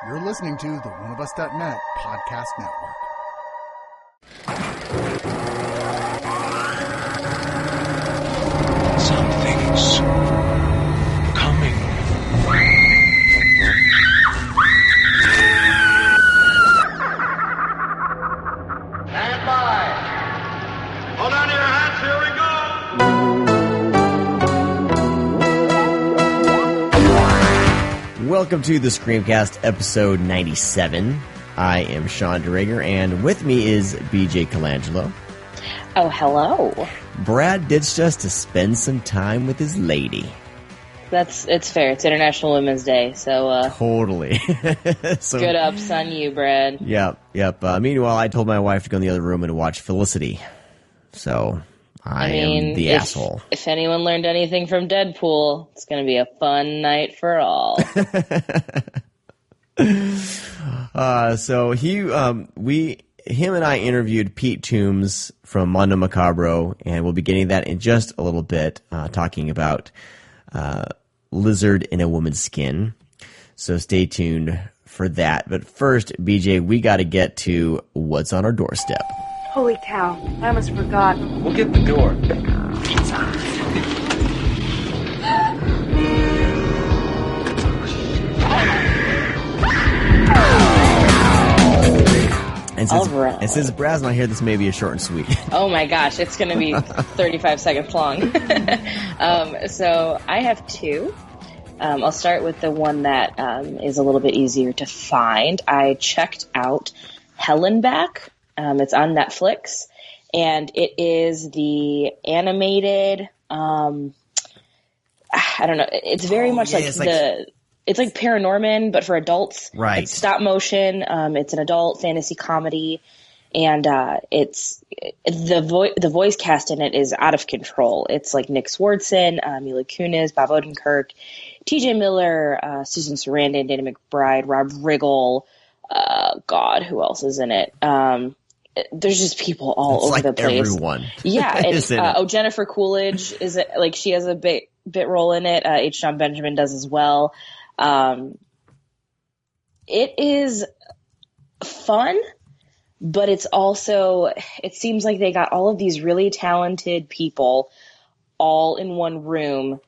You're listening to the oneofus.net podcast network. Something's coming. Stand by. Hold on to your hats, here we go. Welcome to the ScreamCast episode 97. I am Sean DeRager, and with me is BJ Colangelo. Oh, hello. Brad ditched us to spend some time with his lady. It's fair. It's International Women's Day, so Totally. So, good ups on you, Brad. Yep. Meanwhile, I told my wife to go in the other room and watch Felicity. So I am the asshole. If anyone learned anything from Deadpool, it's going to be a fun night for all. So him and I interviewed Pete Toombs from Mondo Macabro, and we'll be getting that in just a little bit, talking about Lizard in a Woman's Skin. So stay tuned for that. But first, BJ, we got to get to what's on our doorstep. Holy cow, I almost forgot. We'll get the door. And since Brad's not here, this may be a short and sweet. Oh my gosh, it's going to be 35 seconds long. So I have two. I'll start with the one that is a little bit easier to find. I checked out Hellenback. It's on Netflix, and it is the animated, I don't know, it's very much it's like Paranorman, but for adults. Right. It's stop motion, it's an adult fantasy comedy, and it's the voice cast in it is out of control. It's like Nick Swardson, Mila Kunis, Bob Odenkirk, TJ Miller, Susan Sarandon, Danny McBride, Rob Riggle, God, who else is in it? There's just people all over the place. Everyone. Yeah, and Jennifer Coolidge is it, like she has a bit role in it. H. John Benjamin does as well. It is fun, but it's also, it seems like they got all of these really talented people all in one room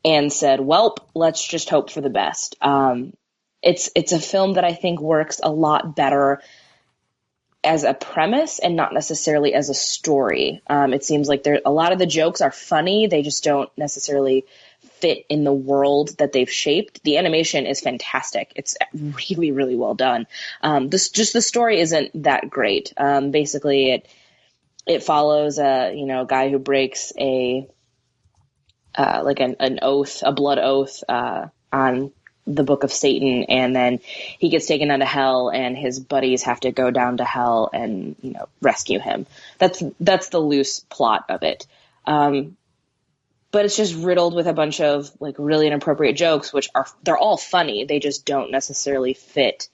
and said, "Welp, let's just hope for the best." It's a film that I think works a lot better as a premise and not necessarily as a story. It seems like a lot of the jokes are funny. They just don't necessarily fit in the world that they've shaped. The animation is fantastic. It's really, really well done. The story isn't that great. Basically, it follows a guy who breaks an oath, a blood oath, on the Book of Satan, and then he gets taken down to hell, and his buddies have to go down to hell and rescue him. That's the loose plot of it. But it's just riddled with a bunch of like really inappropriate jokes, which they're all funny. They just don't necessarily fit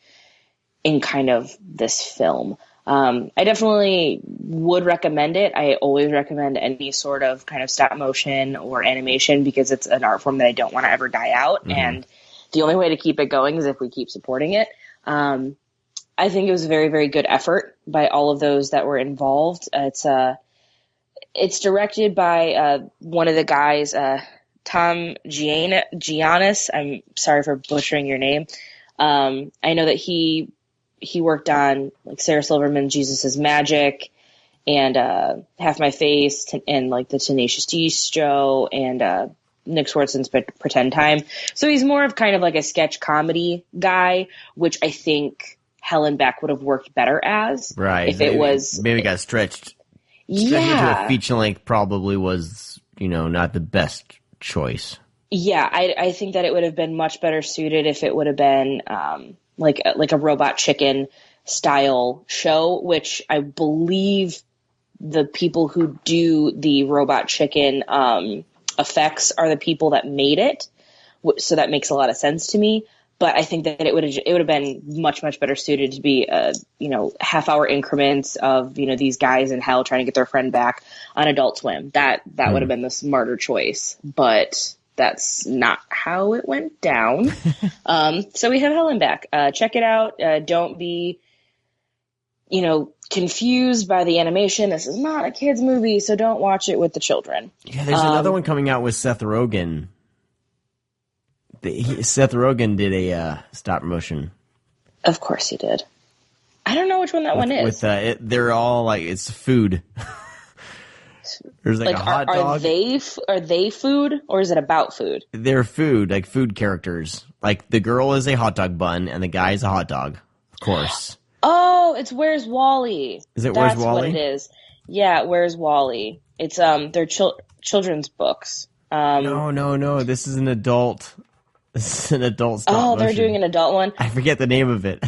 in kind of this film. I definitely would recommend it. I always recommend any sort of kind of stop motion or animation because it's an art form that I don't want to ever die out. Mm-hmm. And the only way to keep it going is if we keep supporting it. I think it was a very, very good effort by all of those that were involved. It's directed by one of the guys, Tom Giannis. I'm sorry for butchering your name. I know that he worked on like Sarah Silverman's Jesus is Magic and Half My Face and like the Tenacious D show and Nick Swardson's Pretend Time. So he's more of kind of like a sketch comedy guy, which I think Hellenback would have worked better as. Right. If it was maybe got stretched. Yeah. A feature length probably was, not the best choice. Yeah, I think that it would have been much better suited if it would have been like a Robot Chicken style show, which I believe the people who do the Robot Chicken effects are the people that made it, so that makes a lot of sense to me. But I think that it would have been much, much better suited to be half-hour increments of these guys in hell trying to get their friend back on Adult Swim. That would have been the smarter choice. But that's not how it went down. So we have Helen back. Check it out. Don't be, confused by the animation. This is not a kid's movie, so don't watch it with the children. Yeah, there's another one coming out with Seth Rogen. Seth Rogen did a stop motion. Of course he did. I don't know which one that one is. They're all like, it's food. There's like a hot dog. Are they food, or is it about food? They're food, like food characters. Like the girl is a hot dog bun, and the guy is a hot dog, of course. Oh, it's Where's Wally? Is it Where's Wally? That's what it is. Yeah, Where's Wally? It's they're children's books. No. This is an adult. This is an adult stop motion. They're doing an adult one? I forget the name of it.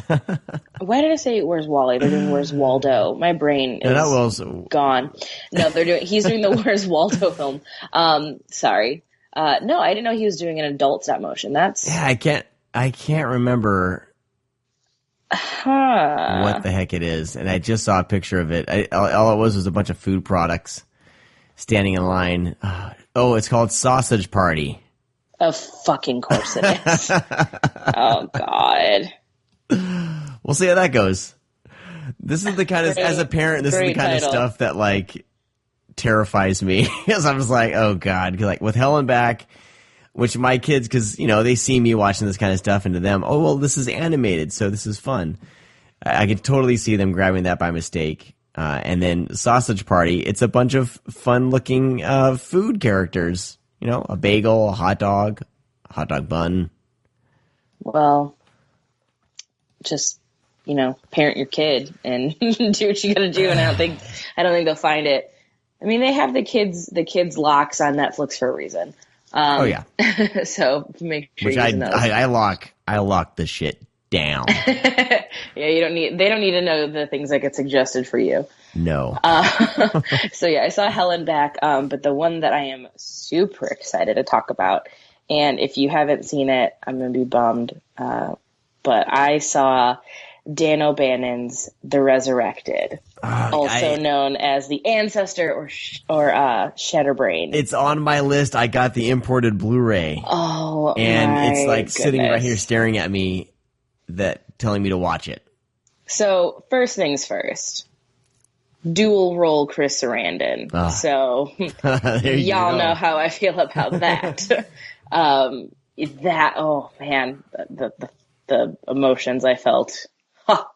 Why did I say Where's Wally? They're doing Where's Waldo. My brain is gone. No, he's doing the Where's Waldo film. Sorry. No, I didn't know he was doing an adult stop motion. I can't remember what the heck it is. And I just saw a picture of it. All it was a bunch of food products standing in line. It's called Sausage Party. Of fucking course it is. Oh, God. We'll see how that goes. This is the kind of, as a parent, this is the kind of stuff that, like, terrifies me. Because I'm just like, oh, God. Like, with Helen back, which my kids, because, they see me watching this kind of stuff, and to them, oh, well, this is animated, so this is fun. I could totally see them grabbing that by mistake. And then Sausage Party, it's a bunch of fun-looking food characters. A bagel, a hot dog bun. Well, just, parent your kid and do what you gotta do. And I don't think they'll find it. I mean, they have the kids locks on Netflix for a reason. Oh yeah. So make sure you use those. I lock the shit down. Yeah, they don't need to know the things that get suggested for you. No. So yeah, I saw Helen back, but the one that I am super excited to talk about, and if you haven't seen it, I'm going to be bummed, but I saw Dan O'Bannon's The Resurrected, also known as The Ancestor or Shatterbrain. It's on my list. I got the imported Blu-ray. Oh, and it's like sitting right here staring at me, telling me to watch it. So first things first. Dual role Chris Sarandon. So y'all know how I feel about that. Oh man, the emotions I felt. No,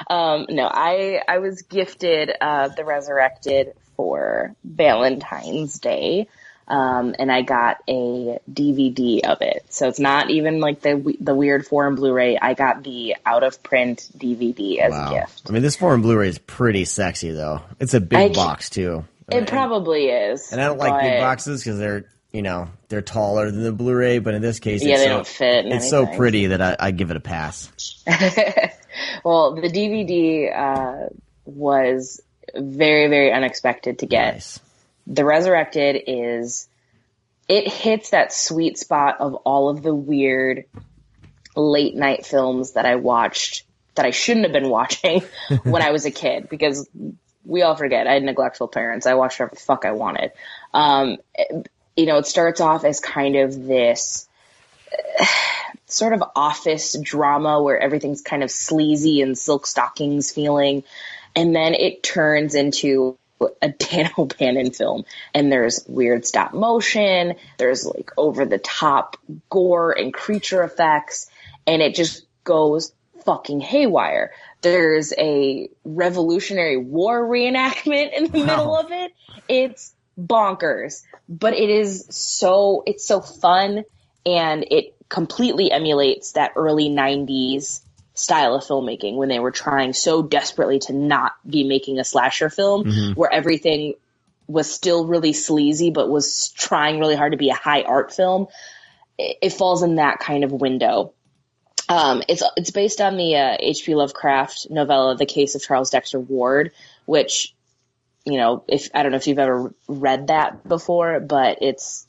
I was gifted The Resurrected for Valentine's Day. And I got a DVD of it. So it's not even like the weird foreign Blu-ray. I got the out-of-print DVD as a gift. I mean, this foreign Blu-ray is pretty sexy, though. It's a big box, too. It probably is. And I don't like big boxes because they're taller than the Blu-ray, but in this case, they don't fit. It's so pretty that I give it a pass. Well, the DVD was very, very unexpected to get. Nice. The Resurrected it hits that sweet spot of all of the weird late night films that I watched that I shouldn't have been watching when I was a kid, because we all forget I had neglectful parents. I watched whatever the fuck I wanted. It starts off as kind of this sort of office drama where everything's kind of sleazy and silk stockings feeling. And then it turns into a Dan O'Bannon film, and there's weird stop motion, there's like over the top gore and creature effects, and it just goes fucking haywire. There's a Revolutionary War reenactment in the middle of it. It's bonkers, but it's so fun, and it completely emulates that early 90s style of filmmaking when they were trying so desperately to not be making a slasher film, where everything was still really sleazy but was trying really hard to be a high art film. It falls in that kind of window. It's based on the H.P. Lovecraft novella The Case of Charles Dexter Ward, which, I don't know if you've ever read that before, but it's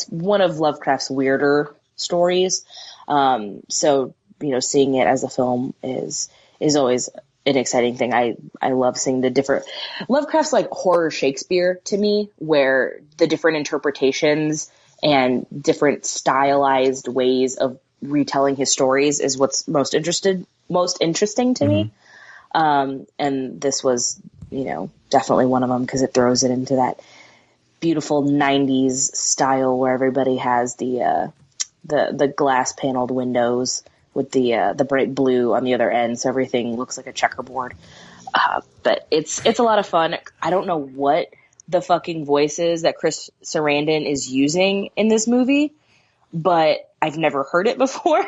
one of Lovecraft's weirder stories. So seeing it as a film is always an exciting thing. I love seeing the different Lovecraft's like horror Shakespeare to me, where the different interpretations and different stylized ways of retelling his stories is what's most interesting to me. And this was, definitely one of them, because it throws it into that beautiful 90s style where everybody has the glass paneled windows with the bright blue on the other end, so everything looks like a checkerboard. But it's a lot of fun. I don't know what the fucking voice is that Chris Sarandon is using in this movie, but I've never heard it before,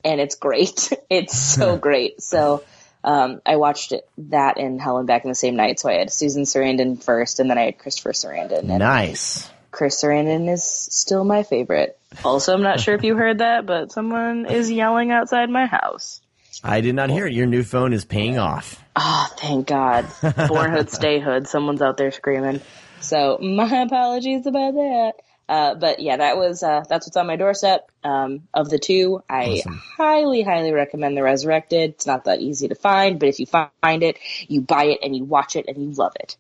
and it's great. It's so great. So I watched that and Helen back in the same night. So I had Susan Sarandon first, and then I had Christopher Sarandon. And Nice. Chris Sarandon is still my favorite. Also, I'm not sure if you heard that, but someone is yelling outside my house. I did not hear it. Your new phone is paying off. Oh, thank God. Born hood, stay hood. Someone's out there screaming. So my apologies about that. But yeah, that's what's on my doorstep. Of the two, I highly, highly recommend The Resurrected. It's not that easy to find, but if you find it, you buy it and you watch it and you love it.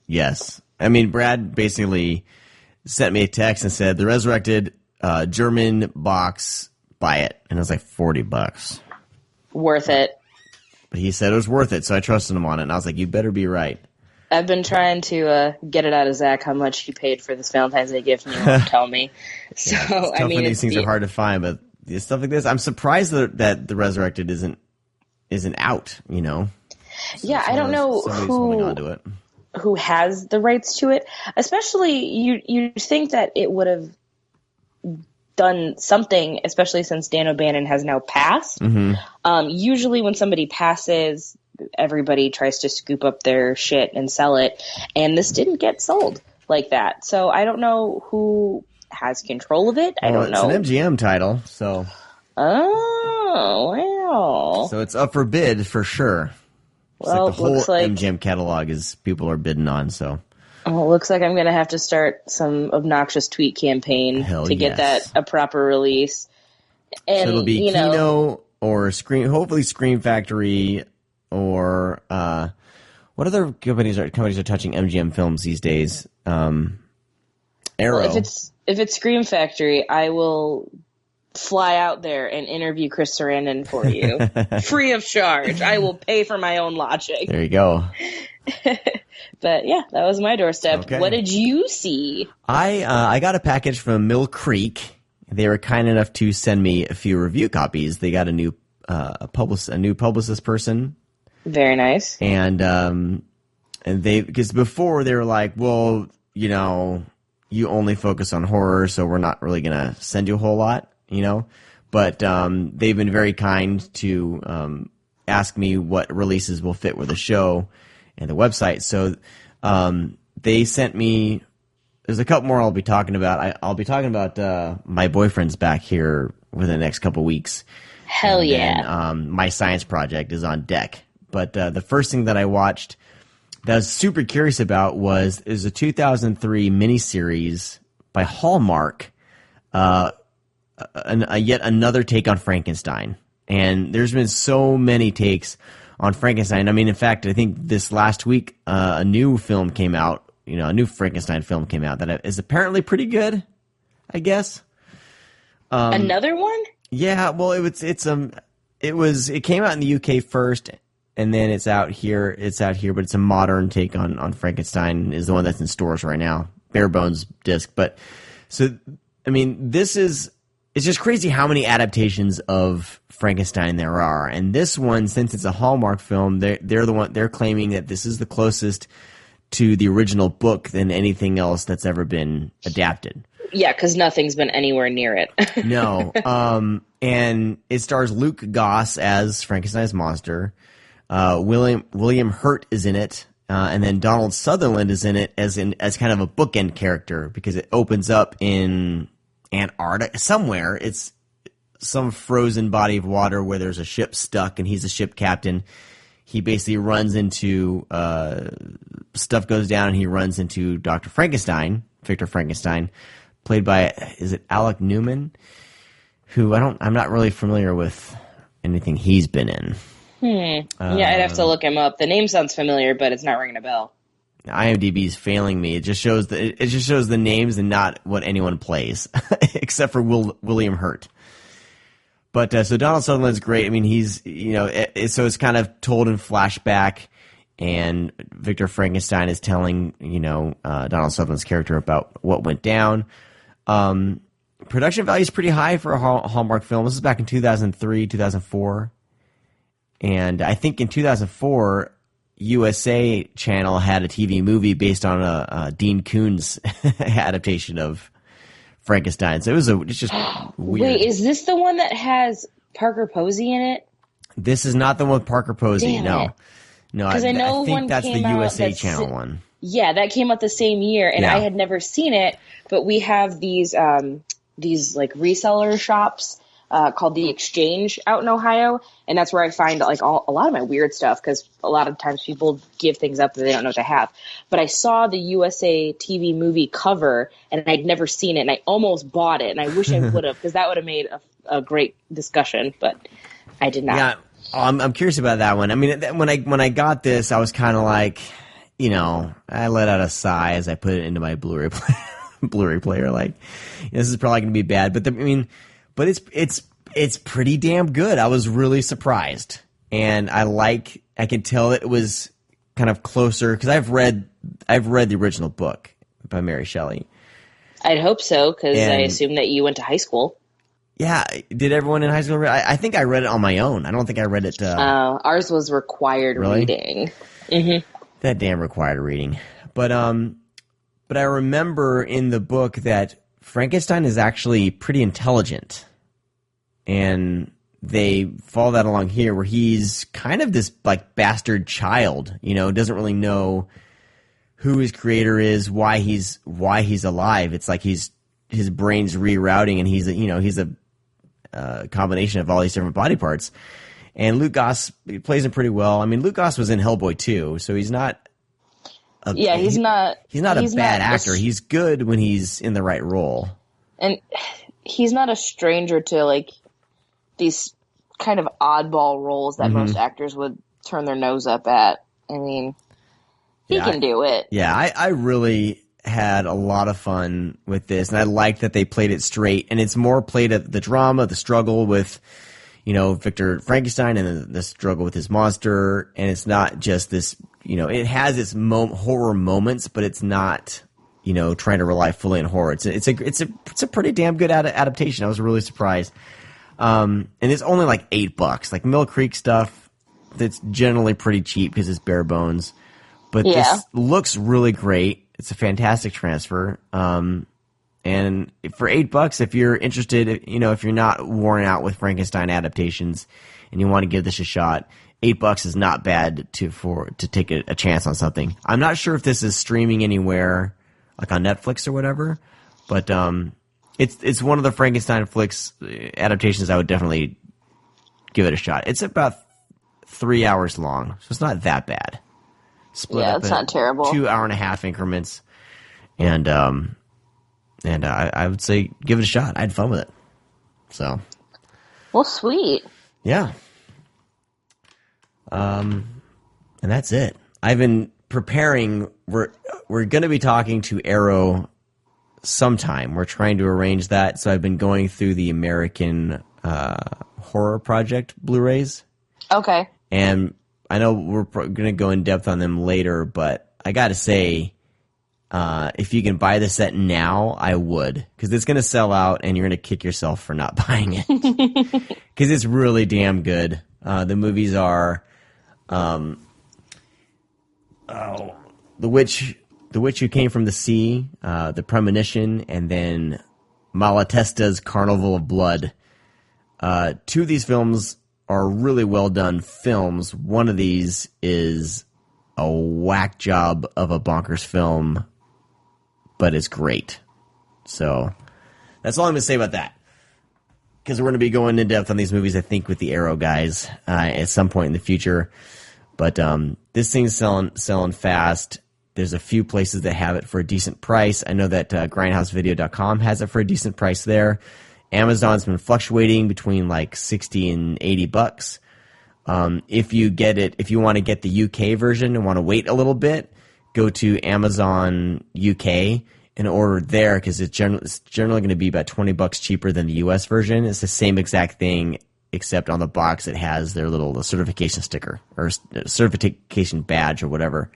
Yes. I mean, Brad basically sent me a text and said, The Resurrected, German box, buy it. And it was like $40. Worth it. But he said it was worth it, so I trusted him on it. And I was like, you better be right. I've been trying to get it out of Zach how much he paid for this Valentine's Day gift, and he won't tell me. So It's tough when these things are hard to find, but stuff like this, I'm surprised that The Resurrected isn't out. Yeah, I don't know somebody's holding on to it. Who has the rights to it. Especially, you think that it would have done something, especially since Dan O'Bannon has now passed. Mm-hmm. Usually, when somebody passes, everybody tries to scoop up their shit and sell it, and this didn't get sold like that. So I don't know who has control of it. I don't know. It's an MGM title, so. Oh, wow. So it's up for bid for sure. Well, the whole MGM catalog is people are bidding on. So. Well, it looks like I'm going to have to start some obnoxious tweet campaign to get that a proper release. And so it'll be Kino or hopefully Scream Factory. Or what other companies are touching MGM films these days? Arrow. Well, if it's Scream Factory, I will fly out there and interview Chris Sarandon for you, free of charge. I will pay for my own lodging. There you go. But yeah, that was my doorstep. Okay. What did you see? I got a package from Mill Creek. They were kind enough to send me a few review copies. They got a new publicist person. Very nice. And because before they were like, well, you only focus on horror, so we're not really going to send you a whole lot, But they've been very kind to ask me what releases will fit with the show and the website. So they sent me, there's a couple more I'll be talking about. I'll be talking about My Boyfriend's Back here within the next couple weeks. Hell yeah. And, My Science Project is on deck. But the first thing that I watched that I was super curious about is a 2003 miniseries by Hallmark, yet another take on Frankenstein. And there's been so many takes on Frankenstein. I mean, in fact, I think this last week a new film came out, a new Frankenstein film came out that is apparently pretty good, I guess. Another one? Yeah, well, it came out in the UK first. And then it's out here, but it's a modern take on Frankenstein is the one that's in stores right now. Bare bones disc. But so, I mean, it's just crazy how many adaptations of Frankenstein there are. And this one, since it's a Hallmark film, they're claiming that this is the closest to the original book than anything else that's ever been adapted. Yeah, because nothing's been anywhere near it. No. And it stars Luke Goss as Frankenstein's monster. William Hurt is in it, and then Donald Sutherland is in it as kind of a bookend character because it opens up in Antarctica somewhere. It's some frozen body of water where there's a ship stuck, and he's a ship captain. He basically runs into stuff goes down, and he runs into Victor Frankenstein, played by is it Alec Newman, who I'm not really familiar with anything he's been in. Yeah, I'd have to look him up. The name sounds familiar, but it's not ringing a bell. IMDb is failing me. It just shows the names and not what anyone plays, except for William Hurt. But so Donald Sutherland's great. I mean, he's so it's kind of told in flashback, and Victor Frankenstein is telling Donald Sutherland's character about what went down. Production value is pretty high for a Hallmark film. This is back in 2003, 2004, and I think in 2004. USA Channel had a TV movie based on a Dean Koontz adaptation of Frankenstein. So it's just weird. Wait, is this the one that has Parker Posey in it? This is not the one with Parker Posey. Damn no. it. No, I know think one that's the came out USA Channel one. Yeah, that came out the same year, and Yeah. I had never seen it. But we have these like reseller shops called The Exchange out in Ohio, and that's where I find like a lot of my weird stuff, because a lot of times people give things up that they don't know what they have. But I saw the USA TV movie cover, and I'd never seen it, and I almost bought it, and I wish I would have, because that would have made a great discussion, but I did not. Yeah, I'm curious about that one. I mean, when I got this, I was kind of like, I let out a sigh as I put it into my Blu-ray player. Like, this is probably going to be bad, but it's pretty damn good. I was really surprised, and I can tell that it was kind of closer, because I've read the original book by Mary Shelley. I'd hope so, because I assume that you went to high school. Yeah, did everyone in high school read? I think I read it on my own. I don't think I read it. Ours was required reading. Mm-hmm. That damn required reading. But I remember in the book that Frankenstein is actually pretty intelligent, and they follow that along here, where he's kind of this like bastard child, doesn't really know who his creator is, why he's alive. It's like his brain's rerouting, and he's a combination of all these different body parts. And Luke Goss plays him pretty well. I mean, Luke Goss was in Hellboy too, so he's not. He's not a bad actor. He's good when he's in the right role. And he's not a stranger to like these kind of oddball roles that most actors would turn their nose up at. I mean, he can do it. Yeah, I really had a lot of fun with this, and I liked that they played it straight. And it's more played at the drama, the struggle with, Victor Frankenstein, and the struggle with his monster. And it's not just this, it has its horror moments, but it's not, trying to rely fully on horror. It's a pretty damn good adaptation. I was really surprised. And it's only like $8. Like Mill Creek stuff, that's generally pretty cheap because it's bare bones. But this looks really great. It's a fantastic transfer. And for $8, if you're interested, if you're not worn out with Frankenstein adaptations and you want to give this a shot, $8 is not bad to take a chance on something. I'm not sure if this is streaming anywhere, like on Netflix or whatever, but it's one of the Frankenstein flicks adaptations I would definitely give it a shot. It's about 3 hours long, so it's not that bad. Split up it's not terrible. 2 hour-and-a-half increments, and I would say give it a shot. I had fun with it. So, well, sweet. Yeah. And that's it. I've been preparing. We're going to be talking to Arrow sometime. We're trying to arrange that. So I've been going through the American Horror Project Blu-rays. Okay. And I know we're going to go in depth on them later, but I got to say, if you can buy the set now, I would, because it's going to sell out and you're going to kick yourself for not buying it, because it's really damn good. The movies are The Witch Who Came from the Sea, The Premonition, and then Malatesta's Carnival of Blood. Two of these films are really well done films. One of these is a whack job of a bonkers film, but it's great. So that's all I'm going to say about that, because we're going to be going in depth on these movies, I think, with the Arrow guys at some point in the future. But this thing's selling fast. There's a few places that have it for a decent price. I know that grindhousevideo.com has it for a decent price there. Amazon's been fluctuating between like $60 and $80. If you want to get the UK version and want to wait a little bit, go to Amazon UK and order there because it's generally going to be about $20 cheaper than the US version. It's the same exact thing, except on the box it has their little certification sticker or certification badge or whatever.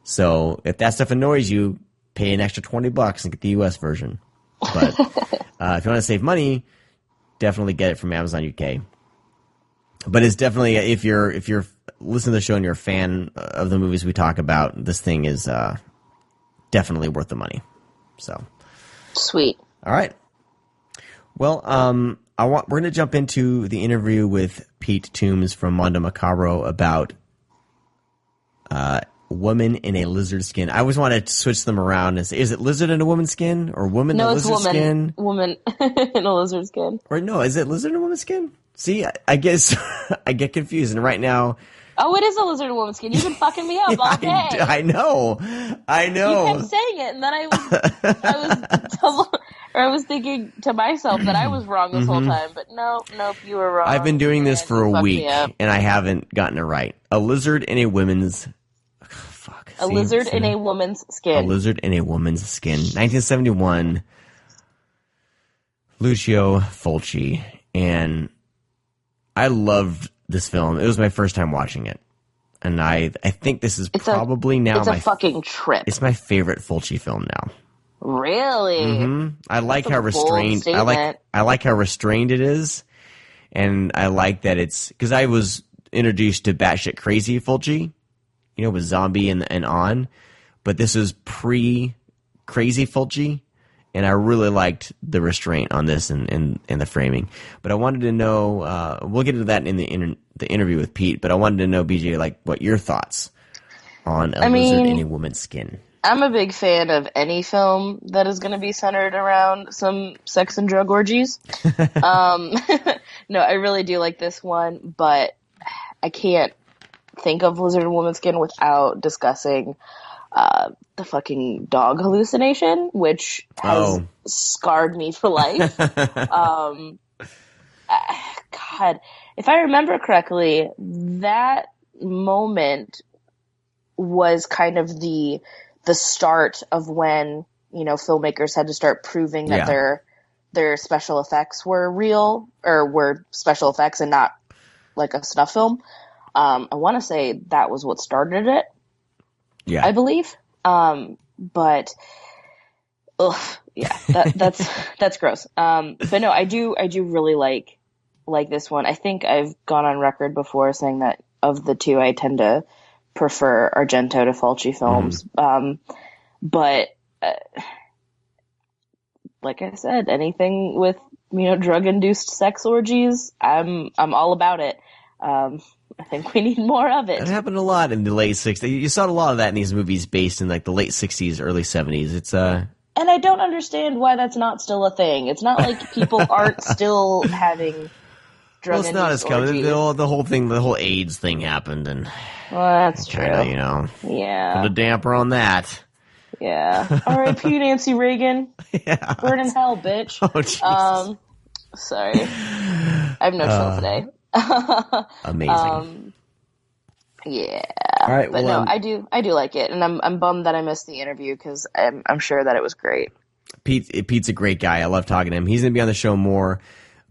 So if that stuff annoys you, pay an extra $20 and get the US version. But if you want to save money, definitely get it from Amazon UK. But it's definitely, if you're listening to the show and you're a fan of the movies we talk about, this thing is definitely worth the money. So Sweet. All right. Well, we're going to jump into the interview with Pete Toombs from Mondo Macabro about woman in a lizard skin. I always want to switch them around and say, is it lizard in a woman's skin or woman in a lizard skin? Woman in a lizard skin. Or no, is it lizard in a woman's skin? See, I guess I get confused. And right now... Oh, it is a lizard in a woman's skin. You've been fucking me up all day. I know. You kept saying it, and then I was thinking to myself that I was wrong this whole time. But nope, you were wrong. I've been doing this for a week, and I haven't gotten it right. A lizard in a woman's... A lizard in a woman's skin. A lizard in a woman's skin. 1971. Lucio Fulci. And I loved this film. It was my first time watching it. And I think this is probably now it's a fucking trip. It's my favorite Fulci film now. Really? Mm-hmm. I like how restrained I like how restrained it is. And I like that it's because I was introduced to batshit crazy Fulci, with Zombie and on, but this is pre-crazy Fulci, and I really liked the restraint on this and the framing. But I wanted to know, we'll get into that in the interview with Pete, but I wanted to know, BJ, like, what your thoughts on a lizard in a woman's skin. I'm a big fan of any film that is going to be centered around some sex and drug orgies. No, I really do like this one, but I can't think of lizard in woman's skin without discussing the fucking dog hallucination, which has scarred me for life. God, if I remember correctly, that moment was kind of the start of when, filmmakers had to start proving that their special effects were real or were special effects and not like a snuff film. I want to say that was what started it. Yeah, I believe. But, that's gross. But no, I do really like this one. I think I've gone on record before saying that of the two, I tend to prefer Argento to Fulci films. But like I said, anything with drug-induced sex orgies, I'm all about it. I think we need more of it. It happened a lot in the late 60s. You saw a lot of that in these movies based in like the late 60s, early 70s. It's And I don't understand why that's not still a thing. It's not like people aren't still having drug it's not as common. The whole thing, the whole AIDS thing happened, and that's true. Yeah, put a damper on that. Yeah. R.I.P. Nancy Reagan. Yeah. Burn in hell, bitch. Oh, Jesus. Sorry. I have no chill today. Amazing. Yeah. All right. But no, I do like it, and I'm bummed that I missed the interview because I'm sure that it was great. Pete's a great guy. I love talking to him. He's gonna be on the show more.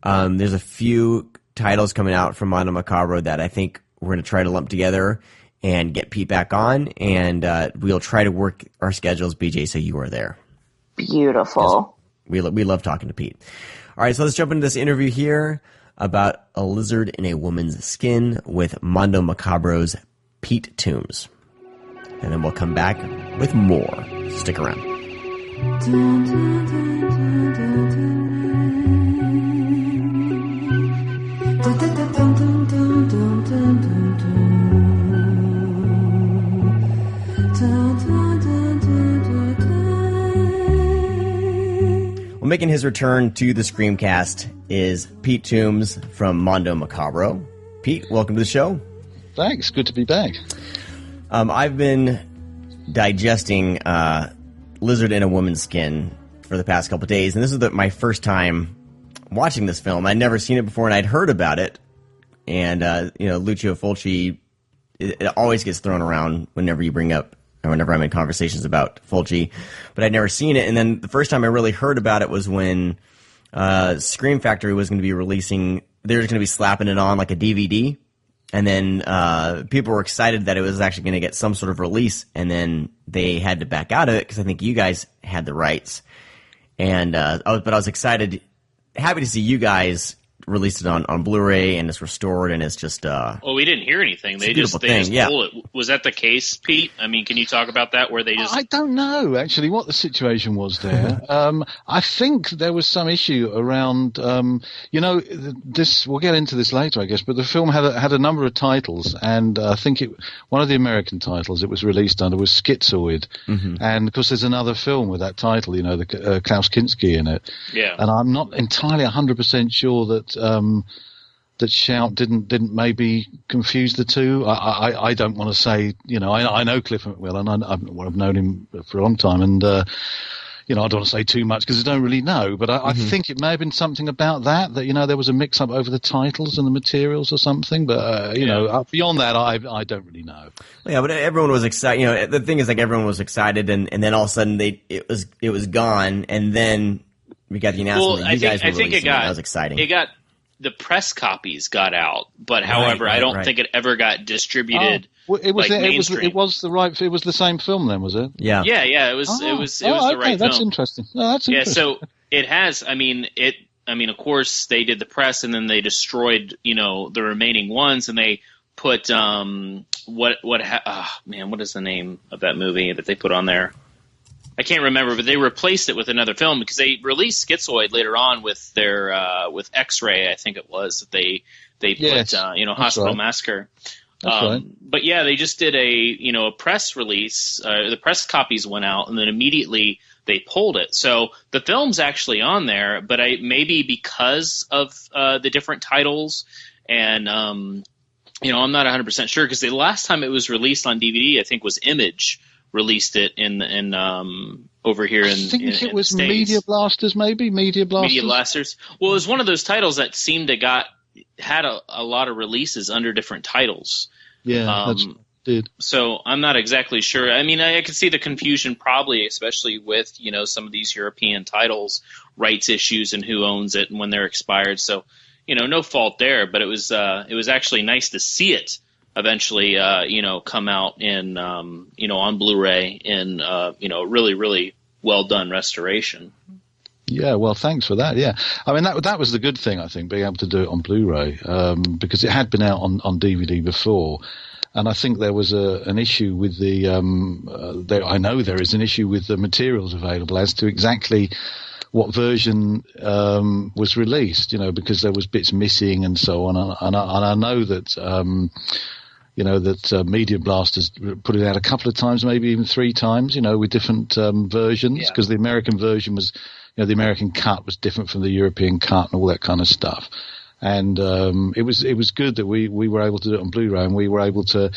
There's a few titles coming out from Mondo Macabro that I think we're gonna try to lump together and get Pete back on, and we'll try to work our schedules, BJ, so you are there. Beautiful. We love talking to Pete. All right, so let's jump into this interview here about a lizard in a woman's skin with Mondo Macabro's Pete Toombs. And then we'll come back with more. Stick around. Well, making his return to the ScreamCast is Pete Toombs from Mondo Macabro. Pete, welcome to the show. Thanks. Good to be back. I've been digesting Lizard in a Woman's Skin for the past couple of days, and this is my first time watching this film. I'd never seen it before, and I'd heard about it. And, Lucio Fulci, it always gets thrown around whenever you bring up whenever I'm in conversations about Fulci, but I'd never seen it. And then the first time I really heard about it was when Scream Factory was going to be releasing. They were going to be slapping it on like a DVD, and then people were excited that it was actually going to get some sort of release, and then they had to back out of it because I think you guys had the rights. And I was excited, happy to see you guys released it on Blu-ray, and it's restored, and it's just well, we didn't hear anything. They just pulled it. Was that the case, Pete? I mean, can you talk about that, where they just... I don't know, actually, what the situation was there. I think there was some issue around, this, we'll get into this later, I guess, but the film had a number of titles, and I think one of the American titles it was released under was Schizoid, and of course there's another film with that title, the Klaus Kinski in it. Yeah. And I'm not entirely 100% sure that Shout didn't maybe confuse the two. I don't want to say, I know Cliff McMillan, I've known him for a long time, and I don't want to say too much because I don't really know, but I think it may have been something about that there was a mix-up over the titles and the materials or something, but beyond that, I don't really know. Yeah, but everyone was excited. The thing is, like, everyone was excited, and then all of a sudden it was gone, and then we got the announcement that you guys were releasing it. That was exciting. The press copies got out, but however, I don't think it ever got distributed. It was mainstream. It was the same film then, was it? Yeah. Yeah. It was the right that's film. Interesting. No, that's interesting. Yeah, so it has. I mean, of course, they did the press, and then they destroyed, the remaining ones, and they put what is the name of that movie that they put on there? I can't remember, but they replaced it with another film because they released Schizoid later on with their with X-Ray, I think it was, that they put Hospital Massacre. Right. But yeah, they just did a press release. The press copies went out, and then immediately they pulled it. So the film's actually on there, but maybe because of the different titles, and I'm not 100% sure because the last time it was released on DVD, I think, was Image released it in over here in. I think it was States. Media Blasters, maybe Media Blasters. Media Blasters. Well, it was one of those titles that seemed to had a lot of releases under different titles. Yeah, that's did. So I'm not exactly sure. I mean, I could see the confusion probably, especially with some of these European titles, rights issues, and who owns it and when they're expired. So no fault there. But it was actually nice to see it eventually, come out in, on Blu-ray in, really, really well done restoration. Yeah, well, thanks for that. Yeah, I mean that was the good thing, I think, being able to do it on Blu-ray because it had been out on DVD before, and I think there was an issue with the. I know there is an issue with the materials available as to exactly what version was released. Because there was bits missing and so on, and I know that. That Media Blasters put it out a couple of times, maybe even 3 times, with different versions, because the American version was, the American cut was different from the European cut and all that kind of stuff. And it was good that we were able to do it on Blu-ray, and we were able to,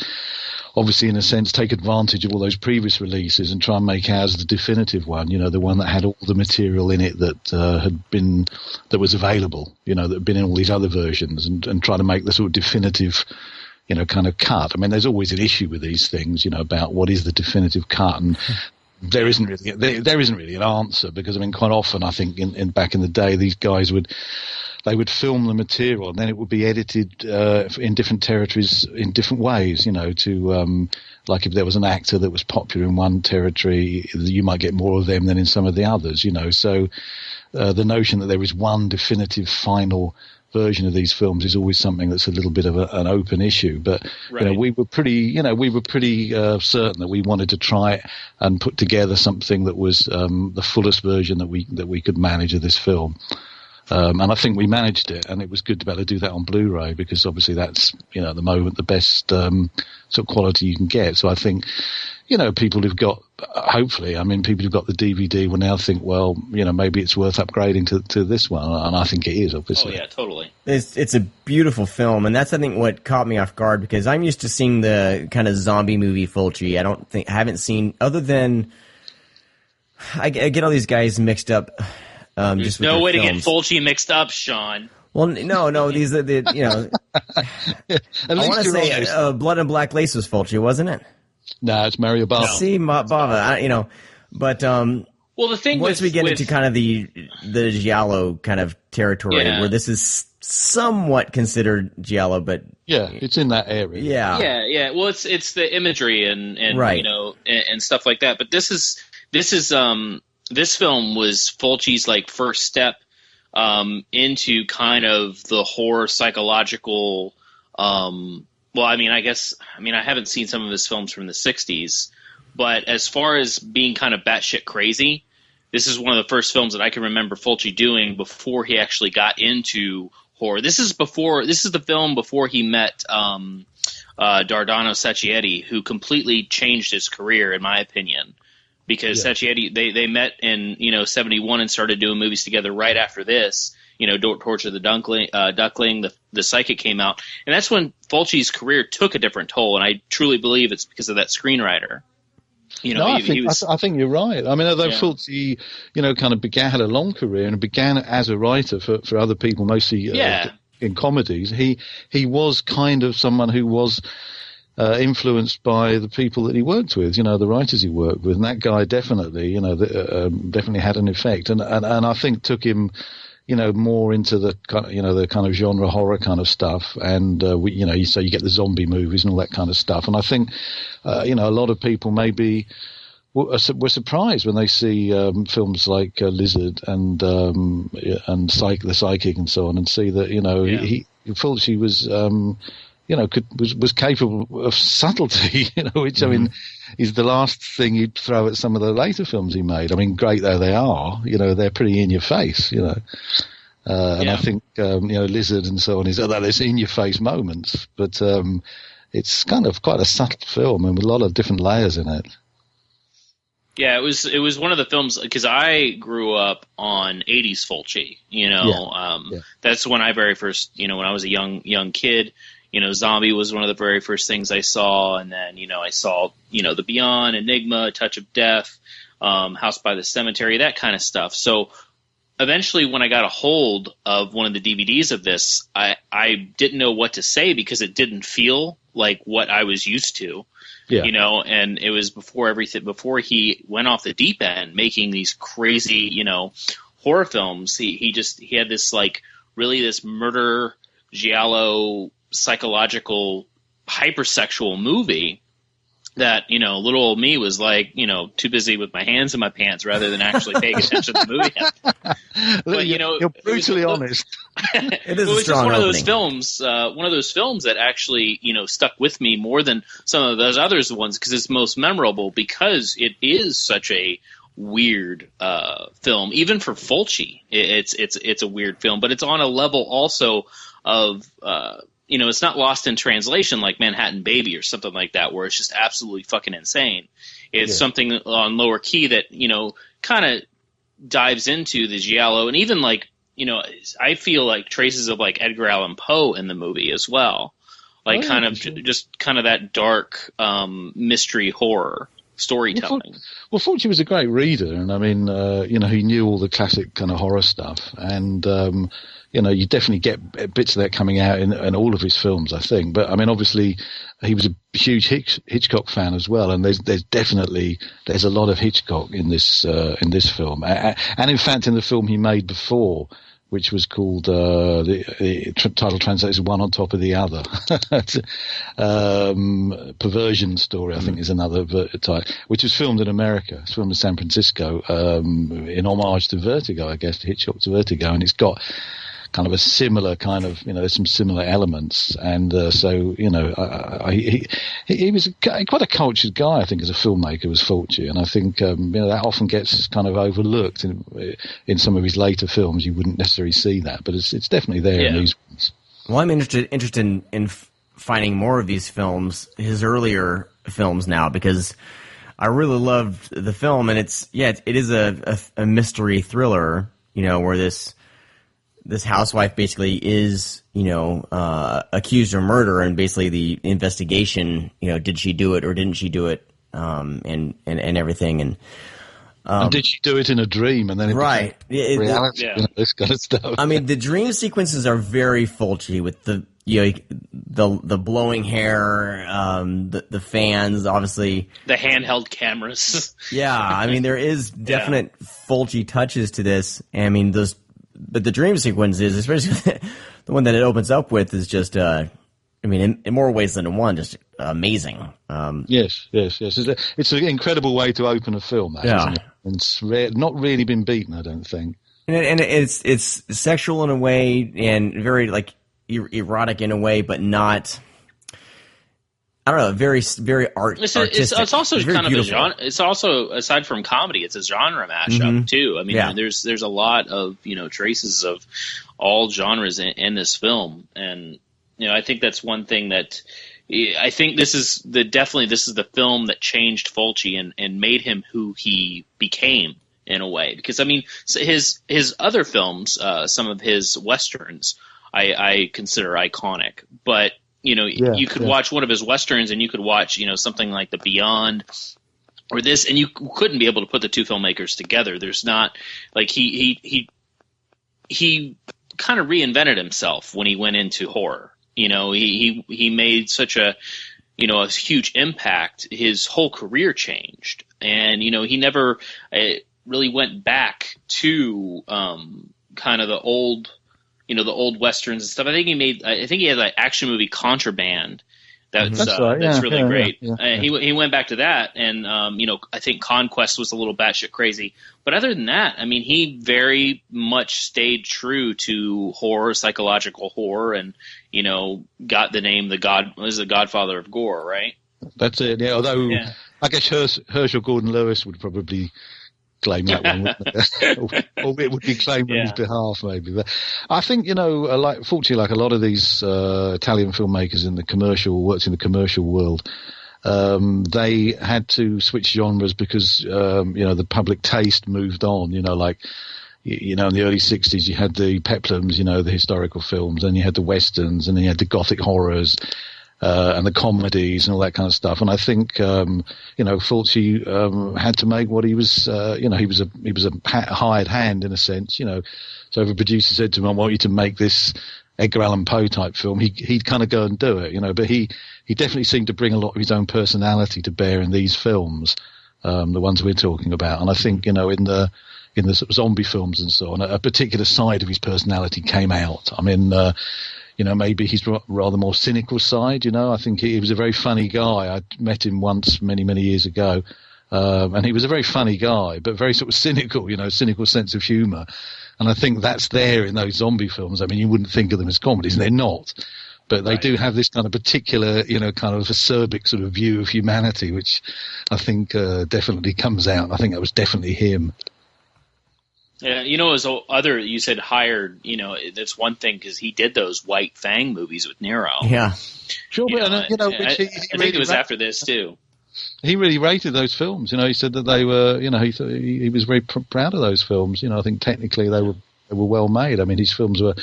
obviously, in a sense, take advantage of all those previous releases and try and make ours the definitive one, the one that had all the material in it that was available, that had been in all these other versions, and try to make the sort of definitive kind of cut. I mean, there's always an issue with these things, about what is the definitive cut, and there isn't really an answer because, I mean, quite often I think in back in the day, these guys would film the material and then it would be edited in different territories in different ways, to like if there was an actor that was popular in one territory, you might get more of them than in some of the others, So the notion that there is one definitive final version of these films is always something that's a little bit of an open issue, but right. We were pretty certain that we wanted to try and put together something that was the fullest version that we could manage of this film, and I think we managed it, and it was good to be able to do that on Blu-ray because obviously that's at the moment the best sort of quality you can get. So I think people who've got, hopefully, I mean, people who've got the DVD will now think, well, maybe it's worth upgrading to this one, and I think it is, obviously. Oh, yeah, totally. It's a beautiful film, and that's, I think, what caught me off guard, because I'm used to seeing the kind of zombie movie Fulci. I haven't seen, other than, I get all these guys mixed up. There's no way to get Fulci mixed up, Sean. Well, no, these are I want to say Blood and Black Lace was Fulci, wasn't it? No, it's Mario Bava. See, Bava, but well, the thing once we get into kind of the giallo kind of territory, where this is somewhat considered giallo, but yeah, it's in that area. Yeah. Well, it's the imagery and right. And stuff like that. But this film was Fulci's like first step into kind of the horror psychological. I haven't seen some of his films from the 60s, but as far as being kind of batshit crazy, this is one of the first films that I can remember Fulci doing before he actually got into horror. This is the film before he met Dardano Sacchietti, who completely changed his career, in my opinion. Because Sacchietti, they met in 71 and started doing movies together right after this. Torture the Duckling, the Psychic came out, and that's when Fulci's career took a different toll. And I truly believe it's because of that screenwriter. I think you're right. I mean, although Fulci, kind of had a long career and began as a writer for other people, mostly in comedies. He was kind of someone who was influenced by the people that he worked with, the writers he worked with, and that guy definitely, definitely had an effect, and I think took him, more into the the kind of genre horror kind of stuff, and so you get the zombie movies and all that kind of stuff, and I think, a lot of people maybe were surprised when they see films like Lizard and The Psychic and so on, and see that Fulci was. Was capable of subtlety, which, I mean, is the last thing you'd throw at some of the later films he made. I mean, great though they are, they're pretty in your face, and I think, Lizard and so on there's in your face moments, but it's kind of quite a subtle film and with a lot of different layers in it. Yeah, it was one of the films, because I grew up on 80s Fulci, that's when I very first, when I was a young kid. Zombie was one of the very first things I saw, and then, I saw, The Beyond, Enigma, Touch of Death, House by the Cemetery, that kind of stuff. So eventually when I got a hold of one of the DVDs of this, I didn't know what to say because it didn't feel like what I was used to, and it was before he went off the deep end making these crazy, horror films. He had this like really this murder giallo psychological hypersexual movie that little old me was like too busy with my hands in my pants rather than actually paying attention to the movie. But you're brutally honest. It is just strong one opening. Of those films that actually stuck with me more than some of those others ones, because it's most memorable because it is such a weird film. Even for Fulci, it's a weird film, but it's on a level also of it's not lost in translation like Manhattan Baby or something like that, where it's just absolutely fucking insane. It's something on lower key that, kind of dives into the giallo, and even like, I feel like traces of like Edgar Allan Poe in the movie as well. Like just kind of that dark mystery horror storytelling. Well, Fulci was a great reader, and I mean, he knew all the classic kind of horror stuff, and you definitely get bits of that coming out in all of his films, I think. But I mean, obviously, he was a huge Hitchcock fan as well, and there's a lot of Hitchcock in this film, and in fact, in the film he made before, which was called the title translates One on Top of the Other. Perversion Story, I think, is another title, which was filmed in America. It's filmed in San Francisco in homage to Vertigo, I guess, to Hitchcock's Vertigo, and it's got kind of a similar kind of, there's some similar elements, and so he was quite a cultured guy, I think, as a filmmaker, was Fulci, and I think that often gets kind of overlooked in some of his later films. You wouldn't necessarily see that, but it's definitely there in these ones. Well, I'm interested in finding more of these films, his earlier films now, because I really loved the film, and it is a mystery thriller, where this housewife basically is, accused of murder, and basically the investigation, did she do it or didn't she do it, and everything. And And did she do it in a dream and then it Right. became reality? Yeah. You know, this kind of stuff. I mean, the dream sequences are very Fulci with the blowing hair, the fans, obviously. The handheld cameras. Yeah, I mean, there is definite Fulci touches to this. I mean, but the dream sequences, especially the one that it opens up with, is just, I mean, in more ways than one, just amazing. Yes. It's an incredible way to open a film, that, isn't it? And it's not really been beaten, I don't think. And it's sexual in a way and very, like, erotic in a way, but not... I don't know, very, very artistic. It's also very kind beautiful. of a genre. It's also, aside from comedy, it's a genre mashup too. I mean, there's a lot of traces of all genres in this film, and I think that's one thing that I think this is the film that changed Fulci and made him who he became in a way. Because I mean, his other films, some of his westerns, I consider iconic, but. You could watch one of his westerns, and you could watch, something like The Beyond, or this, and you couldn't be able to put the two filmmakers together. There's not like he kind of reinvented himself when he went into horror. He made such a huge impact. His whole career changed, and he never really went back to kind of the old. The old westerns and stuff. I think he had an action movie, Contraband. That's really great. Yeah. He went back to that, and I think Conquest was a little batshit crazy. But other than that, I mean, he very much stayed true to horror, psychological horror, and got the name the Godfather of Gore, right? That's it. Yeah. Although I guess Herschel Gordon Lewis would probably claim that one, or it would be claimed on his behalf, maybe. But I think fortunately, like a lot of these Italian filmmakers worked in the commercial world, they had to switch genres because the public taste moved on. In the early '60s, you had the peplums, the historical films, and you had the westerns, and then you had the gothic horrors. And the comedies and all that kind of stuff, and I think Fulci had to make what he was. He was a hired hand in a sense. So if a producer said to him, "I want you to make this Edgar Allan Poe type film," he'd kind of go and do it. But he definitely seemed to bring a lot of his own personality to bear in these films, the ones we're talking about. And I think in the sort of zombie films and so on, a particular side of his personality came out. I mean. Maybe he's rather more cynical side. I think he was a very funny guy. I met him once many, many years ago, and he was a very funny guy, but very sort of cynical. Cynical sense of humour, and I think that's there in those zombie films. I mean, you wouldn't think of them as comedies, and they're not, but they do have this kind of particular, kind of acerbic sort of view of humanity, which I think definitely comes out. I think that was definitely him. Yeah, as you said hired, that's one thing because he did those White Fang movies with Nero. Yeah. Sure, but I think it was after this too. He really rated those films. He said that they were, he was very proud of those films. I think technically they were well made. I mean, his films were,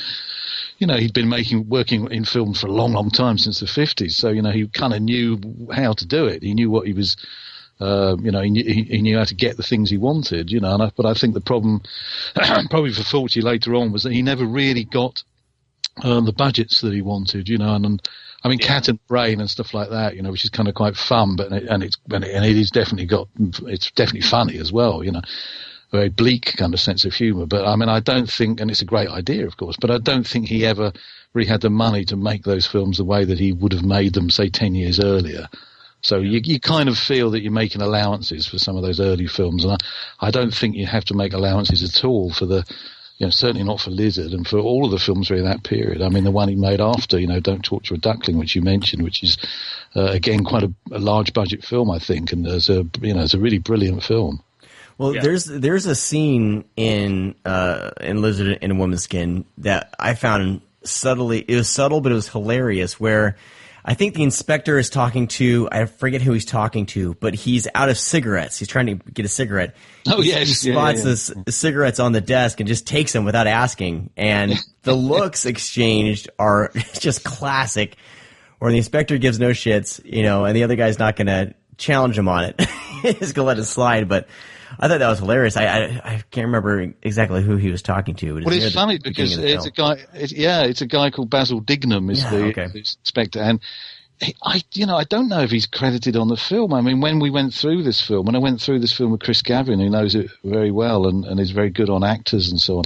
he'd been working in film for a long, long time, since the 50s. So, he kind of knew how to do it. He knew what he was. He knew how to get the things he wanted, but I think the problem, probably for Fulci later on, was that he never really got the budgets that he wanted, and I mean, Cat and Brain and stuff like that, which is kind of quite fun, but it's definitely funny as well, a very bleak kind of sense of humour. But I mean, I don't think, and it's a great idea, of course, but I don't think he ever really had the money to make those films the way that he would have made them, say, 10 years earlier. So you kind of feel that you're making allowances for some of those early films, and I don't think you have to make allowances at all for the, certainly not for Lizard and for all of the films during that period. I mean, the one he made after, Don't Torture a Duckling, which you mentioned, which is again quite a large budget film, I think, and it's a really brilliant film. Well, there's a scene in Lizard in a Woman's Skin that I found it was subtle, but it was hilarious, where I think the inspector is talking to, I forget who he's talking to, but he's out of cigarettes. He's trying to get a cigarette. Oh, yes. He spots the cigarettes on the desk and just takes them without asking. And the looks exchanged are just classic, where the inspector gives no shits, and the other guy's not going to challenge him on it. He's going to let it slide. But I thought that was hilarious. I can't remember exactly who he was talking to. But well, it's funny because it's a guy. It's a guy called Basil Dignam is the inspector, and I don't know if he's credited on the film. I mean, when I went through this film with Chris Gavin, who knows it very well and is very good on actors and so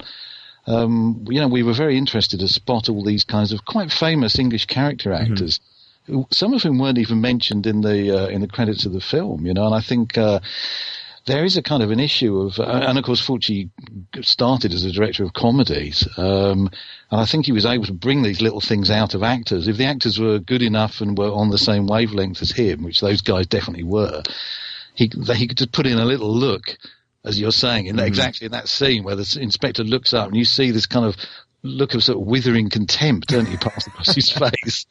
on. We were very interested to spot all these kinds of quite famous English character actors. Mm-hmm. Some of whom weren't even mentioned in the credits of the film, and I think there is a kind of an issue of, and of course Fulci started as a director of comedies, and I think he was able to bring these little things out of actors. If the actors were good enough and were on the same wavelength as him, which those guys definitely were, he could just put in a little look, as you're saying, exactly in that scene where the inspector looks up and you see this kind of look of sort of withering contempt, don't you, pass across his face.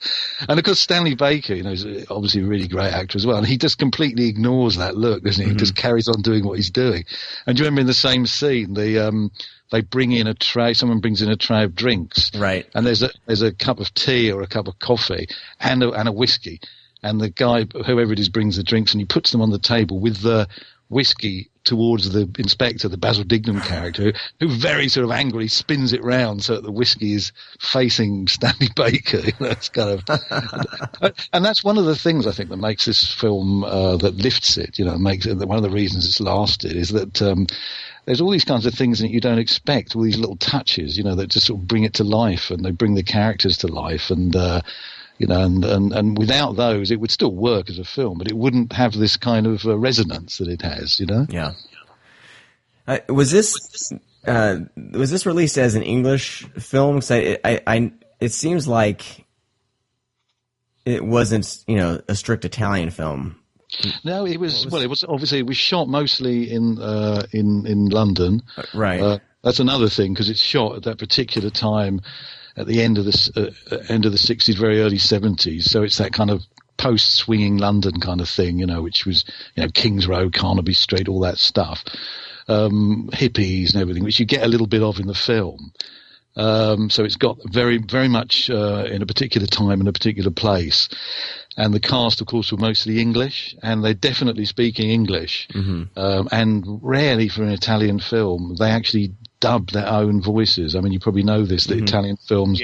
And of course Stanley Baker, is obviously a really great actor as well, and he just completely ignores that look, doesn't he? He just carries on doing what he's doing. And do you remember in the same scene, they bring in a tray, someone brings in a tray of drinks, right? And there's a cup of tea or a cup of coffee and a whiskey, and the guy, whoever it is, brings the drinks and he puts them on the table with the whiskey towards the inspector, the Basil Dignam character, who very sort of angrily spins it round so that the whiskey is facing Stanley Baker. It's kind of, and that's one of the things I think that makes this film that lifts it. Makes it one of the reasons it's lasted is that there's all these kinds of things that you don't expect, all these little touches, that just sort of bring it to life, and they bring the characters to life, and and without those, it would still work as a film, but it wouldn't have this kind of resonance that it has, Yeah. Was this released as an English film? It seems like it wasn't, a strict Italian film. No, it was. Well, it was obviously it was shot mostly in London. Right. That's another thing, because it's shot at that particular time. At the end of the 60s, very early 70s. So it's that kind of post-swinging London kind of thing, which was, Kings Road, Carnaby Street, all that stuff. Hippies and everything, which you get a little bit of in the film. So it's got very, very much in a particular time and a particular place. And the cast, of course, were mostly English, and they're definitely speaking English. Mm-hmm. And rarely for an Italian film, they actually dub their own voices. I mean, you probably know this, that Italian films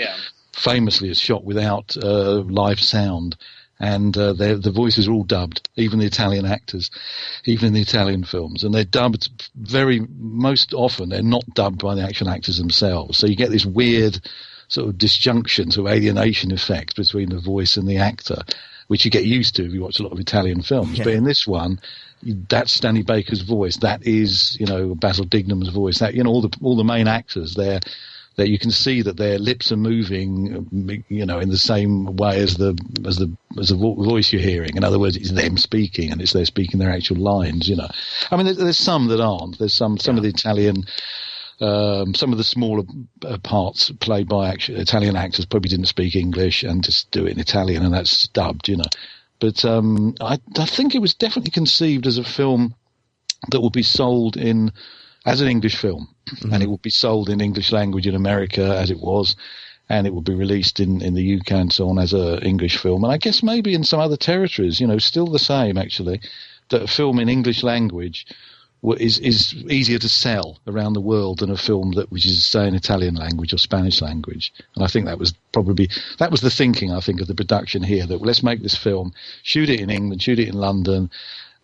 famously is shot without live sound, and the voices are all dubbed, even the Italian actors, even in the Italian films. And they're dubbed most often, they're not dubbed by the actual actors themselves. So you get this weird sort of disjunction, sort of alienation effect between the voice and the actor, which you get used to if you watch a lot of Italian films. Yeah. But in this one, that's Stanley Baker's voice. That is, Basil Dignam's voice. That, all the main actors there, that you can see that their lips are moving, in the same way as the voice you're hearing. In other words, it's them speaking, and it's they're speaking their actual lines. I mean, there's some that aren't. There's some of the Italian. Some of the smaller parts played by Italian actors probably didn't speak English and just do it in Italian, and that's dubbed, But I think it was definitely conceived as a film that would be sold as an English film, and it would be sold in English language in America as it was, and it would be released in the UK and so on as an English film. And I guess maybe in some other territories, still the same, actually, that a film in English language is easier to sell around the world than a film which is, say, in Italian language or Spanish language. And I think that was the thinking, I think, of the production here, that let's make this film, shoot it in England, shoot it in London,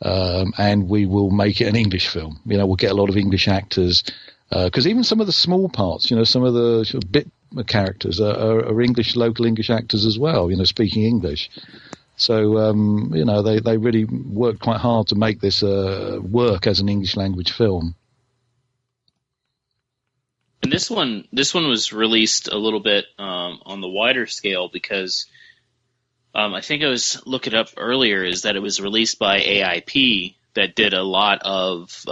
and we will make it an English film. We'll get a lot of English actors, because even some of the small parts, some of the sort of bit characters are local English actors as well, speaking English. So, they really worked quite hard to make this work as an English language film. And this one was released a little bit on the wider scale because I think I was looking up earlier, is that it was released by AIP that did a lot of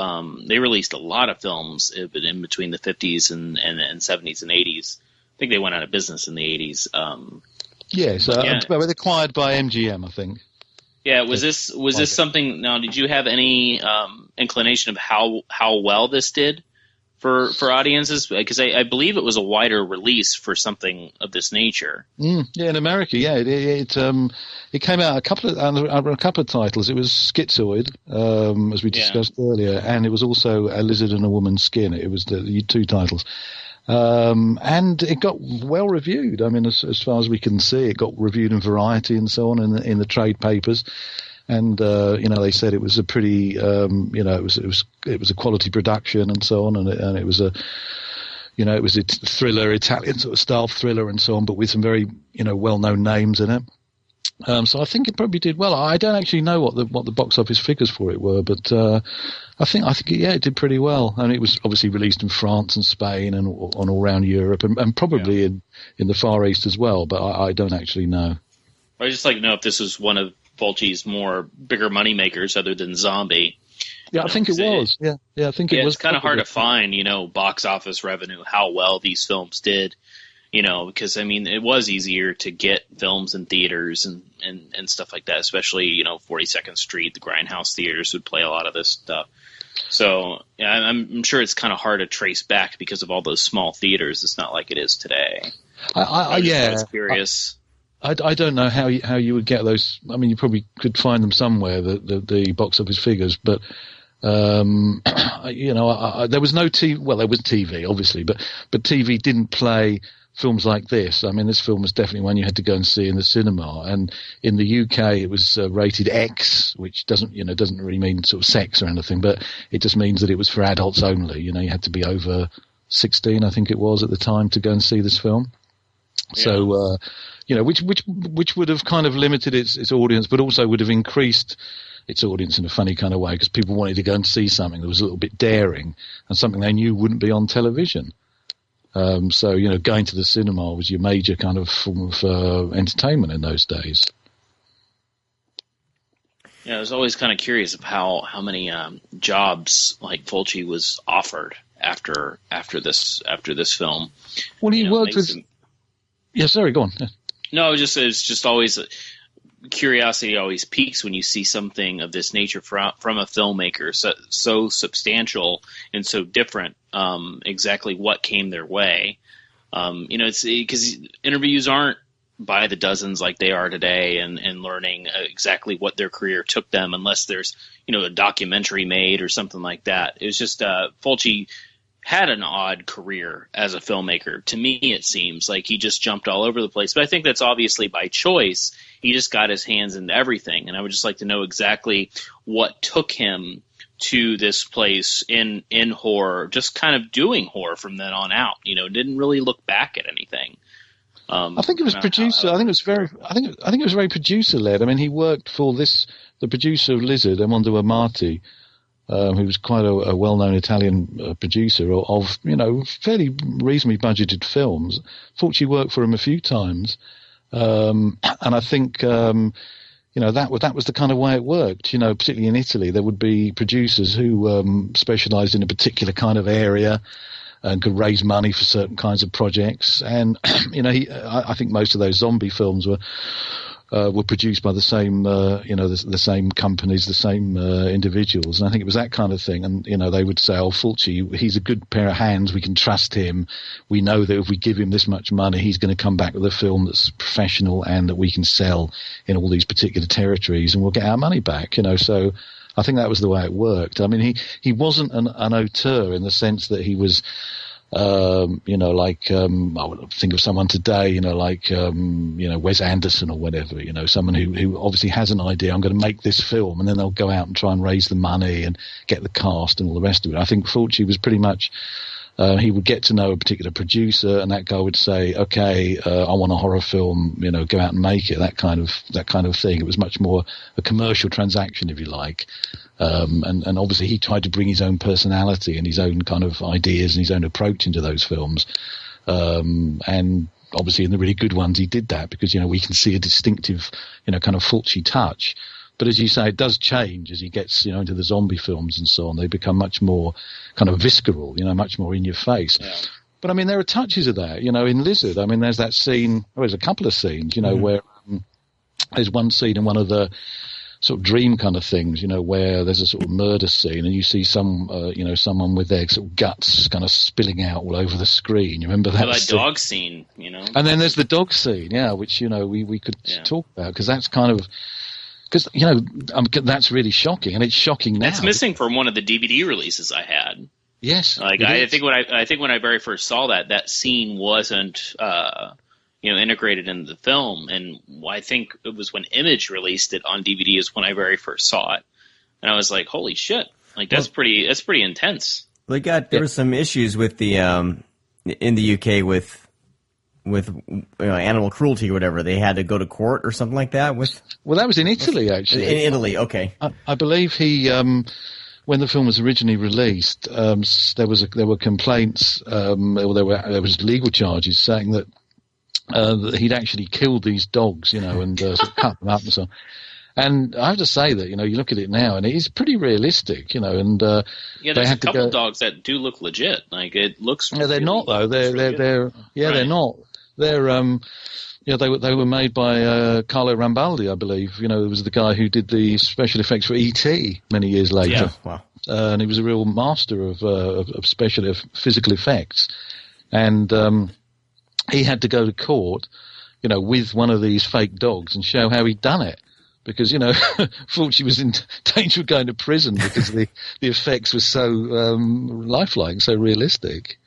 they released a lot of films in between the 50s and 70s and 80s. I think they went out of business in the 80s. Yes, but acquired by MGM, I think. Yeah, was this something? Now, did you have any inclination of how well this did for audiences? Because I believe it was a wider release for something of this nature. Yeah, in America, yeah, it came out a couple of titles. It was Schizoid, as we discussed earlier, and it was also A Lizard and a Woman's Skin. It was the two titles. And it got well reviewed. I mean, as far as we can see, it got reviewed in Variety and so on in the trade papers. And they said it was a pretty, it was a quality production and so on, and it was a thriller, Italian sort of style thriller and so on, but with some very well-known names in it. So I think it probably did well. I don't actually know what the box office figures for it were, but I think it did pretty well. And it was obviously released in France and Spain and all around Europe, and probably in the Far East as well. But I don't actually know. I'd just like to know if this was one of Fulci's bigger money makers other than Zombie. Yeah, I think it was. Yeah, I think it was. It's kind of hard to find, box office revenue, how well these films did. Because I mean, it was easier to get films in theaters and stuff like that, especially 42nd Street, the Grindhouse theaters would play a lot of this stuff. So yeah, I'm sure it's kind of hard to trace back because of all those small theaters. It's not like it is today. I was curious. I don't know how you would get those. I mean, you probably could find them somewhere, the box office figures, but there was no TV. Well, there was TV, obviously, but TV didn't play films like this. I mean, this film was definitely one you had to go and see in the cinema. And in the UK, it was rated X, which doesn't really mean sort of sex or anything, but it just means that it was for adults only. You had to be over 16, I think it was at the time, to go and see this film. Yeah. So, which would have kind of limited its audience, but also would have increased its audience in a funny kind of way, because people wanted to go and see something that was a little bit daring and something they knew wouldn't be on television. So, going to the cinema was your major kind of form of entertainment in those days. Yeah, I was always kind of curious of how many jobs like Fulci was offered after this film. Well, he worked with. Yeah, sorry, go on. Yeah. No, it's just always curiosity always piques when you see something of this nature from a filmmaker so substantial and so different. Exactly what came their way. It's because interviews aren't by the dozens like they are today, and learning exactly what their career took them, unless there's a documentary made or something like that. It was just Fulci had an odd career as a filmmaker. To me, it seems like he just jumped all over the place. But I think that's obviously by choice. He just got his hands into everything. And I would just like to know exactly what took him to this place in horror, just kind of doing horror from then on out. Didn't really look back at anything. I think it was producer. I think it was very producer led. I mean, he worked for the producer of Lizard, Mondo Macabro, who was quite a well-known Italian producer of fairly reasonably budgeted films. Fulci worked for him a few times, and I think that was the kind of way it worked. Particularly in Italy, there would be producers who specialised in a particular kind of area and could raise money for certain kinds of projects. And I think most of those zombie films were produced by the same, the same companies, the same individuals. And I think it was that kind of thing. And, they would say, oh, Fulci, he's a good pair of hands. We can trust him. We know that if we give him this much money, he's going to come back with a film that's professional and that we can sell in all these particular territories, and we'll get our money back, So I think that was the way it worked. I mean, he wasn't an auteur in the sense that he was, I would think of someone today, Wes Anderson or whatever, someone who obviously has an idea. I'm going to make this film, and then they'll go out and try and raise the money and get the cast and all the rest of it. I think Fulci was pretty much, he would get to know a particular producer, and that guy would say, okay, I want a horror film, go out and make it, that kind of thing. It was much more a commercial transaction, if you like. And obviously he tried to bring his own personality and his own kind of ideas and his own approach into those films. And obviously in the really good ones he did that, because, we can see a distinctive, kind of Fulci touch. But as you say, it does change as he gets, into the zombie films and so on. They become much more kind of visceral, much more in your face. Yeah. But I mean, there are touches of that, in Lizard. I mean, there's that scene, there's a couple of scenes, where there's one scene in one of the sort of dream kind of things, where there's a sort of murder scene and you see someone with their sort of guts kind of spilling out all over the screen. You remember that? That dog scene, And then there's the dog scene, which, we could talk about, because that's kind of, because, that's really shocking, and it's shocking now. It's missing from one of the DVD releases I had. Yes. I think when I very first saw that scene wasn't, integrated into the film, and I think it was when Image released it on DVD is when I very first saw it, and I was like, "Holy shit!" Like that's pretty intense. There were some issues with the in the UK with animal cruelty or whatever. They had to go to court or something like that. Well, that was in Italy, actually. In Italy, okay. I believe he. When the film was originally released, there were complaints, there was legal charges saying that he'd actually killed these dogs, and sort of cut them up and so on. And I have to say that, you look at it now, and it is pretty realistic, and there's a couple dogs that do look legit. Like it looks. Yeah, they're not though. They're not. They're they were made by Carlo Rambaldi, I believe. It was the guy who did the special effects for E.T. many years later. Yeah, wow. And he was a real master of physical effects. And he had to go to court, with one of these fake dogs and show how he'd done it. Because, thought she was in danger of going to prison because the effects were so lifelike, so realistic.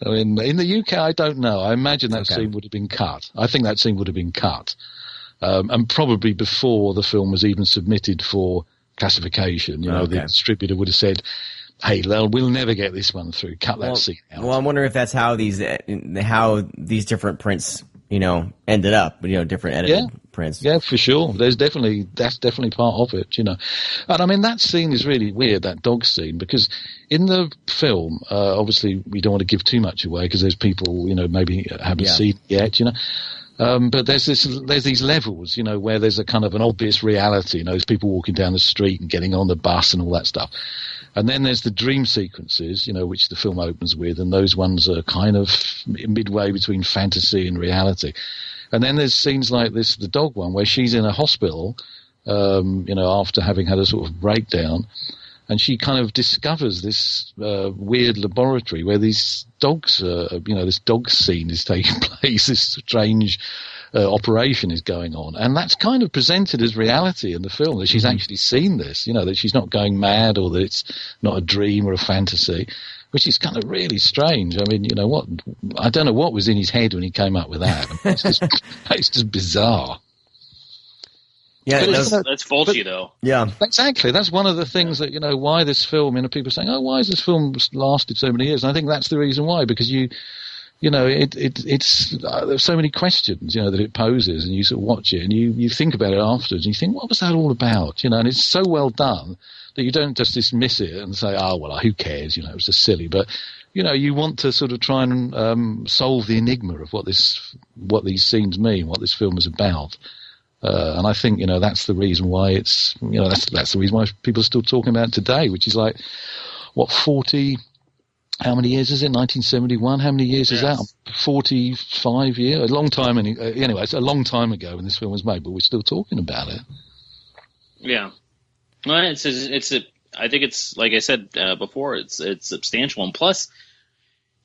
I mean, in the UK, I don't know. I imagine that scene would have been cut. I think that scene would have been cut. And probably before the film was even submitted for classification. The distributor would have said, hey, we'll never get this one through. Cut that scene out. Well, I'm wondering if that's how these different prints, ended up, different edited prints. Yeah, for sure. That's definitely part of it, And I mean, that scene is really weird, that dog scene, because in the film, obviously we don't want to give too much away because there's people, maybe haven't seen it yet, but there's these levels, where there's a kind of an obvious reality, there's people walking down the street and getting on the bus and all that stuff. And then there's the dream sequences, which the film opens with, and those ones are kind of midway between fantasy and reality. And then there's scenes like this, the dog one, where she's in a hospital, after having had a sort of breakdown, and she kind of discovers this weird laboratory where these dogs, this dog scene is taking place, this strange operation is going on. And that's kind of presented as reality in the film, that she's actually seen this, that she's not going mad or that it's not a dream or a fantasy, which is kind of really strange. I mean, I don't know what was in his head when he came up with that. It's just bizarre. Yeah, that's Fulci, though. Yeah, exactly. That's one of the things that, why this film, people are saying, oh, why has this film lasted so many years? And I think that's the reason why, because it's there's so many questions, that it poses, and you sort of watch it and you think about it afterwards and you think, what was that all about? And it's so well done that you don't just dismiss it and say, oh, well, who cares? It was just silly. But, you want to sort of try and solve the enigma of what these scenes mean, what this film is about. And I think, that's the reason why it's, that's the reason why people are still talking about it today, which is like, 40, how many years is it? 1971? How many years is that? 45 years? A long time. Anyway, it's a long time ago when this film was made, but we're still talking about it. Yeah. Well, I think it's, like I said before, it's substantial. And plus,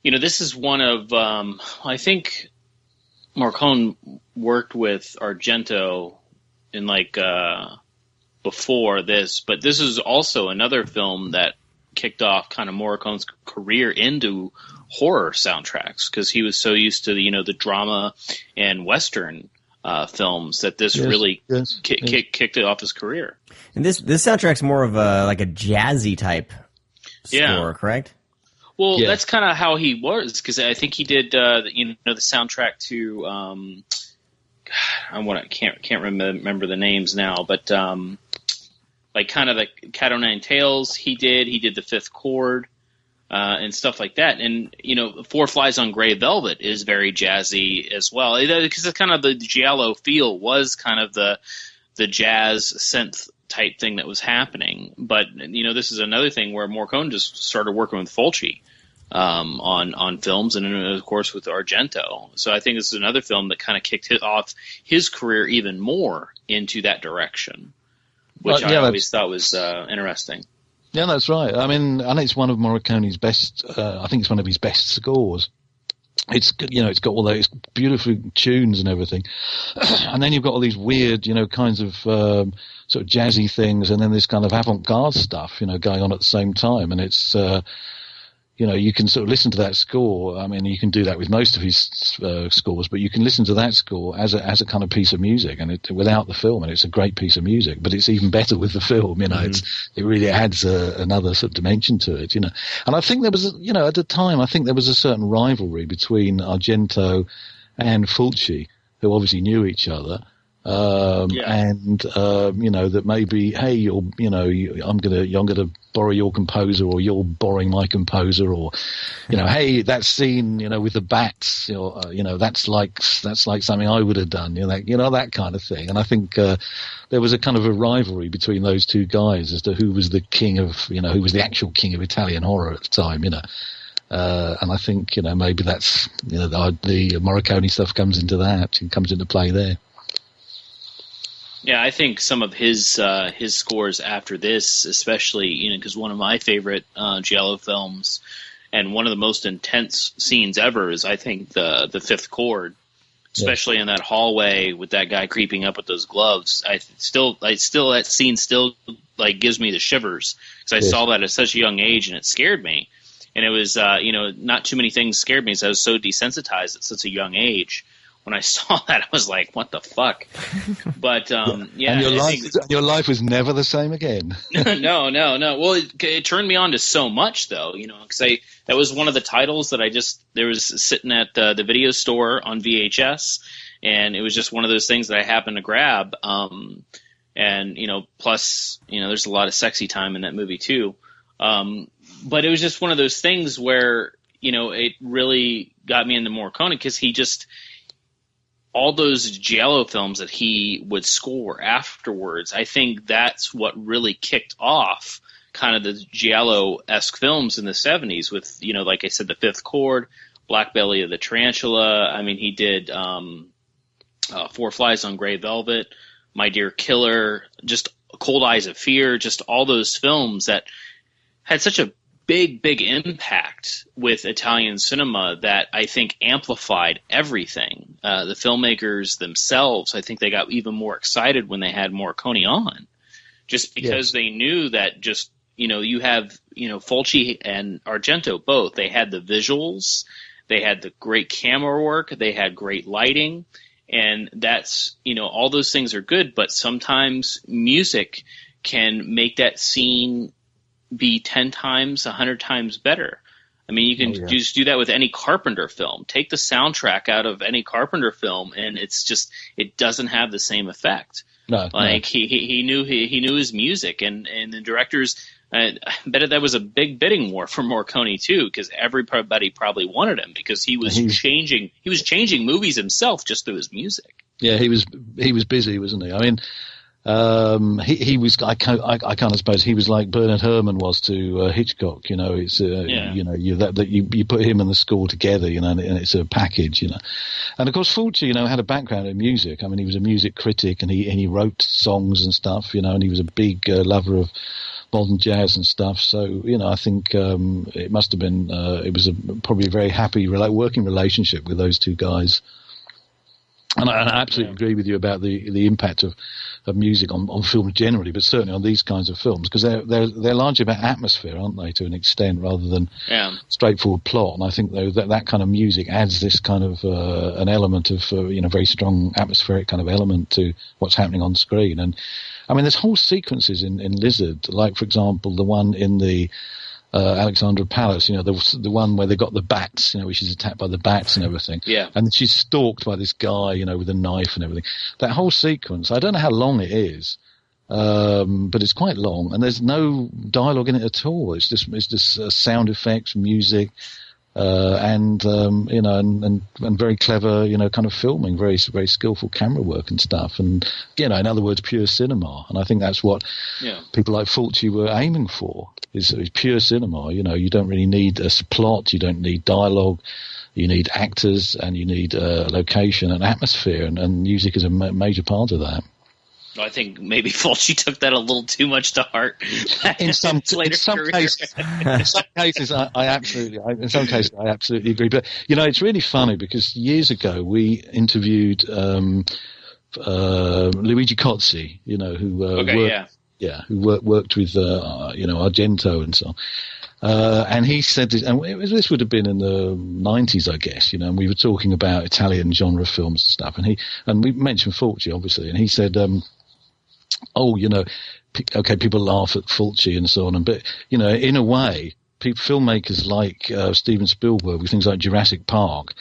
this is one of, I think Morricone worked with Argento in before this, but this is also another film that kicked off kind of Morricone's career into horror soundtracks, because he was so used to the drama and Western films that this really kicked it off his career. And this soundtrack's more of a jazzy type score, correct? Well, that's kind of how he was, because I think he did the soundtrack to can't remember the names now, but kind of the Cat O' Nine Tails he did the Fifth Chord and stuff like that. And Four Flies on Grey Velvet is very jazzy as well, because it's kind of the giallo feel was kind of the jazz synth type thing that was happening. But this is another thing where Morricone just started working with Fulci on films, and of course with Argento. So I think this is another film that kind of kicked off his career even more into that direction. which yeah, I always thought was interesting. Yeah, that's right. I mean, and it's one of Morricone's best. I think it's one of his best scores. It's it's got all those beautiful tunes and everything, and then you've got all these weird kinds of sort of jazzy things, and then this kind of avant-garde stuff going on at the same time, and it's you can sort of listen to that score. I mean, you can do that with most of his scores, but you can listen to that score as a kind of piece of music, and without the film, and it's a great piece of music. But it's even better with the film. It really adds another sort of dimension to it. And I think there was, at the time, I think there was a certain rivalry between Argento and Fulci, who obviously knew each other. And that maybe, hey, I'm gonna borrow your composer, or you're borrowing my composer, or hey, that scene with the bats, that's like something I would have done, that kind of thing. And I think there was a kind of a rivalry between those two guys as to who was the king of who was the actual king of Italian horror at the time. And I think maybe that's the Morricone stuff comes into play there. Yeah, I think some of his scores after this, especially, because one of my favorite Giallo films and one of the most intense scenes ever is, I think, the Fifth Chord, especially in that hallway with that guy creeping up with those gloves. That scene still like gives me the shivers because I saw that at such a young age and it scared me. And it was, not too many things scared me because I was so desensitized at such a young age. When I saw that, I was like, "What the fuck?" But and your life was never the same again. No. Well, it turned me on to so much, though. Because that was one of the titles that there was sitting at the video store on VHS, and it was just one of those things that I happened to grab. And plus, there's a lot of sexy time in that movie too. But it was just one of those things where it really got me into Morricone because he just. All those Giallo films that he would score afterwards, I think that's what really kicked off kind of the Giallo-esque films in the 70s with, like I said, The Fifth Chord, Black Belly of the Tarantula. I mean, he did Four Flies on Grey Velvet, My Dear Killer, just Cold Eyes of Fear, just all those films that had such a big impact with Italian cinema that I think amplified everything. The filmmakers themselves, I think they got even more excited when they had Morricone on, just because they knew that just, you have, Fulci and Argento both. They had the visuals, they had the great camera work, they had great lighting, and that's, all those things are good, but sometimes music can make that scene be 10 times, 100 times better. I mean, you can just do that with any Carpenter film. Take the soundtrack out of any Carpenter film, and it doesn't have the same effect. No. He knew his music, and the directors. I bet that was a big bidding war for Morricone too, because everybody probably wanted him because he was changing movies himself just through his music. Yeah, he was busy, wasn't he? I mean. He was. I kind of suppose he was like Bernard Herrmann was to Hitchcock. It's you put him and the score together, and it's a package, And of course, Fulci, had a background in music. I mean, he was a music critic, and he wrote songs and stuff, and he was a big lover of modern jazz and stuff. So, I think it must have been. It was probably a very happy working relationship with those two guys. And I absolutely agree with you about the impact of music on films generally, but certainly on these kinds of films, because they're largely about atmosphere, aren't they, to an extent, rather than straightforward plot. And I think though that kind of music adds this kind of an element of very strong atmospheric kind of element to what's happening on screen. And I mean, there's whole sequences in Lizard, like for example the one in the Alexandra Palace, the one where they got the bats, where she's attacked by the bats and everything. Yeah. And she's stalked by this guy, with a knife and everything. That whole sequence, I don't know how long it is, but it's quite long, and there's no dialogue in it at all. It's just sound effects, music, and very clever, kind of filming, very very skillful camera work and stuff, and in other words, pure cinema. And I think that's what people like Fulci were aiming for. Is pure cinema. You don't really need a plot, you don't need dialogue, you need actors, and you need location and atmosphere, and music is a major part of that. I think maybe Fulci took that a little too much to heart. In some cases, I absolutely agree. But it's really funny because years ago we interviewed Luigi Cozzi, who worked with Argento and so on. And he said this, and this would have been in the 90s, I guess, and we were talking about Italian genre films and stuff. And we mentioned Fulci, obviously, and he said, people laugh at Fulci and so on, but in a way, filmmakers like Steven Spielberg with things like Jurassic Park.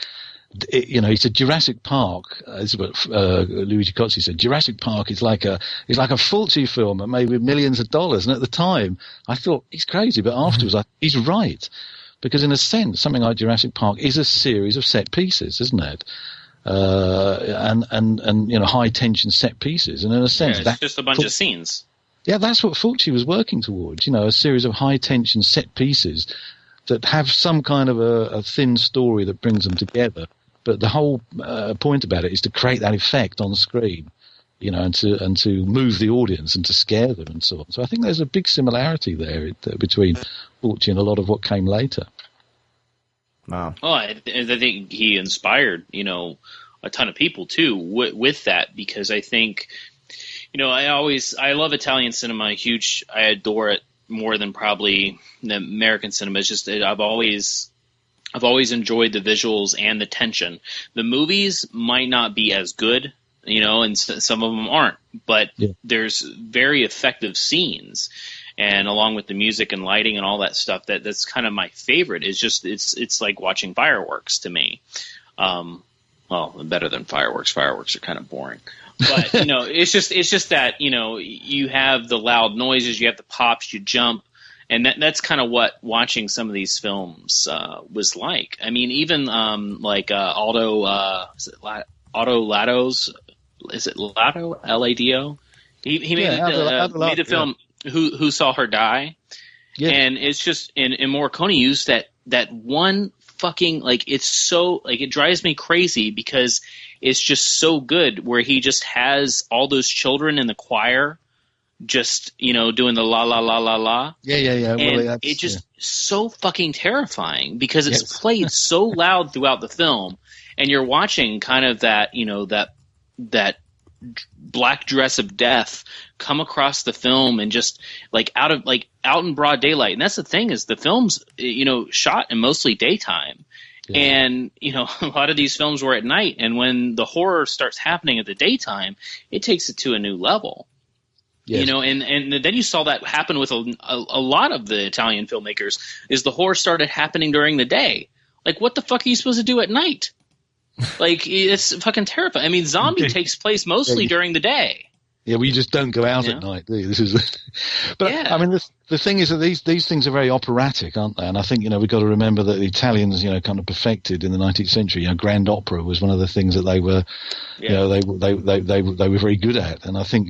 He said Jurassic Park. This is what Luigi Cozzi said. Jurassic Park is like a Fulci film made with millions of dollars. And at the time, I thought he's crazy, but afterwards, he's right, because in a sense, something like Jurassic Park is a series of set pieces, isn't it? And high tension set pieces, and in a sense, it's just a bunch of scenes. Yeah, that's what Fulci was working towards. A series of high tension set pieces that have some kind of a thin story that brings them together. But the whole point about it is to create that effect on screen, and to move the audience and to scare them and so on. So I think there's a big similarity there between Fulci and a lot of what came later. Wow. Oh, I think he inspired, a ton of people too with that, because I think, I love Italian cinema. I adore it more than probably the American cinema. It's just I've always enjoyed the visuals and the tension. The movies might not be as good, and some of them aren't, but there's very effective scenes. And along with the music and lighting and all that stuff, that's kind of my favorite. It's just it's like watching fireworks to me. Well, better than fireworks. Fireworks are kind of boring. But it's just that you have the loud noises, you have the pops, you jump, and that's kind of what watching some of these films was like. I mean, even Aldo Lato's, is it Lato? Lado? He made the film. Who Saw Her Die? Yeah. And it's just and Morricone used that one fucking it's so it drives me crazy because it's just so good, where he just has all those children in the choir just doing the la la la la la. Yeah. And it's just so fucking terrifying because it's played so loud throughout the film, and you're watching kind of that that black dress of death come across the film and just out in broad daylight. And that's the thing, is the film's shot in mostly daytime. Yeah. And a lot of these films were at night, and when the horror starts happening at the daytime, it takes it to a new level. Yes. And then you saw that happen with a lot of the Italian filmmakers, is the horror started happening during the day. What the fuck are you supposed to do at night? It's fucking terrifying. I mean, Zombie takes place mostly during the day. Yeah, we just don't go out at night, do you? This is, but I mean, the thing is that these things are very operatic, aren't they? And I think we've got to remember that the Italians, kind of perfected in the 19th century. Grand opera was one of the things that they were, they were very good at. And I think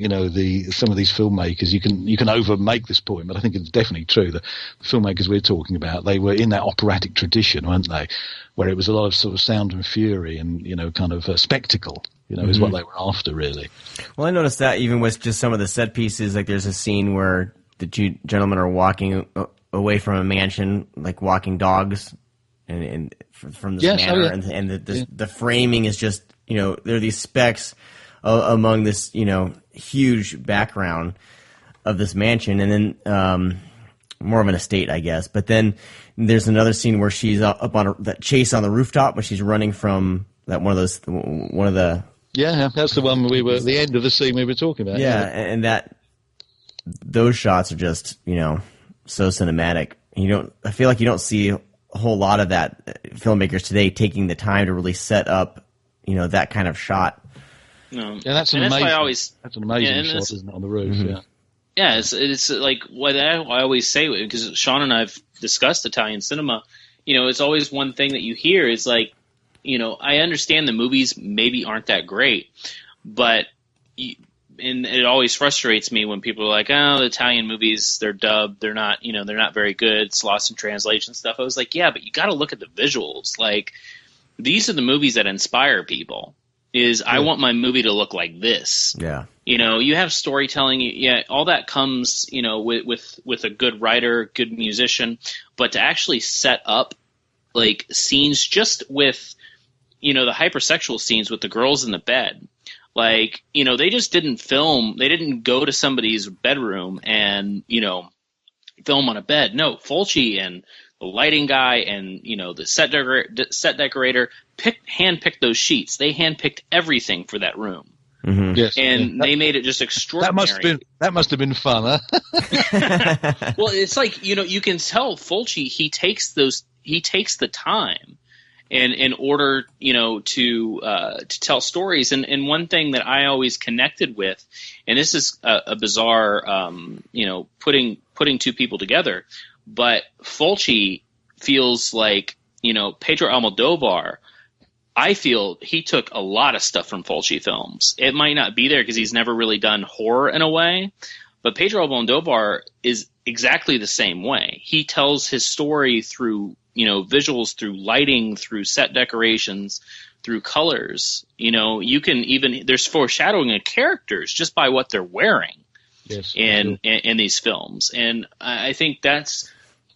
some of these filmmakers, you can overmake this point, but I think it's definitely true that the filmmakers we're talking about, they were in that operatic tradition, weren't they? Where it was a lot of sort of sound and fury and kind of spectacle. Is what they were after, really. Well, I noticed that even with just some of the set pieces, there's a scene where the two gentlemen are walking away from a mansion, walking dogs, and from this manor, and the framing is just, there are these specks among this, huge background of this mansion, and then more of an estate, I guess. But then there's another scene where she's up on that chase on the rooftop, when she's running from one of the. Yeah, that's the one the end of the scene we were talking about. Yeah, and those shots are just, so cinematic. I feel like you don't see a whole lot of that, filmmakers today taking the time to really set up, that kind of shot. No. Yeah, that's an amazing shot, isn't it, on the roof? Mm-hmm. Yeah. Yeah, it's like what I always say, because Sean and I've discussed Italian cinema. It's always one thing that you hear is I understand the movies maybe aren't that great, but and it always frustrates me when people are like, "Oh, the Italian movies, they're dubbed, they're not very good. It's lost in translation stuff." I was like, "Yeah, but you got to look at the visuals. These are the movies that inspire people." is I want my movie to look like this. Yeah. You know, you have storytelling, yeah, all that comes, you know, with a good writer, good musician, but to actually set up like scenes just with, you know, the hypersexual scenes with the girls in the bed. Like, you know, they just didn't film, they didn't go to somebody's bedroom and, you know, film on a bed. No, Fulci and the lighting guy and, you know, the set decorator hand-picked those sheets. They hand-picked everything for that room. Mm-hmm. Yes, and they made it just extraordinary. That must have been fun, huh? Well, it's like, you know, you can tell Fulci, he takes the time in order, you know, to tell stories. And one thing that I always connected with, and this is a bizarre, you know, putting two people together, but Fulci feels like, you know, Pedro Almodovar, I feel he took a lot of stuff from Fulci films. It might not be there because he's never really done horror in a way, but Pedro Almodovar is exactly the same way. He tells his story through, you know, visuals, through lighting, through set decorations, through colors. You know, you can even, there's foreshadowing of characters just by what they're wearing. Yes, in these films. And I think that's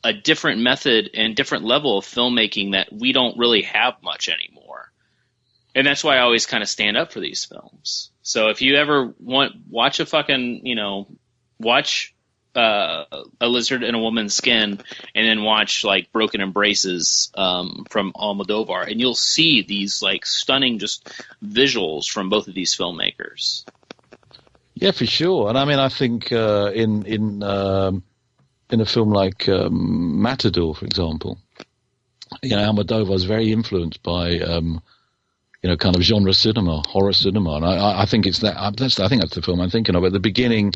a different method and different level of filmmaking that we don't really have much anymore. And that's why I always kind of stand up for these films. So if you ever watch a fucking, you know, watch a lizard in a woman's skin and then watch like Broken Embraces from Almodovar, and you'll see these like stunning just visuals from both of these filmmakers. Yeah, for sure. And I mean, I think in a film like Matador, for example, you know, Almodovar is very influenced by you know, kind of genre cinema, horror cinema, and I think it's that. I think that's the film I'm thinking of. At the beginning,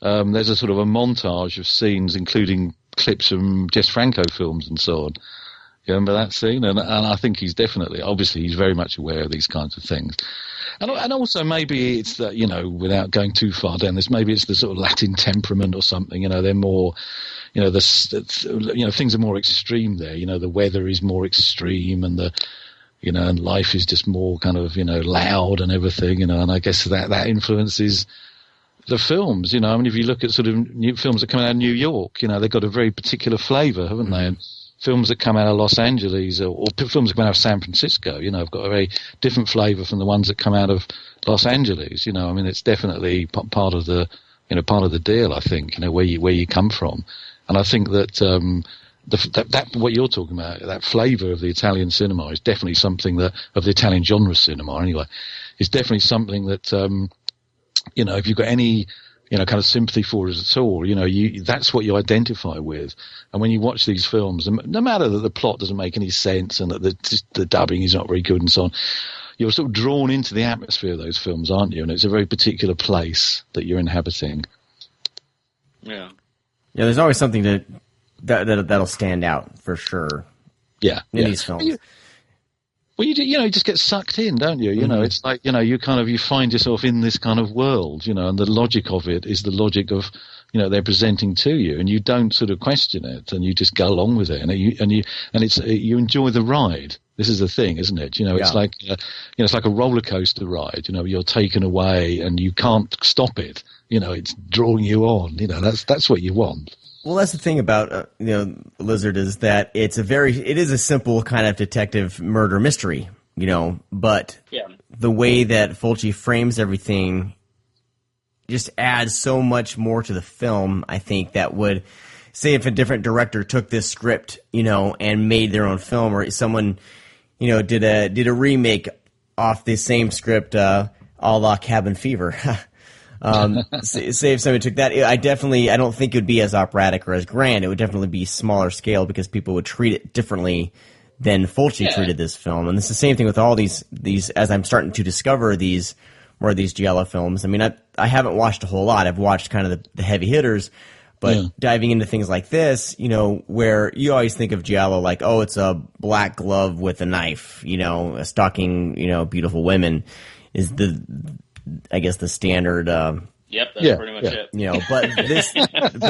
there's a sort of a montage of scenes, including clips from Jess Franco films and so on. You remember that scene? And I think he's definitely, obviously, he's very much aware of these kinds of things. And also maybe it's that, you know, without going too far down this, maybe it's the sort of Latin temperament or something. You know, they're more, you know, things are more extreme there. You know, the weather is more extreme, and you know, and life is just more kind of, you know, loud and everything. You know, and I guess that influences the films. You know, I mean, if you look at sort of new films that come out of New York, you know, they've got a very particular flavour, haven't they? And films that come out of Los Angeles or films that come out of San Francisco, you know, have got a very different flavour from the ones that come out of Los Angeles. You know, I mean, it's definitely part of the deal, I think, you know, where you come from. And I think that that what you're talking about, that flavour of the Italian cinema, is definitely something that, of the Italian genre cinema anyway, is definitely something that, you know, if you've got any, you know, kind of sympathy for us at all, you know, that's what you identify with. And when you watch these films, no matter that the plot doesn't make any sense and that the dubbing is not very good and so on, you're sort of drawn into the atmosphere of those films, aren't you? And it's a very particular place that you're inhabiting. Yeah. Yeah, there's always something that'll stand out for sure. Yeah. In these films. Well, you just get sucked in, don't you? You know, it's like, you know, you find yourself in this kind of world, you know, and the logic of it is the logic of, you know, they're presenting to you, and you don't sort of question it, and you just go along with it, and you enjoy the ride. This is the thing, isn't it? You know, it's like, you know, it's like a roller coaster ride. You know, you're taken away, and you can't stop it. You know, it's drawing you on. You know, that's what you want. Well, that's the thing about you know, Lizard, is that it is a simple kind of detective murder mystery, you know, but the way that Fulci frames everything just adds so much more to the film. I think that would, say, if a different director took this script, you know, and made their own film, or someone, you know, did a remake off the same script, a la Cabin Fever. Say if somebody took that, I don't think it would be as operatic or as grand. It would definitely be smaller scale because people would treat it differently than Fulci treated this film. And it's the same thing with all these, as I'm starting to discover more of these Giallo films. I mean, I haven't watched a whole lot. I've watched kind of the heavy hitters, but diving into things like this, you know, where you always think of Giallo like, oh, it's a black glove with a knife, you know, stalking, you know, beautiful women is I guess the standard. Yep, that's pretty much it. You know, but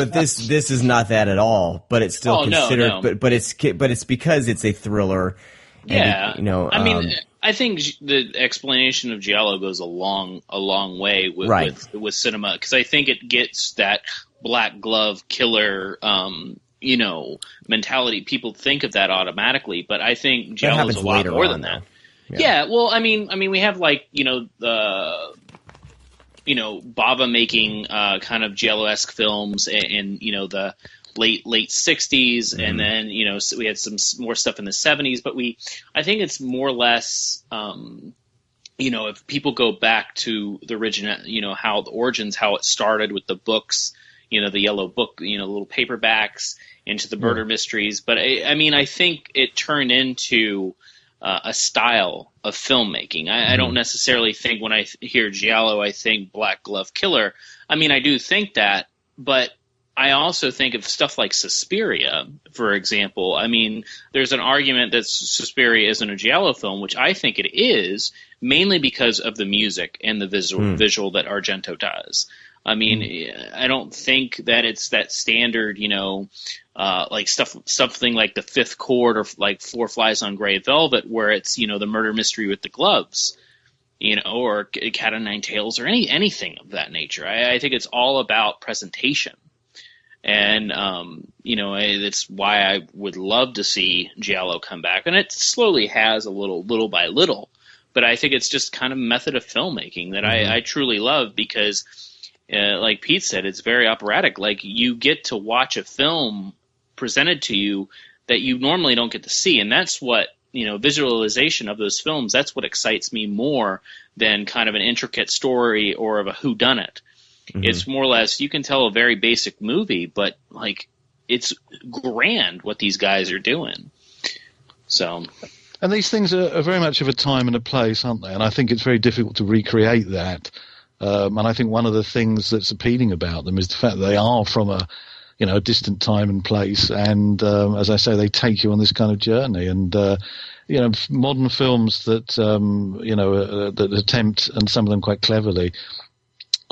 this is not that at all. But it's still considered. No. But it's because it's a thriller. Yeah, you know, I mean, I think the explanation of Giallo goes a long way with cinema, because I think it gets that black glove killer, mentality. People think of that automatically, but I think Giallo is a lot more than that. Yeah. Well, I mean, we have the Bava making kind of Giallo-esque films in the late 60s, and then so we had some more stuff in the 70s, but I think it's more or less if people go back to the original, how the origins, how it started with the books, the yellow book, little paperbacks, into the murder mysteries, but I think it turned into a style of filmmaking. I don't necessarily think when I hear Giallo I think black glove killer. I do think that, but I also think of stuff like Suspiria, for example. There's an argument that Suspiria isn't a Giallo film, which I think it is, mainly because of the music and the visual that Argento does. I don't think that it's that standard, like something like The Fifth Chord or like Four Flies on Grey Velvet, where it's, the murder mystery with the gloves, or Cat o' Nine Tails, or anything of that nature. I think it's all about presentation. And, it's why I would love to see Giallo come back. And it slowly has a little by little. But I think it's just kind of method of filmmaking that I truly love, because, like Pete said, it's very operatic. Like, you get to watch a film presented to you that you normally don't get to see. And that's what, visualization of those films, that's what excites me more than kind of an intricate story or of a whodunit. It's more or less, you can tell a very basic movie, but it's grand what these guys are doing. So, and these things are very much of a time and a place, aren't they? And I think it's very difficult to recreate that. And I think one of the things that's appealing about them is the fact that they are from a distant time and place. And as I say, they take you on this kind of journey. And modern films that that attempt, and some of them quite cleverly,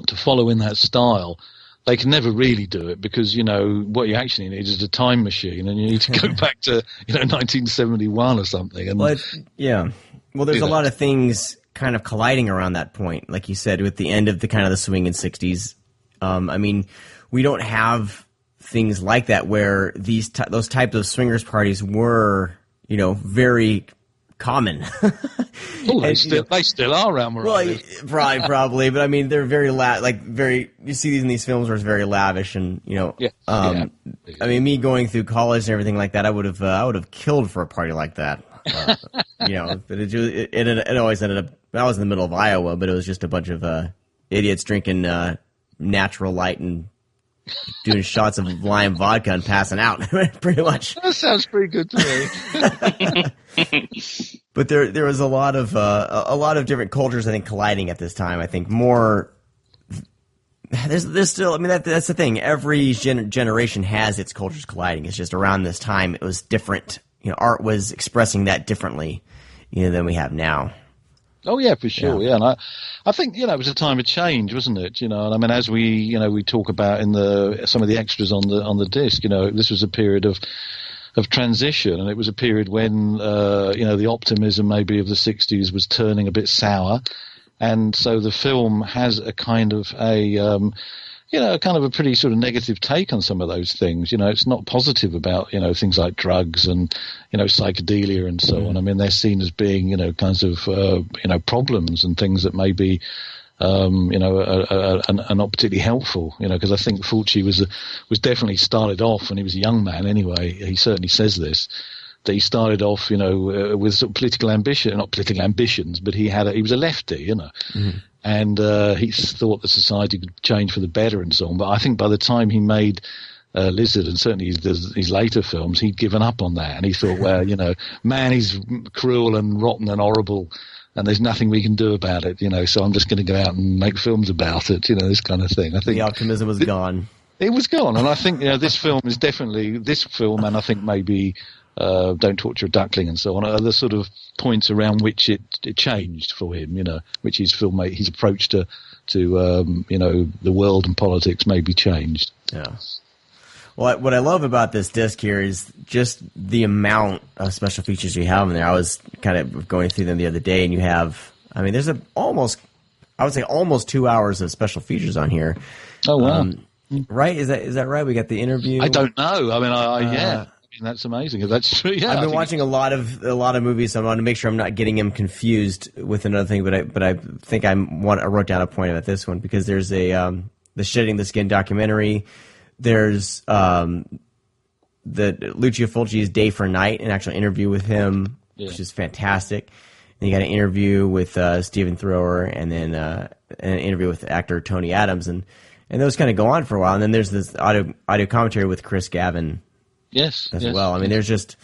to follow in that style, they can never really do it, because what you actually need is a time machine, and you need to go back to 1971 or something. And there's a lot of things kind of colliding around that point, like you said, with the end of the kind of the swinging 60s. We don't have things like that where those types of swingers parties were very common. Well, they still are around where I live. Probably, but they're very you see these in these films where it's very lavish, and me going through college and everything like that, I would have killed for a party like that. But it always ended up. I was in the middle of Iowa, but it was just a bunch of idiots drinking Natural Light and doing shots of lime vodka and passing out, pretty much. That sounds pretty good to me. But there was a lot of different cultures, I think, colliding at this time. I think more. There's still. That's the thing. Every generation has its cultures colliding. It's just around this time it was different. Art was expressing that differently, than we have now. Oh yeah, for sure. Yeah, and I think it was a time of change, wasn't it? And as we talk about in some of the extras on the disc, this was a period of transition, and it was a period when the optimism maybe of the 60s was turning a bit sour, and so the film has a kind of a pretty sort of negative take on some of those things. It's not positive about, things like drugs and, psychedelia and so on. They're seen as being, kinds of, problems and things that may be, are not particularly helpful, because I think Fulci was definitely started off when he was a young man anyway. He certainly says this, that he started off, with sort of political ambition, not political ambitions, but he was a lefty, and he thought that society could change for the better and so on. But I think by the time he made Lizard, and certainly his later films, he'd given up on that, and he thought, well, man, he's cruel and rotten and horrible, and there's nothing we can do about it, so I'm just going to go out and make films about it, this kind of thing. I think the optimism was gone. It was gone, and I think this film is definitely this film, and I think maybe Don't Torture a Duckling and so on, are the sort of points around which it changed for him, which his approach to the world and politics maybe changed. Yeah. Well, what I love about this disc here is just the amount of special features you have in there. I was kind of going through them the other day, and you have, I mean, there's almost 2 hours of special features on here. Oh, wow. Right? Is that right? We got the interview. I don't know. I mean, yeah. I mean, that's amazing. If that's true, yeah. I've been watching a lot of movies, so I want to make sure I'm not getting him confused with another thing. But I think I wrote down a point about this one because there's the Shedding the Skin documentary. There's the Lucio Fulci's Day for Night, an actual interview with him, which is fantastic. And you got an interview with Stephen Thrower, and then an interview with actor Tony Adams, and those kind of go on for a while. And then there's this audio commentary with Chris Gavin. Yes. Well. I mean, there's just,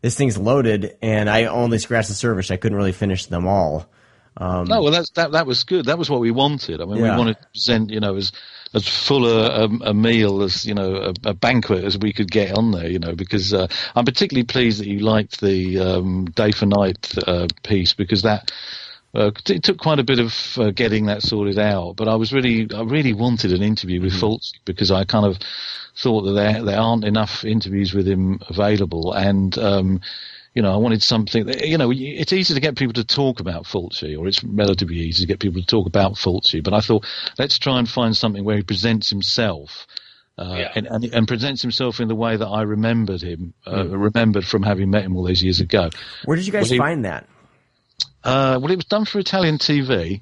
this thing's loaded, and I only scratched the surface. I couldn't really finish them all. No, well, that was good. That was what we wanted. I mean, we wanted to present, as full a meal as, a banquet as we could get on there, because I'm particularly pleased that you liked the Day for Night piece, because that it took quite a bit of getting that sorted out. But I really wanted an interview with Fulci, because I kind of thought that there aren't enough interviews with him available, and I wanted something that, it's easy to get people to talk about Fulci, or it's relatively easy to get people to talk about Fulci, but I thought, let's try and find something where he presents himself, and presents himself in the way that I remembered him, remembered from having met him all those years ago. Where did you guys find that? Well, it was done for Italian TV,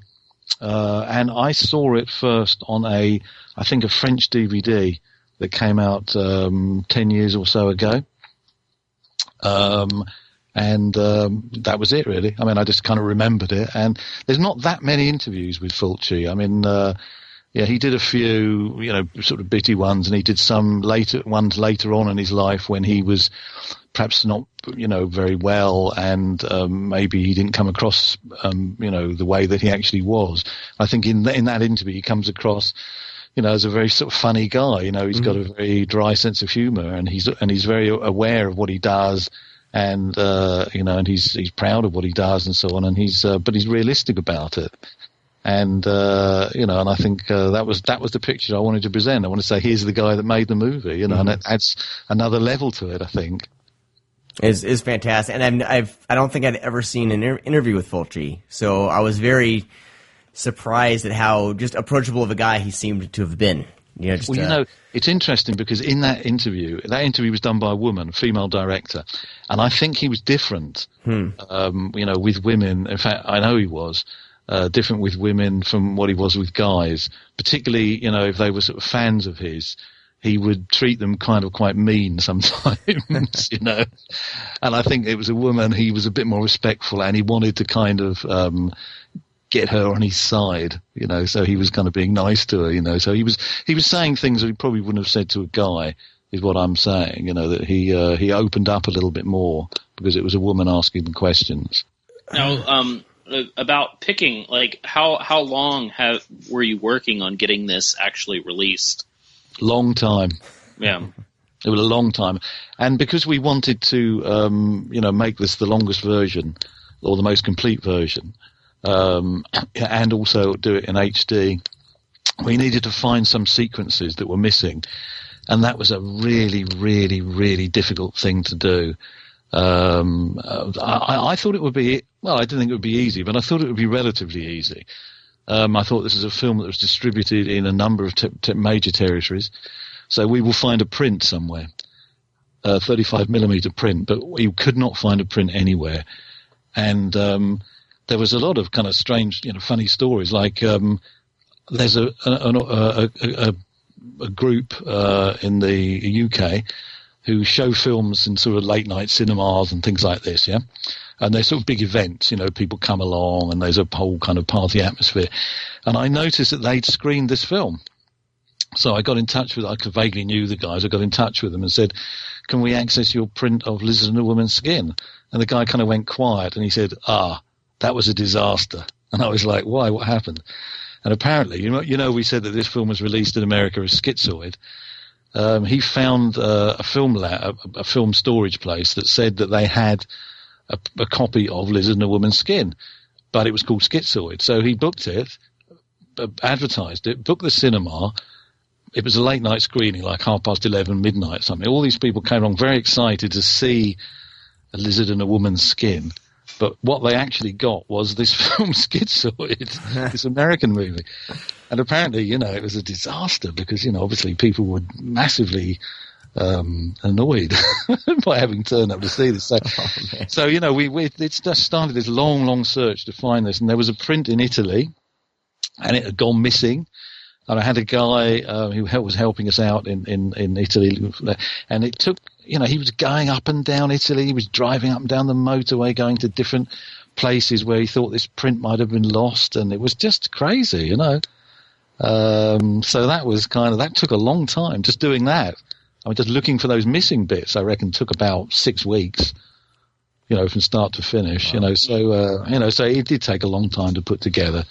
and I saw it first on I think a French DVD that came out 10 years or so ago. And that was it, really. I mean, I just kind of remembered it. And there's not that many interviews with Fulci. I mean, he did a few, sort of bitty ones, and he did some later on in his life when he was perhaps not, very well, and maybe he didn't come across, the way that he actually was. I think in that interview he comes across, as a very sort of funny guy. He's got a very dry sense of humour, and he's very aware of what he does, and and he's proud of what he does and so on, and but he's realistic about it. And and I think that was the picture I wanted to present. I want to say, here's the guy that made the movie, and it adds another level to it, I think. Is fantastic, and I don't think I'd ever seen an interview with Fulci, so I was surprised at how just approachable of a guy he seemed to have been. It's interesting because in that interview was done by a woman, a female director, and I think he was different, with women. In fact, I know he was different with women from what he was with guys, particularly, if they were sort of fans of his. He would treat them kind of quite mean sometimes, and I think it was a woman, he was a bit more respectful, and he wanted to kind of get her on his side, so he was kind of being nice to her, so he was saying things that he probably wouldn't have said to a guy, is what I'm saying, that he opened up a little bit more because it was a woman asking the questions. Now, about picking, like, how long were you working on getting this actually released? Long time. Yeah. It was a long time. And because we wanted to, make this the longest version, or the most complete version, and also do it in HD, we needed to find some sequences that were missing. And that was a really, really, really difficult thing to do. I thought it would be, well, I didn't think it would be easy, but I thought it would be relatively easy. I thought this is a film that was distributed in a number of major territories, so we will find a print somewhere, 35mm print, but we could not find a print anywhere. And there was a lot of kind of strange, funny stories. Like there's a group in the UK who show films in sort of late night cinemas and things like this, yeah. And they're sort of big events, people come along and there's a whole kind of party atmosphere. And I noticed that they'd screened this film. So I got in touch with, I vaguely knew the guys, I got in touch with them and said, can we access your print of Lizard in a Woman's Skin? And the guy kind of went quiet and he said, that was a disaster. And I was like, why? What happened? And apparently, we said that this film was released in America as Schizoid. He found a film storage place that said that they had a copy of Lizard in a Woman's Skin, but it was called Schizoid. So he booked it, advertised it, booked the cinema, it was a late night screening, like 11:30, midnight, something. All these people came along very excited to see a lizard in a woman's skin. But what they actually got was this film Schizoid, this American movie. And apparently, it was a disaster because, obviously people were massively annoyed by having turned up to see this. So it's just started this long, long search to find this. And there was a print in Italy, and it had gone missing. And I had a guy who was helping us out in Italy, and it took, he was going up and down Italy. He was driving up and down the motorway, going to different places where he thought this print might have been lost, and it was just crazy, So that was that took a long time, just doing that. I mean, just looking for those missing bits, I reckon, took about 6 weeks, from start to finish, Wow. So it did take a long time to put together.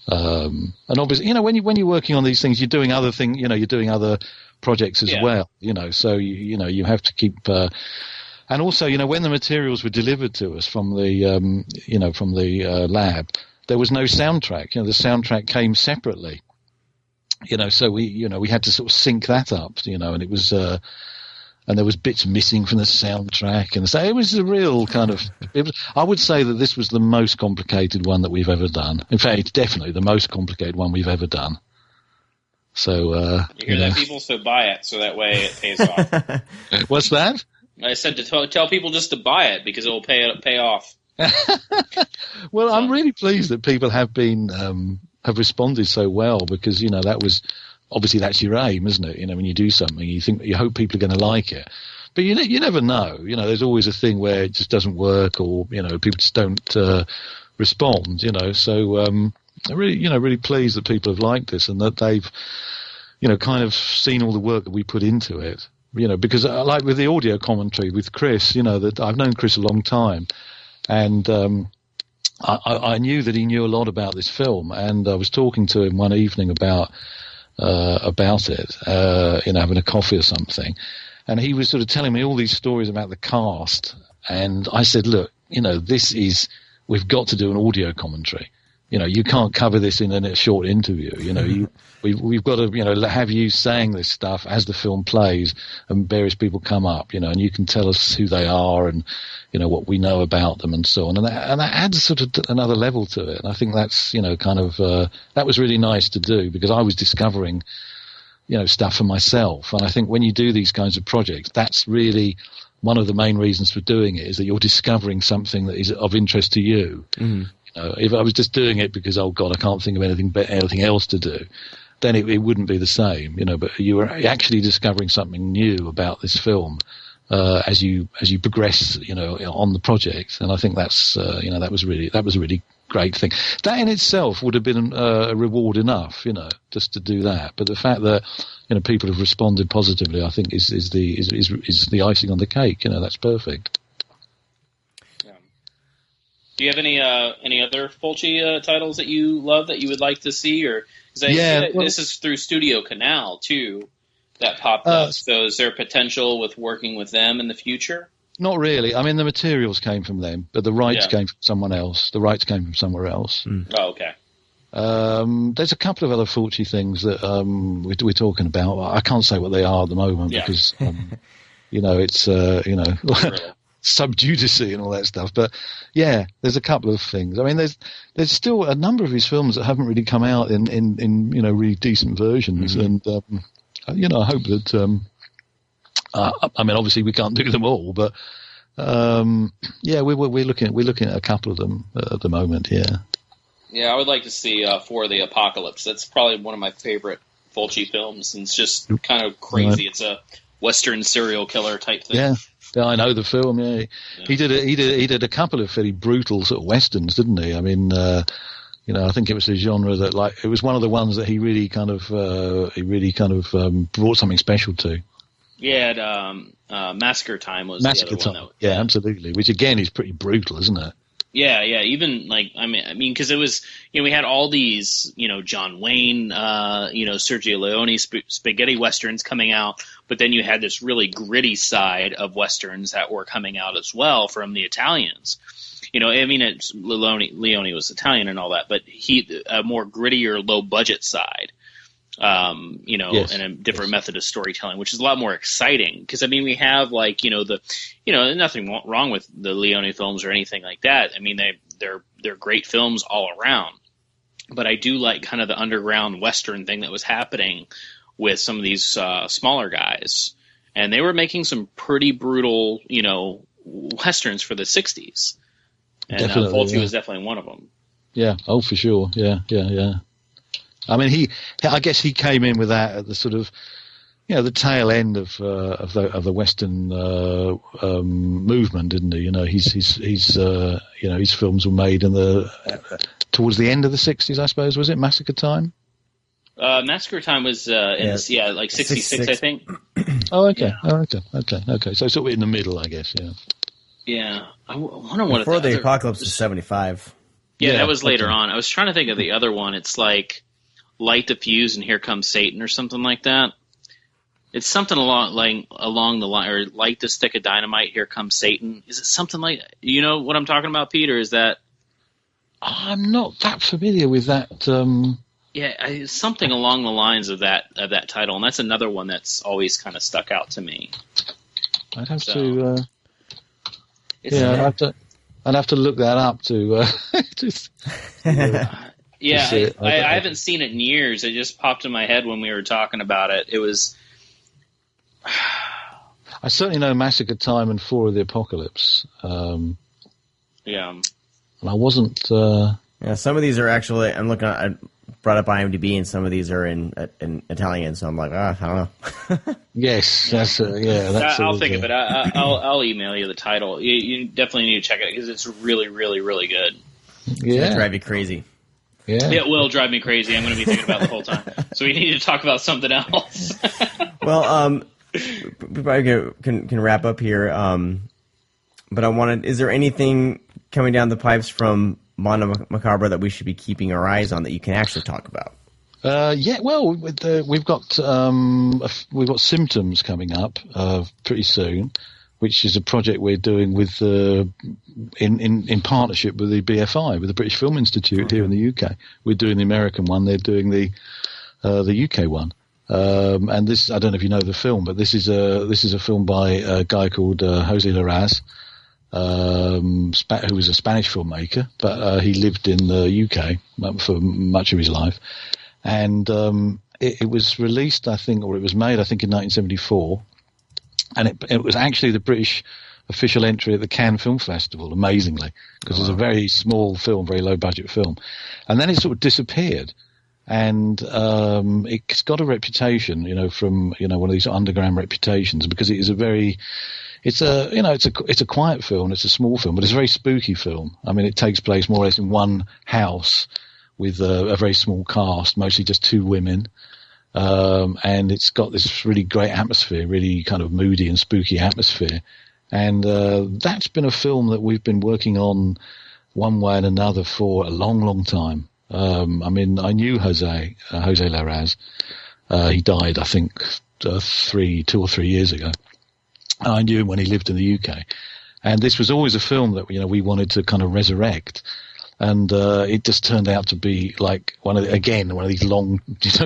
And obviously, when you're working on these things, you're doing other things, you're doing other projects as well, so you have to keep, and also, when the materials were delivered to us from the lab, there was no soundtrack. The soundtrack came separately, so we had to sort of sync that up, and it was, and there was bits missing from the soundtrack, and so it was a real I would say that this was the most complicated one that we've ever done. In fact, it's definitely the most complicated one we've ever done. So you hear that, people? So buy it, so that way it pays off. What's that? I said to tell people just to buy it because it will pay off. Well, I'm really pleased that people have been have responded so well because that was. Obviously, that's your aim, isn't it? When you do something, you hope people are going to like it. But you never know. There's always a thing where it just doesn't work, or people just don't respond. So I'm really pleased that people have liked this and that they've kind of seen all the work that we put into it. Because like with the audio commentary with Chris, that I've known Chris a long time, and I knew that he knew a lot about this film, and I was talking to him one evening about it, having a coffee or something. And he was sort of telling me all these stories about the cast. And I said, look, we've got to do an audio commentary. You can't cover this in a short interview. We've got to, have you saying this stuff as the film plays and various people come up, and you can tell us who they are and, what we know about them and so on. And that adds sort of another level to it. And I think that's, that was really nice to do because I was discovering, stuff for myself. And I think when you do these kinds of projects, that's really one of the main reasons for doing it is that you're discovering something that is of interest to you. Mm-hmm. If I was just doing it because, oh God, I can't think of anything else to do, then it wouldn't be the same, But you were actually discovering something new about this film as you progress, on the project. And I think that's, that was a really great thing. That in itself would have been a reward enough, just to do that. But the fact that people have responded positively, I think, is the icing on the cake. That's perfect. Do you have any other Fulci titles that you love that you would like to see, or this is through Studio Canal too that popped up? So is there potential with working with them in the future? Not really. I mean, the materials came from them, but the rights came from someone else. The rights came from somewhere else. Mm. Oh, okay. There's a couple of other Fulci things that we're talking about. I can't say what they are at the moment because it's sub judice and all that stuff. But yeah, there's a couple of things. I mean, there's still a number of his films that haven't really come out in really decent versions, and I hope that. I mean, obviously we can't do them all, but we're looking at a couple of them at the moment. Yeah. Yeah, I would like to see For the Apocalypse. That's probably one of my favorite Fulci films, and it's just kind of crazy. Right. It's a Western serial killer type thing. Yeah. Yeah, I know the film. Yeah, he did a couple of very brutal sort of westerns, didn't he? I mean, I think it was a genre that it was one of the ones that he really kind of brought something special to. Yeah, Massacre Time was Massacre the other Time. one. Yeah, absolutely. Which again is pretty brutal, isn't it? Yeah. Even I mean, because it was we had all these John Wayne, Sergio Leone spaghetti westerns coming out, but then you had this really gritty side of westerns that were coming out as well from the Italians. I mean, Leone was Italian and all that, but a more grittier, low budget side. Yes. and a different method of storytelling, which is a lot more exciting. Because I mean, we have nothing wrong with the Leone films or anything like that. I mean, they're great films all around. But I do like kind of the underground Western thing that was happening with some of these smaller guys, and they were making some pretty brutal, Westerns for the '60s. And Fulci was definitely one of them. Yeah. Oh, for sure. Yeah. I mean, I guess he came in with that at the sort of, the tail end of the Western movement, didn't he? His films were made towards the end of the '60s, I suppose. Was it Massacre Time? Massacre Time was like '66, I think. Oh, okay. Yeah. Okay. So sort of in the middle, I guess. Yeah. Yeah. I wonder what before the Apocalypse is '75. Yeah, that was later on. I was trying to think of the other one. It's like Light the Fuse and Here Comes Satan or something like that. It's something along the line, or Light the Stick of Dynamite, Here Comes Satan. Is it something like, what I'm talking about, Peter? Is that? I'm not that familiar with that. Yeah, something along the lines of that title, and that's another one that's always kind of stuck out to me. I'd have to. I'd have to look that up to. Yeah, I haven't seen it in years. It just popped in my head when we were talking about it. It was. I certainly know Massacre Time and Four of the Apocalypse. Yeah. And I wasn't. Some of these are actually. I brought up IMDb, and some of these are in Italian. So I'm like, I don't know. Yes, that's I'll think of it. I'll email you the title. You definitely need to check it because it's really, really, really good. Yeah, it'll drive you crazy. Yeah, it will drive me crazy. I'm going to be thinking about it the whole time. So we need to talk about something else. Well, we probably can wrap up here. But is there anything coming down the pipes from Mondo Macabro that we should be keeping our eyes on that you can actually talk about? Well, we've got Symptoms coming up pretty soon, which is a project we're doing with in partnership with the BFI, with the British Film Institute here in the UK. We're doing the American one; they're doing the UK one. And this, I don't know if you know the film, but this is a film by a guy called Jose Larraz, who was a Spanish filmmaker, but he lived in the UK for much of his life. And it was released, I think, or it was made, I think, in 1974. And it was actually the British official entry at the Cannes Film Festival, amazingly, because it was a very small film, very low-budget film. And then it sort of disappeared. And it's got a reputation, from one of these underground reputations, because it is it's a quiet film, it's a small film, but it's a very spooky film. I mean, it takes place more or less in one house with a very small cast, mostly just two women. And it's got this really great atmosphere, really kind of moody and spooky atmosphere. And that's been a film that we've been working on one way and another for a long, long time. I mean, I knew Jose Larraz. He died, I think, 2 or 3 years ago. I knew him when he lived in the UK. And this was always a film that, we wanted to kind of resurrect. And it just turned out to be like one of these long,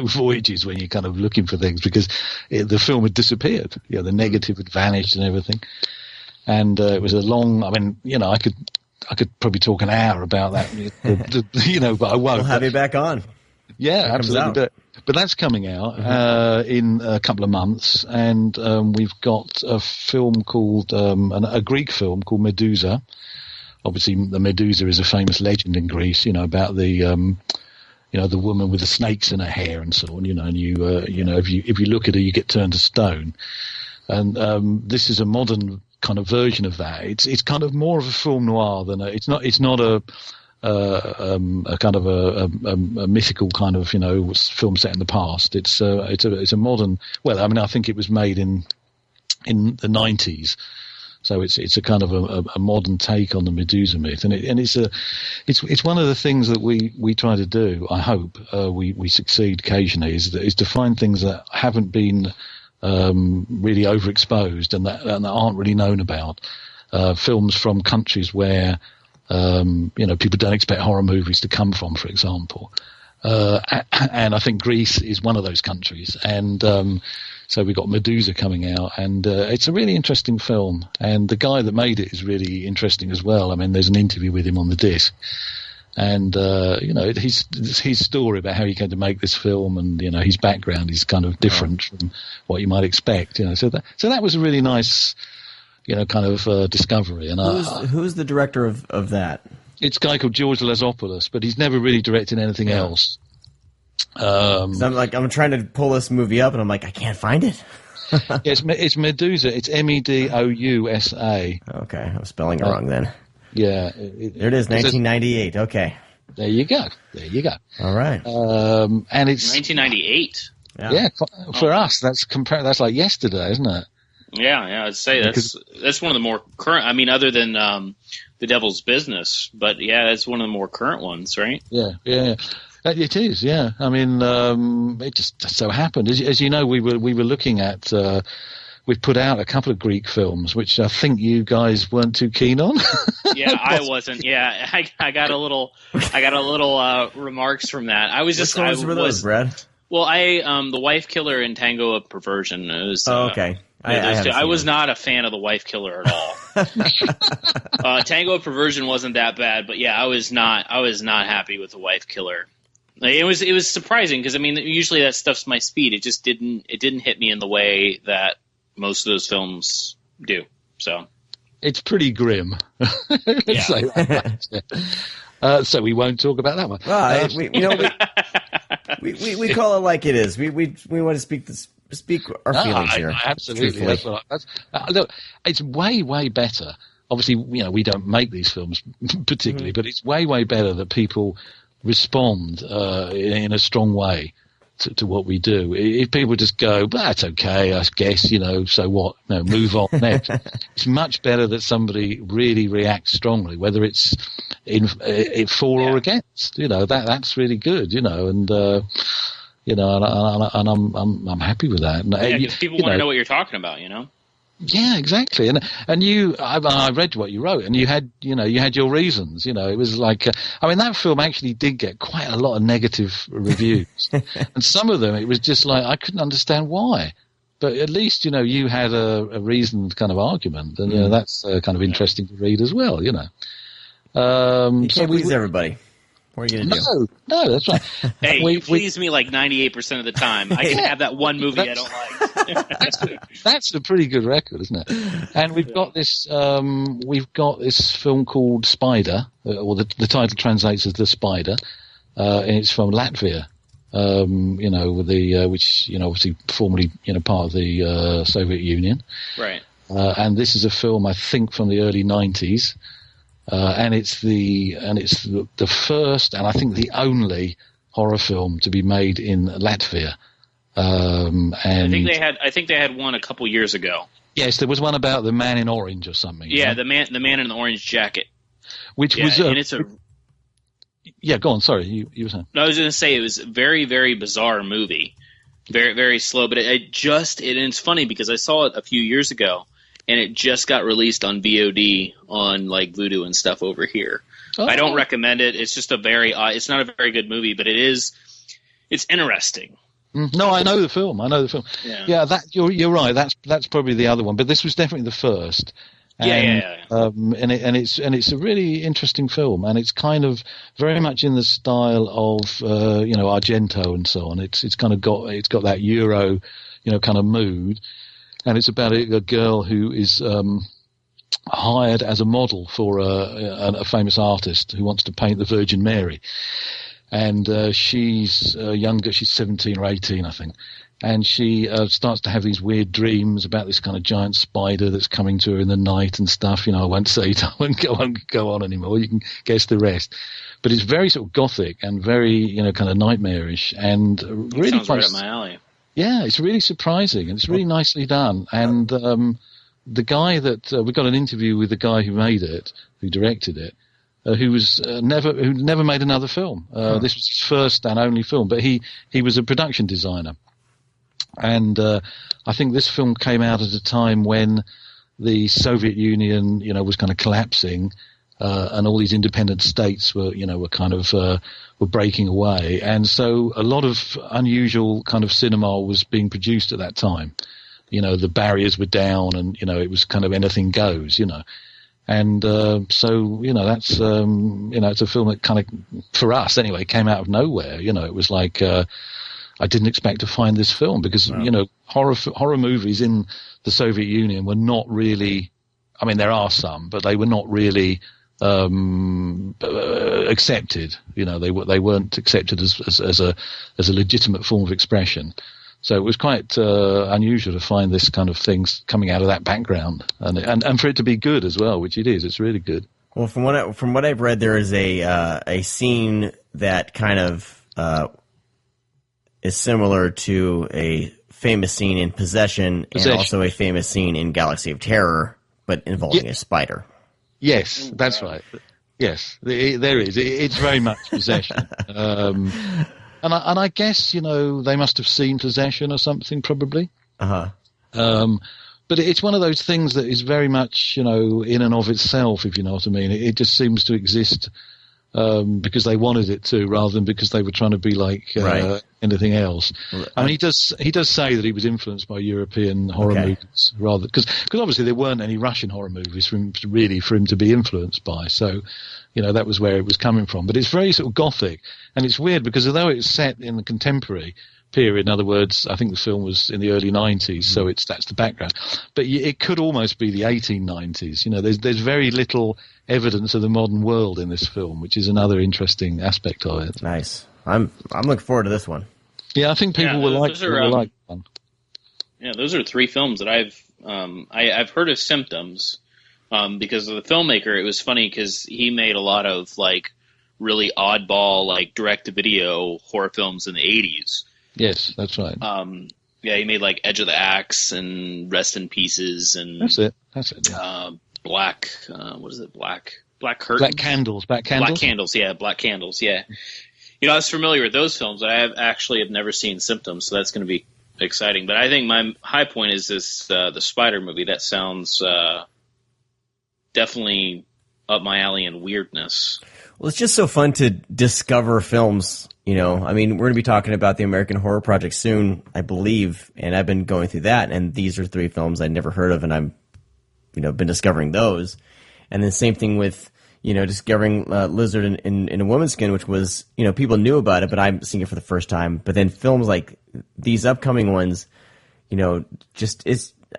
voyages when you're kind of looking for things, because the film had disappeared. The negative had vanished and everything. And it was a long. I mean, I could probably talk an hour about that, but I won't. We'll have you back on. Yeah, absolutely. But that's coming out in a couple of months, and we've got a film called a Greek film called Medusa. Obviously, the Medusa is a famous legend in Greece, about the the woman with the snakes in her hair and so on. And if you look at her, you get turned to stone. And this is a modern kind of version of that. It's kind of more of a film noir than it's not a kind of a mythical kind of film set in the past. It's a modern. Well, I mean, I think it was made in the 90s. So it's a kind of a modern take on the Medusa myth, and it's one of the things that we try to do. I hope we succeed occasionally is to find things that haven't been really overexposed and that aren't really known about. Films from countries where people don't expect horror movies to come from, for example. and I think Greece is one of those countries. And so we got Medusa coming out, and it's a really interesting film. And the guy that made it is really interesting as well. I mean, there's an interview with him on the disc. And, his story about how he came to make this film and, his background is kind of different from what you might expect, So that was a really nice, kind of discovery. And who's the director of that? It's a guy called George Lazopoulos, but he's never really directed anything else. I'm trying to pull this movie up, and I'm like, I can't find it. It's Medusa. It's Medousa. Okay, I'm spelling it wrong then. Yeah. There it is, 1998. Okay. There you go. All right. And it's 1998. Yeah, for us, that's like yesterday, isn't it? Yeah, I'd say that's one of the more current. I mean, other than The Devil's Business, but yeah, that's one of the more current ones, right? Yeah. It is, yeah. I mean, it just so happened. As you know, we were looking at. We've put out a couple of Greek films, which I think you guys weren't too keen on. Yeah, I wasn't. Yeah, I got a little remarks from that. I was just. Which ones were those, Brad? Well, The Wife Killer and Tango of Perversion. It was, okay. I was not a fan of The Wife Killer at all. Tango of Perversion wasn't that bad, but yeah, I was not happy with The Wife Killer. It was surprising because I mean, usually that stuff's my speed. It just didn't hit me in the way that most of those films do. So it's pretty grim. Yeah. Say that. So we won't talk about that one. Well, we call it like it is. We want to speak our feelings here. Absolutely. Look, it's way better. Obviously, we don't make these films particularly, but it's way better that people respond in a strong way to what we do. If people just go, that's okay, I guess, so what? No, move on next. It's much better that somebody really reacts strongly, whether it's for or against. That's really good. And I'm happy with that. Yeah, because people want to know what you're talking about. Yeah, exactly. And you, I read what you wrote, and you had your reasons. It was like, that film actually did get quite a lot of negative reviews, and some of them it was just like I couldn't understand why. But at least you had a reasoned kind of argument, and that's kind of interesting to read as well. You can't please everybody. What are you going to do? No, that's right. Hey, you please me like 98% of the time. I can have that one movie I don't like. That's a pretty good record, isn't it? And we've got this film called Spider, or the title translates as The Spider, and it's from Latvia. Which obviously formerly part of the Soviet Union, right? And this is a film I think from the early 90s. And it's the first and I think the only horror film to be made in Latvia. And I think they had one a couple years ago. Yes, there was one about the man in orange or something. Yeah, the man in the orange jacket. Which was and it's a. Yeah, go on. Sorry, you were saying. No, I was going to say it was a very, very bizarre movie, very, very slow. But and it's funny because I saw it a few years ago. And it just got released on VOD on like Vudu and stuff over here. Oh. I don't recommend it. It's just it's not a very good movie, but it's interesting. No, I know the film. Yeah, that you're right. That's probably the other one, but this was definitely the first. And, and it's a really interesting film, and it's kind of very much in the style of Argento and so on. It's got that Euro, kind of mood. And it's about a girl who is hired as a model for a famous artist who wants to paint the Virgin Mary. And she's younger, she's 17 or 18, I think. And she starts to have these weird dreams about this kind of giant spider that's coming to her in the night and stuff. I won't say it, I won't go on anymore. You can guess the rest. But it's very sort of gothic and very, kind of nightmarish and really sounds right up my alley. Yeah, it's really surprising and it's really nicely done. And the guy that we got an interview with the guy who made it, who directed it, who never made another film. This was his first and only film, but he was a production designer. And I think this film came out at a time when the Soviet Union, was kind of collapsing. and all these independent states were kind of were breaking away, and so a lot of unusual kind of cinema was being produced at that time. The barriers were down, and it was kind of anything goes. And so that's it's a film that kind of, for us anyway, came out of nowhere. It was like I didn't expect to find this film because horror movies in the Soviet Union were not really. I mean, there are some, but they were not really accepted. They weren't accepted as a legitimate form of expression. So it was quite unusual to find this kind of things coming out of that background, and for it to be good as well, which it is. It's really good. Well, from what I've read, there is a scene that kind of is similar to a famous scene in Possession, and also a famous scene in Galaxy of Terror, but involving a spider. Yes, that's right. Yes, there is. It's very much Possession. And I guess, they must have seen Possession or something, probably. But it's one of those things that is very much, in and of itself, if you know what I mean. It just seems to exist because they wanted it to, rather than because they were trying to be like anything else. I mean, he does say that he was influenced by European horror movies, rather because obviously there weren't any Russian horror movies for him to be influenced by. So, that was where it was coming from. But it's very sort of gothic, and it's weird because although it's set in the contemporary period, in other words, I think the film was in the early 90s, so that's the background. But it could almost be the 1890s. There's very little evidence of the modern world in this film, which is another interesting aspect of it. Nice. I'm looking forward to this one. Yeah, I think people will like one. Yeah, those are three films that I've heard of Symptoms because of the filmmaker. It was funny because he made a lot of like really oddball like direct-to-video horror films in the 80s. Yes, that's right. He made like Edge of the Axe and Rest in Pieces and that's it. Yeah. Black. What is it? Black Curtains. Black Candles. Black Candles. Yeah, Black Candles. Yeah. I was familiar with those films. I have never seen Symptoms, so that's going to be exciting. But I think my high point is this the Spider movie. That sounds definitely up my alley in weirdness. Well, it's just so fun to discover films. I mean, we're going to be talking about the American Horror Project soon, I believe, and I've been going through that, and these are three films I'd never heard of, and I'm, been discovering those. And then same thing with, discovering Lizard in a Woman's Skin, which was, people knew about it, but I'm seeing it for the first time. But then films like these upcoming ones, just I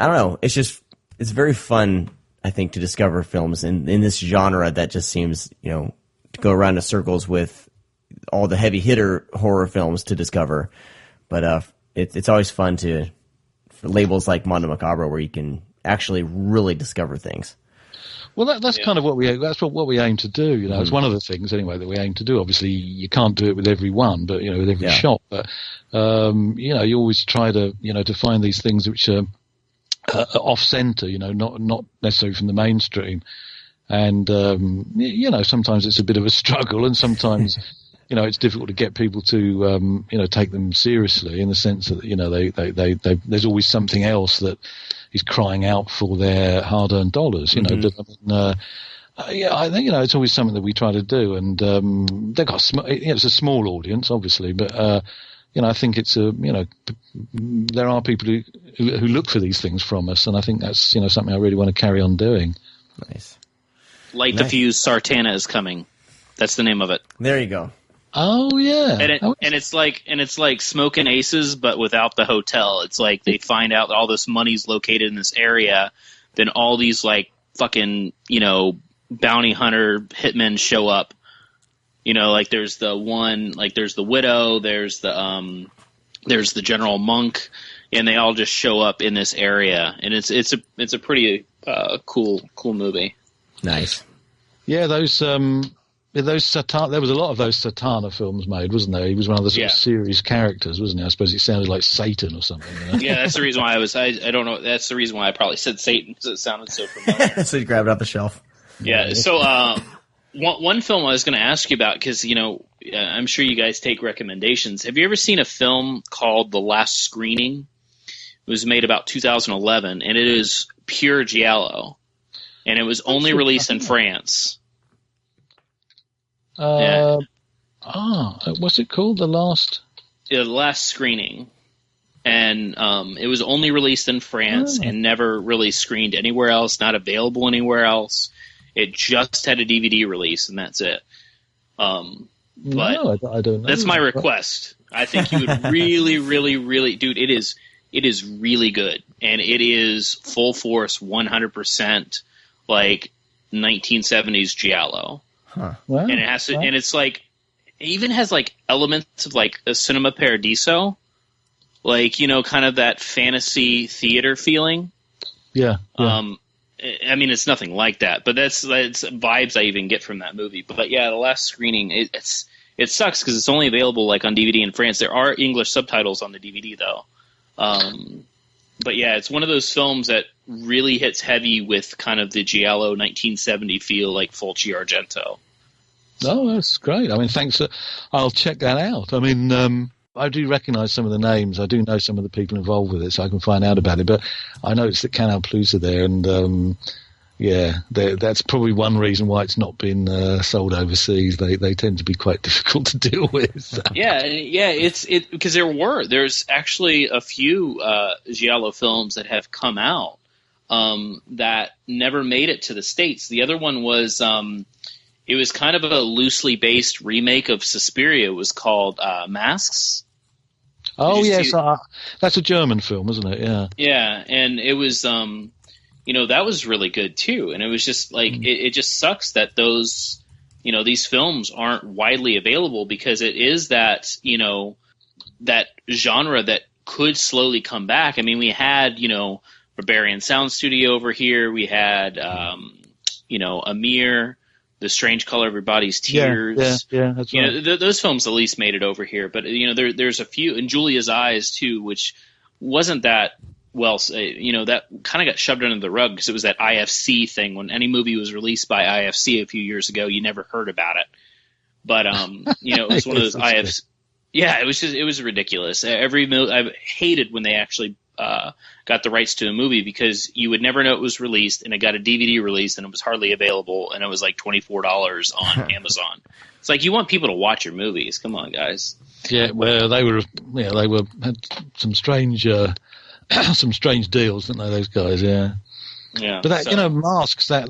don't know, it's very fun, I think, to discover films in this genre that just seems, to go around in circles with all the heavy hitter horror films to discover. But it's always fun for labels like Mondo Macabro where you can actually really discover things. Well, that's kind of what we aim to do. It's one of the things anyway that we aim to do. Obviously, you can't do it with every one, but with every shot. But you always try to to find these things which are off center. Not necessarily from the mainstream. And sometimes it's a bit of a struggle, and sometimes it's difficult to get people to take them seriously, in the sense that they there's always something else that is crying out for their hard-earned dollars. But I think it's always something that we try to do, and they've got it's a small audience, obviously, but I think it's there are people who look for these things from us, and I think that's something I really want to carry on doing. Nice. Light Diffused Sartana is coming. That's the name of it. There you go. Oh yeah, and it's like Smoking Aces, but without the hotel. It's like they find out that all this money's located in this area, then all these like fucking bounty hunter hitmen show up. Like there's the one, like there's the widow, there's the General Monk, and they all just show up in this area, and it's a pretty cool movie. Nice. Yeah, those Satana, there was a lot of those Satana films made, wasn't there? He was one of the sort of serious characters, wasn't he? I suppose it sounded like Satan or something. Yeah, that's the reason why I don't know. That's the reason why I probably said Satan, because it sounded so familiar. So you grabbed it off the shelf. Yeah. So one film I was going to ask you about, because I'm sure you guys take recommendations. Have you ever seen a film called The Last Screening? It was made about 2011, and it is pure giallo. And it was only released in France. What's it called? The Last Screening. And it was only released in France and never really screened anywhere else, not available anywhere else. It just had a DVD release, and that's it. But no, I don't know. That's my request. I think you would really, really, really... Dude, it is really good. And it is full force, 100%, like 1970s Giallo. Huh. Wow. And it has to, and it's like, it even has like elements of like a Cinema Paradiso. Like, kind of that fantasy theater feeling. Yeah. I mean, it's nothing like that, but that's vibes I even get from that movie. But yeah, The Last Screening, it sucks because it's only available like on DVD in France. There are English subtitles on the DVD though. But yeah, it's one of those films that really hits heavy with kind of the Giallo 1970 feel, like Fulci Argento. Oh, that's great. I mean, thanks. I'll check that out. I mean, I do recognise some of the names. I do know some of the people involved with it, so I can find out about it. But I noticed that Canal Plus are there, and that's probably one reason why it's not been sold overseas. They tend to be quite difficult to deal with. Yeah, it's because there's actually a few Giallo films that have come out that never made it to the States. The other one was it was kind of a loosely based remake of Suspiria. It was called Masks. Oh, yes. That's a German film, isn't it? Yeah. Yeah, and it was, that was really good, too. And it was just, like, it just sucks that those, these films aren't widely available because it is that, that genre that could slowly come back. I mean, we had, Barbarian Sound Studio over here. We had, Amir, The Strange Color of Your Body's Tears. Yeah, that's right. Those films at least made it over here. But, there's a few, and Julia's Eyes, too, which wasn't that well, that kind of got shoved under the rug because it was that IFC thing. When any movie was released by IFC a few years ago, you never heard about it. But, it was one of those IFC. Yeah, it was ridiculous. I hated when they actually got the rights to a movie because you would never know it was released, and it got a DVD release, and it was hardly available, and it was like $24 on Amazon. It's like, you want people to watch your movies. Come on, guys. Yeah, well, they had some strange deals, didn't they? Those guys, yeah. Yeah. But that, Masks, I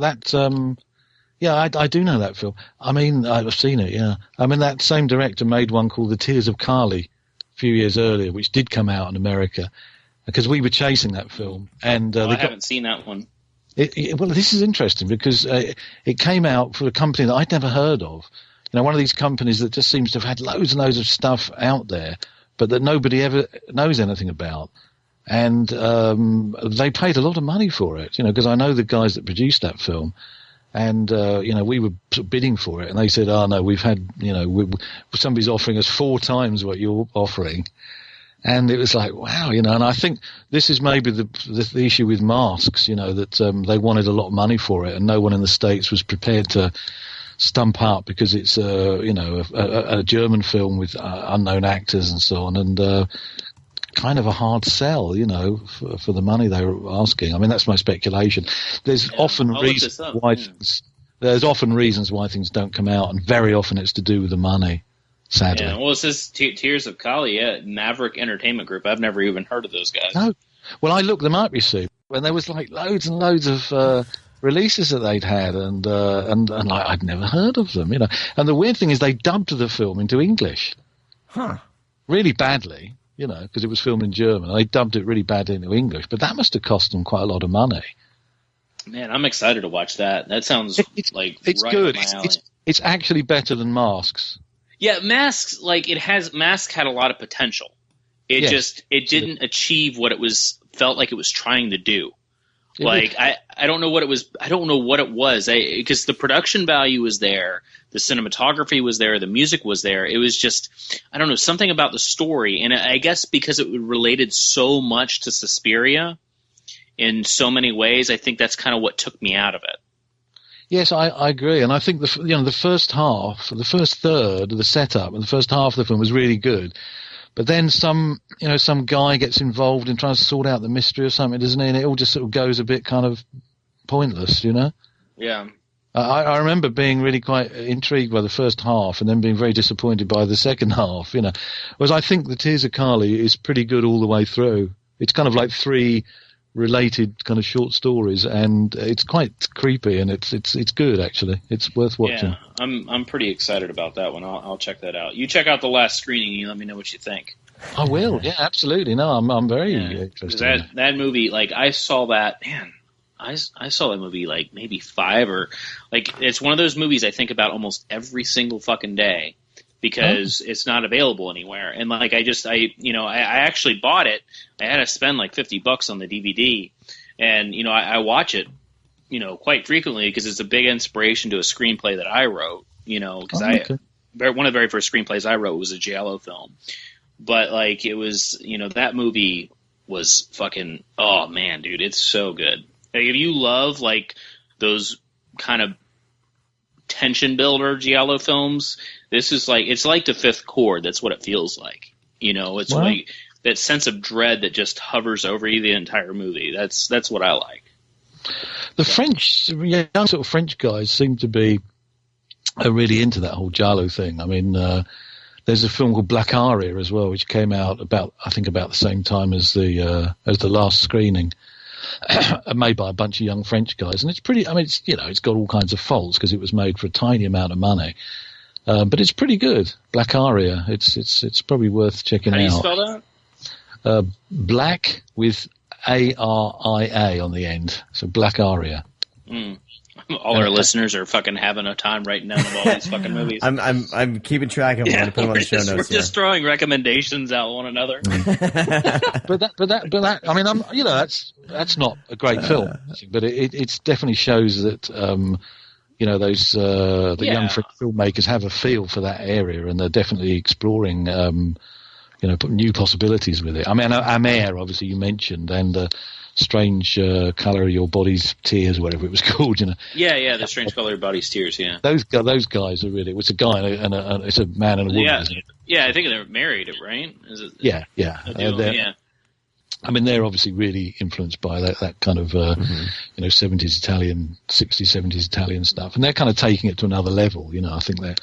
do know that film. I mean, I've seen it. Yeah. I mean, that same director made one called The Tears of Kali a few years earlier, which did come out in America. Because we were chasing that film, and I haven't seen that one. Well, this is interesting because it came out for a company that I'd never heard of. One of these companies that just seems to have had loads and loads of stuff out there, but that nobody ever knows anything about. And they paid a lot of money for it, because I know the guys that produced that film, and we were sort of bidding for it, and they said, "Oh no, we've had, somebody's offering us 4 times what you're offering." And it was like, wow, and I think this is maybe the issue with Masks, that they wanted a lot of money for it, and no one in the States was prepared to stump up because it's a German film with unknown actors and so on, and kind of a hard sell, for the money they were asking. I mean, that's my speculation. There's often reasons why things don't come out, and very often it's to do with the money. Sadly. Yeah, well, it says Tears of Kali, Maverick Entertainment Group. I've never even heard of those guys. No. Well, I looked them up, you see, when there was like loads and loads of releases that they'd had, and like I'd never heard of them, And the weird thing is they dubbed the film into English. Huh. Really badly, because it was filmed in German. They dubbed it really badly into English, but that must have cost them quite a lot of money. Man, I'm excited to watch that. That sounds it's right good. Up my alley. It's actually better than Masks. Yeah, Masks, Mask had a lot of potential. It didn't achieve what felt like it was trying to do. I don't know what it was. I don't know what it was. Because the production value was there, the cinematography was there, the music was there. It was just, I don't know, something about the story. And I guess because it related so much to Suspiria in so many ways, I think that's kind of what took me out of it. Yes, I agree, and I think the first half, the first third of the setup, and the first half of the film was really good, but then some guy gets involved in trying to sort out the mystery or something, doesn't he? And it all just sort of goes a bit kind of pointless, Yeah. I remember being really quite intrigued by the first half and then being very disappointed by the second half, Whereas I think the Tears of Kali is pretty good all the way through. It's kind of like 3 related kind of short stories, and it's quite creepy, and it's good, actually. It's worth watching. Yeah, I'm pretty excited about that one. I'll check that out. You check out the last screening and you let me know what you think. I will, yeah, absolutely. No, I'm very interested. That movie, like, I saw that, man, I saw that movie like maybe 5 or like it's one of those movies I think about almost every single fucking day because it's not available anywhere. And like I actually bought it. I had to spend like $50 on the DVD, and I watch it quite frequently because it's a big inspiration to a screenplay that I wrote. Because one of the very first screenplays I wrote was a Giallo film, but like it was that movie was fucking, oh man, dude, it's so good. Like, if you love like those kind of tension builder Giallo films, this is like, it's like The Fifth Chord. That's what it feels like. It's like that sense of dread that just hovers over you the entire movie. That's what I like. The French, young sort of French guys seem to be really into that whole Giallo thing. I mean, there's a film called Black Aria as well, which came out about the same time as the last screening. Made by a bunch of young French guys, and it's pretty. I mean, it's got all kinds of faults because it was made for a tiny amount of money, but it's pretty good. Black Aria. It's probably worth checking out. How do you spell that? Black with ARIA on the end. So Black Aria. All our listeners are fucking having a time writing down of all these fucking movies. I'm keeping track of them. I'm going to put them on the show notes. We're just throwing recommendations out one another. but that. I mean, that's not a great film, but it definitely shows that those young French filmmakers have a feel for that area, and they're definitely exploring new possibilities with it. I mean, Amer, obviously you mentioned, and Strange Colour of Your Body's Tears, whatever it was called, Yeah, The Strange Colour of Your Body's Tears, yeah. Those guys are really. It's a guy and it's a man and a woman. Yeah, isn't it? Yeah, I think they're married, right? Is it? Yeah. Yeah. I mean, they're obviously really influenced by that kind of 70s Italian, 60s, 70s Italian stuff, and they're kind of taking it to another level. I think they're.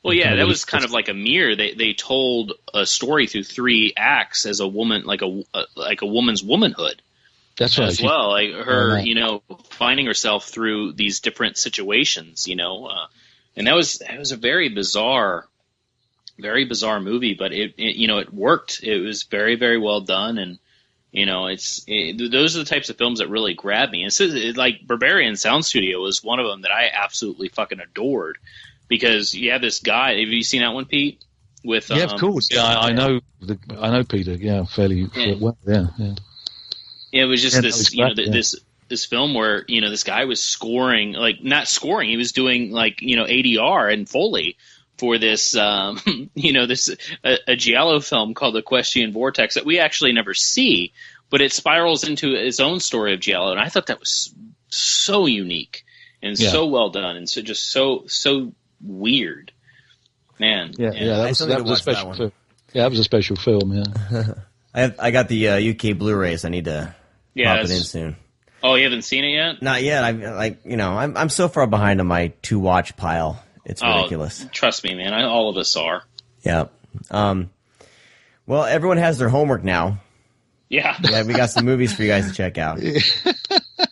Well, yeah, that was kind of like a mirror. They told a story through 3 acts as a woman, like a woman's womanhood. That's right. As well, like her, finding herself through these different situations, and that was a very bizarre movie, but it worked. It was very, very well done, and those are the types of films that really grab me. And like Barbarian Sound Studio was one of them that I absolutely fucking adored because you have this guy. Have you seen that one, Pete? With of course. Yeah, I know Peter. Yeah, fairly well. Yeah. It was just this film where this guy was scoring, like not scoring, he was doing like ADR and Foley for this a Giallo film called The Equestrian Vortex that we actually never see, but it spirals into its own story of Giallo, and I thought that was so unique and so well done, and so weird, man. That was a special film. Yeah, that was a special film. Yeah, I got the UK Blu-rays. I need to. Yeah, pop it in soon. Oh, you haven't seen it yet? Not yet. I'm so far behind on my to-watch pile. It's ridiculous. Trust me, man. All of us are. Yeah. Well, everyone has their homework now. Yeah. We got some movies for you guys to check out.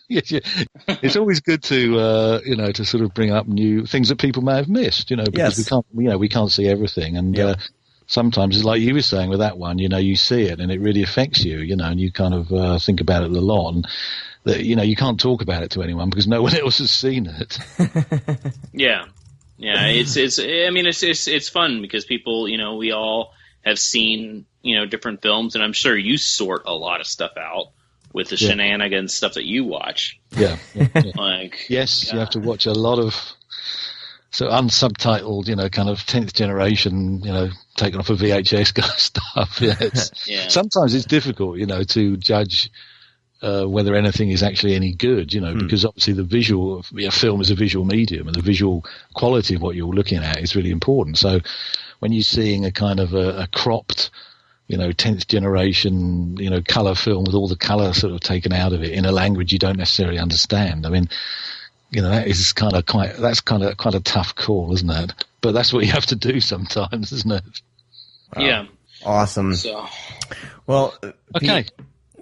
It's always good to to sort of bring up new things that people may have missed. Because we can't see everything, and. Sometimes it's like you were saying with that one, you see it and it really affects you, and you kind of think about it a lot, and that, you can't talk about it to anyone because no one else has seen it. Yeah. It's fun because people, we all have seen, different films, and I'm sure you sort a lot of stuff out with the shenanigans stuff that you watch. Yeah. Like, yes, you have to watch a lot of. So unsubtitled, kind of 10th generation, taken off a VHS kind of stuff. Sometimes it's difficult, to judge whether anything is actually any good, because obviously the visual film is a visual medium, and the visual quality of what you're looking at is really important. So when you're seeing a kind of a cropped, 10th generation, color film with all the color sort of taken out of it in a language you don't necessarily understand, I mean, that is kind of quite a tough call, isn't it? But that's what you have to do sometimes, isn't it? Wow. Yeah. Awesome. So, well, okay. Pete,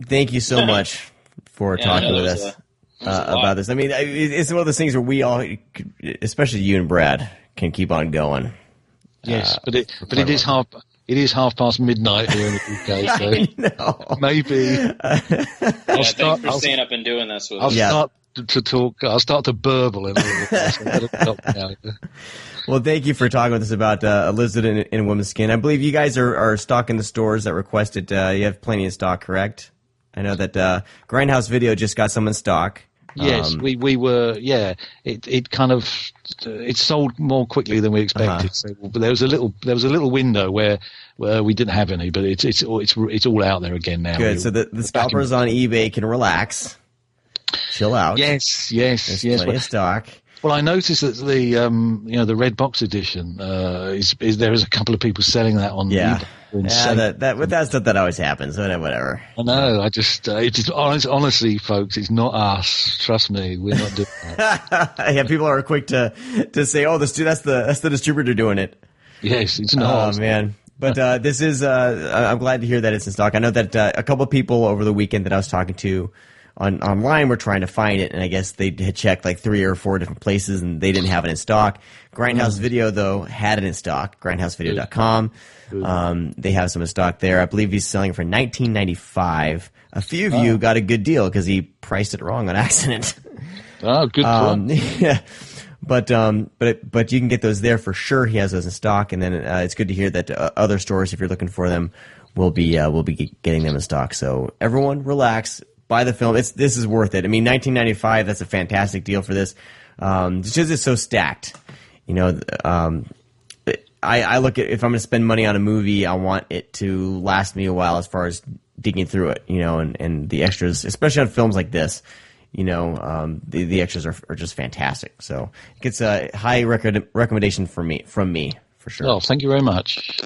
thank you so much for talking with us about this. I mean, it's one of those things where we all, especially you and Brad, can keep on going. Yes, but it is half. It is midnight here in the UK, so maybe thanks for staying up and doing this with us. I'll start to burble in a little bit. So better stop now. Well, thank you for talking with us about Elizabeth in Women's Skin. I believe you guys are stocking the stores that requested. You have plenty in stock, correct? I know that Grindhouse Video just got some in stock. Yes, we were. Yeah, it kind of it sold more quickly than we expected. So, but there was a little window where we didn't have any, but it's all out there again now. Good. So the scalpers on eBay can relax, chill out. Yes. Plenty of stock. Well, I noticed that the red box edition is there is a couple of people selling that on eBay. That stuff that always happens. Whatever. I know. I just honestly, folks, it's not us. Trust me, we're not doing that. Yeah, people are quick to say, "Oh, that's the distributor doing it." Yes, it's not. Oh man. But this is. I'm glad to hear that it's in stock. I know that a couple of people over the weekend that I was talking to online were trying to find it, and I guess they had checked like 3 or 4 different places, and they didn't have it in stock. Grindhouse Video though had it in stock. Grindhousevideo.com. They have some in stock there. I believe he's selling for $19.95. A few of you got a good deal because he priced it wrong on accident. Oh, good point. Yeah. But you can get those there for sure. He has those in stock, and then it's good to hear that other stores, if you're looking for them, will be getting them in stock. So everyone, relax, buy the film. This is worth it. I mean, $19.95. That's a fantastic deal for this. It's just it's so stacked. I look at if I'm going to spend money on a movie, I want it to last me a while as far as digging through it, and the extras, especially on films like this, the extras are just fantastic. So it gets a high recommendation from me for sure. Oh, thank you very much.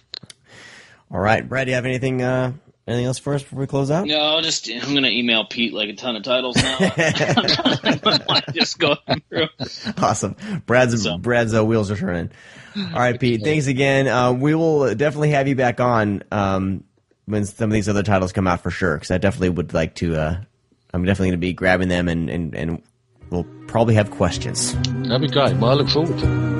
Oh, All right, Brad, do you have anything else for us before we close out? No, I'm going to email Pete like a ton of titles now. Just going through. Awesome. Brad's wheels are turning. All right, Pete. Thanks again. We will definitely have you back on when some of these other titles come out for sure. Because I definitely would like to. I'm definitely going to be grabbing them, and we'll probably have questions. That'd be great. Well, I look forward to it.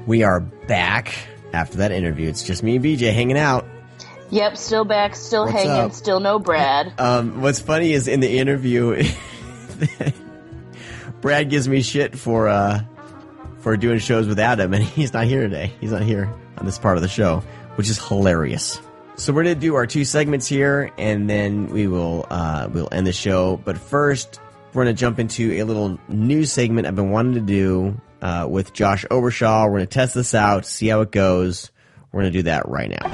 We are back after that interview. It's just me and BJ hanging out. Yep, still back, still What's hanging, up? still no Brad. What's funny is in the interview, Brad gives me shit for doing shows with Adam, and he's not here today. He's not here on this part of the show, which is hilarious. So we're gonna do our 2 segments here, and then we'll end the show. But first, we're gonna jump into a little new segment I've been wanting to do with Josh Obershaw. We're gonna test this out, see how it goes. We're gonna do that right now.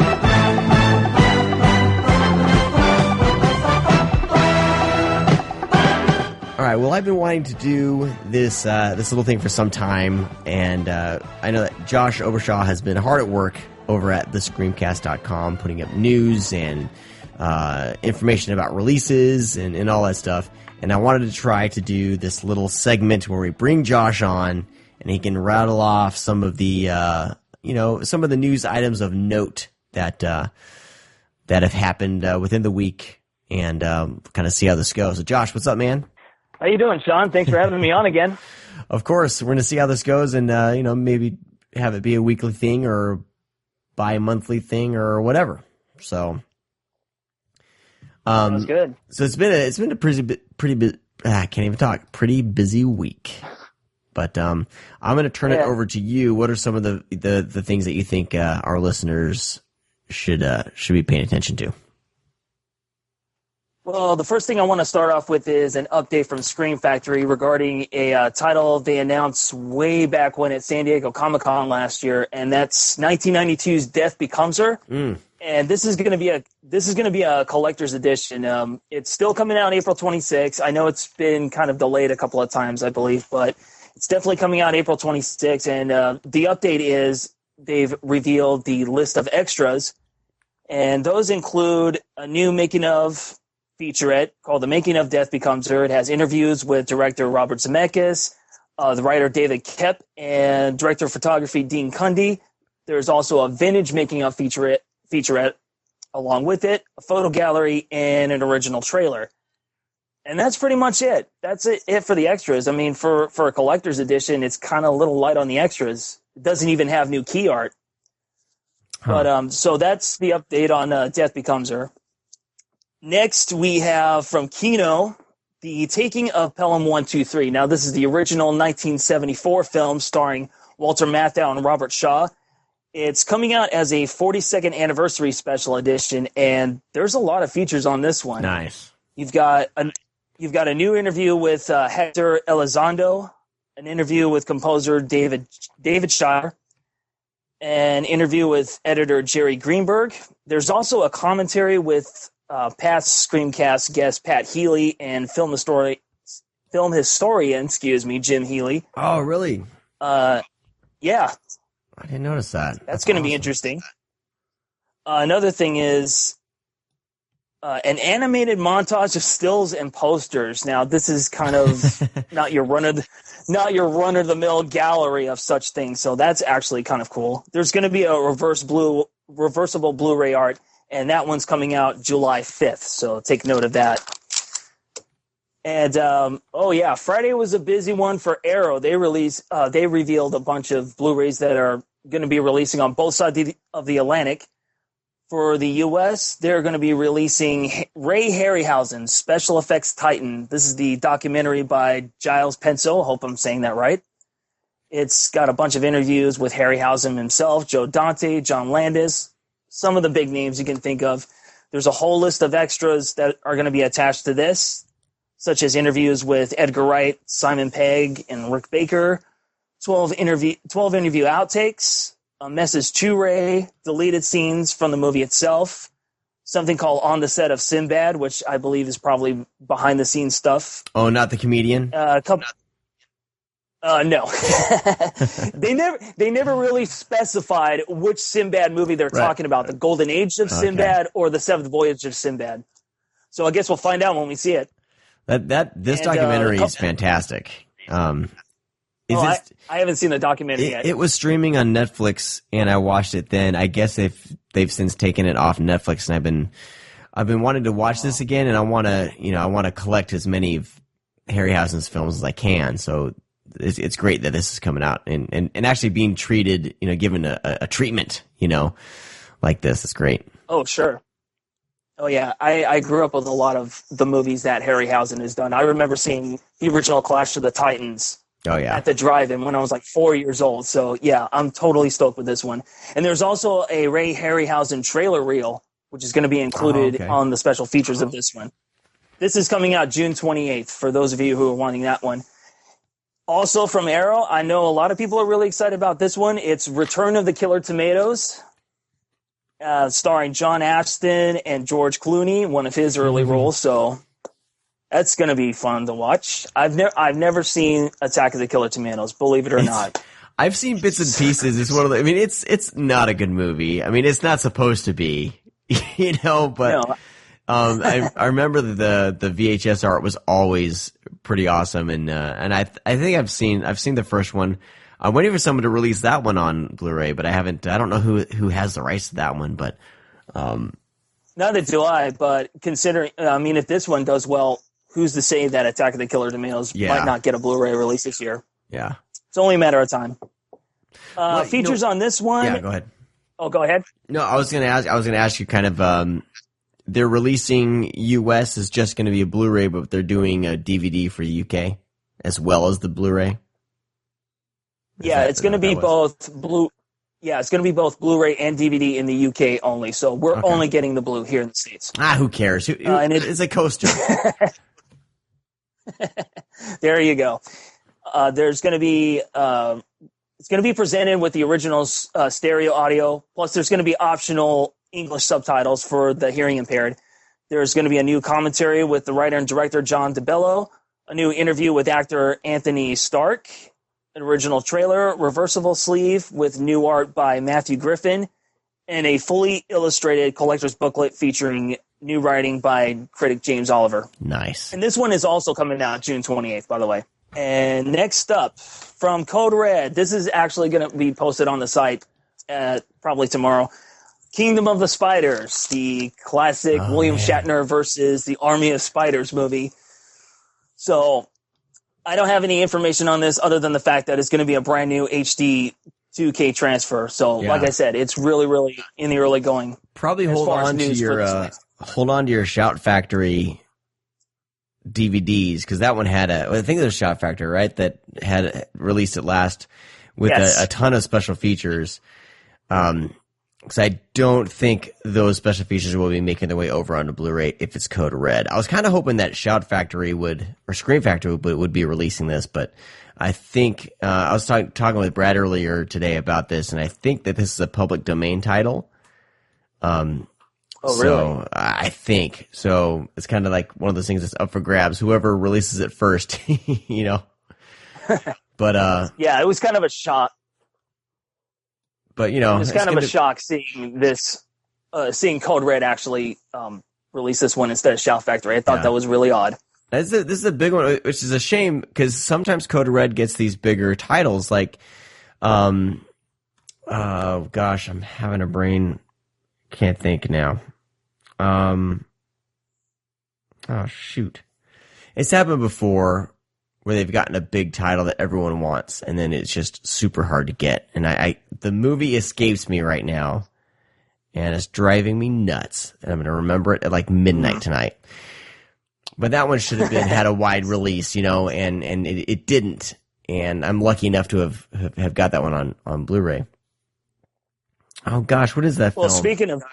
All right. Well, I've been wanting to do this little thing for some time, and I know that Josh Obershaw has been hard at work over at thescreamcast.com, putting up news and information about releases and all that stuff. And I wanted to try to do this little segment where we bring Josh on, and he can rattle off some of the some of the news items of note that have happened within the week, and kind of see how this goes. So, Josh, what's up, man? How you doing, Sean? Thanks for having me on again. Of course. We're going to see how this goes, and maybe have it be a weekly thing or bi-monthly thing or whatever. So Sounds good. So it's been a pretty I can't even talk. Pretty busy week. But I'm going to turn it over to you. What are some of the things that you think our listeners should be paying attention to? Well, the first thing I want to start off with is an update from Scream Factory regarding a title they announced way back when at San Diego Comic-Con last year, and that's 1992's Death Becomes Her. And this is going to be a collector's edition. It's still coming out April 26th. I know it's been kind of delayed a couple of times, I believe, but it's definitely coming out April 26th. And the update is they've revealed the list of extras. And those include a new making of featurette called The Making of Death Becomes Her. It has interviews with director Robert Zemeckis, the writer David Koepp, and director of photography Dean Cundy. There's also a vintage making of featurette along with it, a photo gallery, and an original trailer. And that's pretty much it. That's it for the extras. I mean, for a collector's edition, it's kind of a little light on the extras. It doesn't even have new key art. Huh. But so that's the update on Death Becomes Her. Next, we have from Kino, The Taking of Pelham 123. Now, this is the original 1974 film starring Walter Matthau and Robert Shaw. It's coming out as a 42nd anniversary special edition, and there's a lot of features on this one. Nice. You've got a new interview with Hector Elizondo, an interview with composer David Shire, an interview with editor Jerry Greenberg. There's also a commentary with past ScreamCast guest Pat Healy and film historian, Jim Healy. Oh, really? Yeah. I didn't notice that. That's going to be interesting. Another thing is an animated montage of stills and posters. Now, this is kind of not your run-of-the-mill gallery of such things, so that's actually kind of cool. There's going to be a reversible Blu-ray art, and that one's coming out July 5th, so take note of that. And, Friday was a busy one for Arrow. They revealed a bunch of Blu-rays that are going to be releasing on both sides of the Atlantic. For the U.S., they're going to be releasing Ray Harryhausen's Special Effects Titan. This is the documentary by Giles Penso. Hope I'm saying that right. It's got a bunch of interviews with Harryhausen himself, Joe Dante, John Landis, some of the big names you can think of. There's a whole list of extras that are going to be attached to this, such as interviews with Edgar Wright, Simon Pegg, and Rick Baker, 12 interview outtakes, a message to Ray, deleted scenes from the movie itself, something called On the Set of Sinbad, which I believe is probably behind-the-scenes stuff. Oh, not the comedian? No. They never really specified which Sinbad movie they're talking about, the Golden Age of Sinbad or the Seventh Voyage of Sinbad. So I guess we'll find out when we see it. This documentary is fantastic. I haven't seen the documentary yet. It was streaming on Netflix, and I watched it then. I guess they've since taken it off Netflix, and I've been wanting to watch this again, and I want to collect as many of Harryhausen's films as I can. So it's great that this is coming out and actually being treated, given a treatment, like this. It's great. Oh, sure. Oh, yeah. I grew up with a lot of the movies that Harryhausen has done. I remember seeing the original Clash of the Titans. Oh, yeah. At the drive-in when I was like 4 years old. So, yeah, I'm totally stoked with this one. And there's also a Ray Harryhausen trailer reel, which is going to be included on the special features of this one. This is coming out June 28th, for those of you who are wanting that one. Also from Arrow, I know a lot of people are really excited about this one. It's Return of the Killer Tomatoes, starring John Ashton and George Clooney, one of his early roles. So that's going to be fun to watch. I've never seen Attack of the Killer Tomatoes, believe it or not. I've seen bits and pieces. It's one of the. I mean, it's not a good movie. I mean, it's not supposed to be, But no. I remember the VHS art was always pretty awesome, and I think I've seen the first one. I'm waiting for someone to release that one on Blu-ray, but I haven't. I don't know who has the rights to that one, but neither do I. But considering, if this one does well, who's to say that Attack of the Killer Tomatoes might not get a Blu-ray release this year? Yeah, it's only a matter of time. Features on this one. Yeah, go ahead. Oh, go ahead. No, I was going to ask you kind of. They're releasing U.S. is just going to be a Blu-ray, but they're doing a DVD for UK as well as the Blu-ray. Yeah, it's going to be both Blu. Yeah, it's going to be both Blu-ray and DVD in the UK only. So we're only getting the Blue here in the States. Who cares? It's a coaster. There you go. There's going to be. It's going to be presented with the original stereo audio. Plus, there's going to be optional English subtitles for the hearing impaired. There's going to be a new commentary with the writer and director John DeBello, a new interview with actor Anthony Stark, an original trailer, reversible sleeve with new art by Matthew Griffin, and a fully illustrated collector's booklet featuring new writing by critic James Oliver. Nice. And this one is also coming out June 28th, by the way. And next up, from Code Red, this is actually going to be posted on the site probably tomorrow. Kingdom of the Spiders, the classic William Shatner versus the Army of Spiders movie. So I don't have any information on this other than the fact that it's going to be a brand new HD 2K transfer. So, like I said, it's really, really in the early going. Probably hold on to your Shout Factory DVDs, because that one had I think there's Shout Factory, right? That had released it last with a ton of special features. Because I don't think those special features will be making their way over onto Blu-ray if it's Code Red. I was kind of hoping that Shout Factory or Scream Factory would be releasing this, but I think I was talking with Brad earlier today about this, and I think that this is a public domain title. Really? So I think so. It's kind of like one of those things that's up for grabs. Whoever releases it first, you know. But yeah, it was kind of a shock. But you know, it was kind of a shock seeing this, seeing Code Red actually release this one instead of Shout Factory. I thought that was really odd. This is a big one, which is a shame because sometimes Code Red gets these bigger titles. Like, oh gosh, I'm having a brain. Can't think now. Oh shoot, it's happened before where they've gotten a big title that everyone wants, and then it's just super hard to get. And the movie escapes me right now, and it's driving me nuts. And I'm going to remember it at like midnight tonight. But that one should have had a wide release, you know, and it didn't. And I'm lucky enough to have got that one on Blu-ray. Oh gosh, what is that film? Well, speaking of,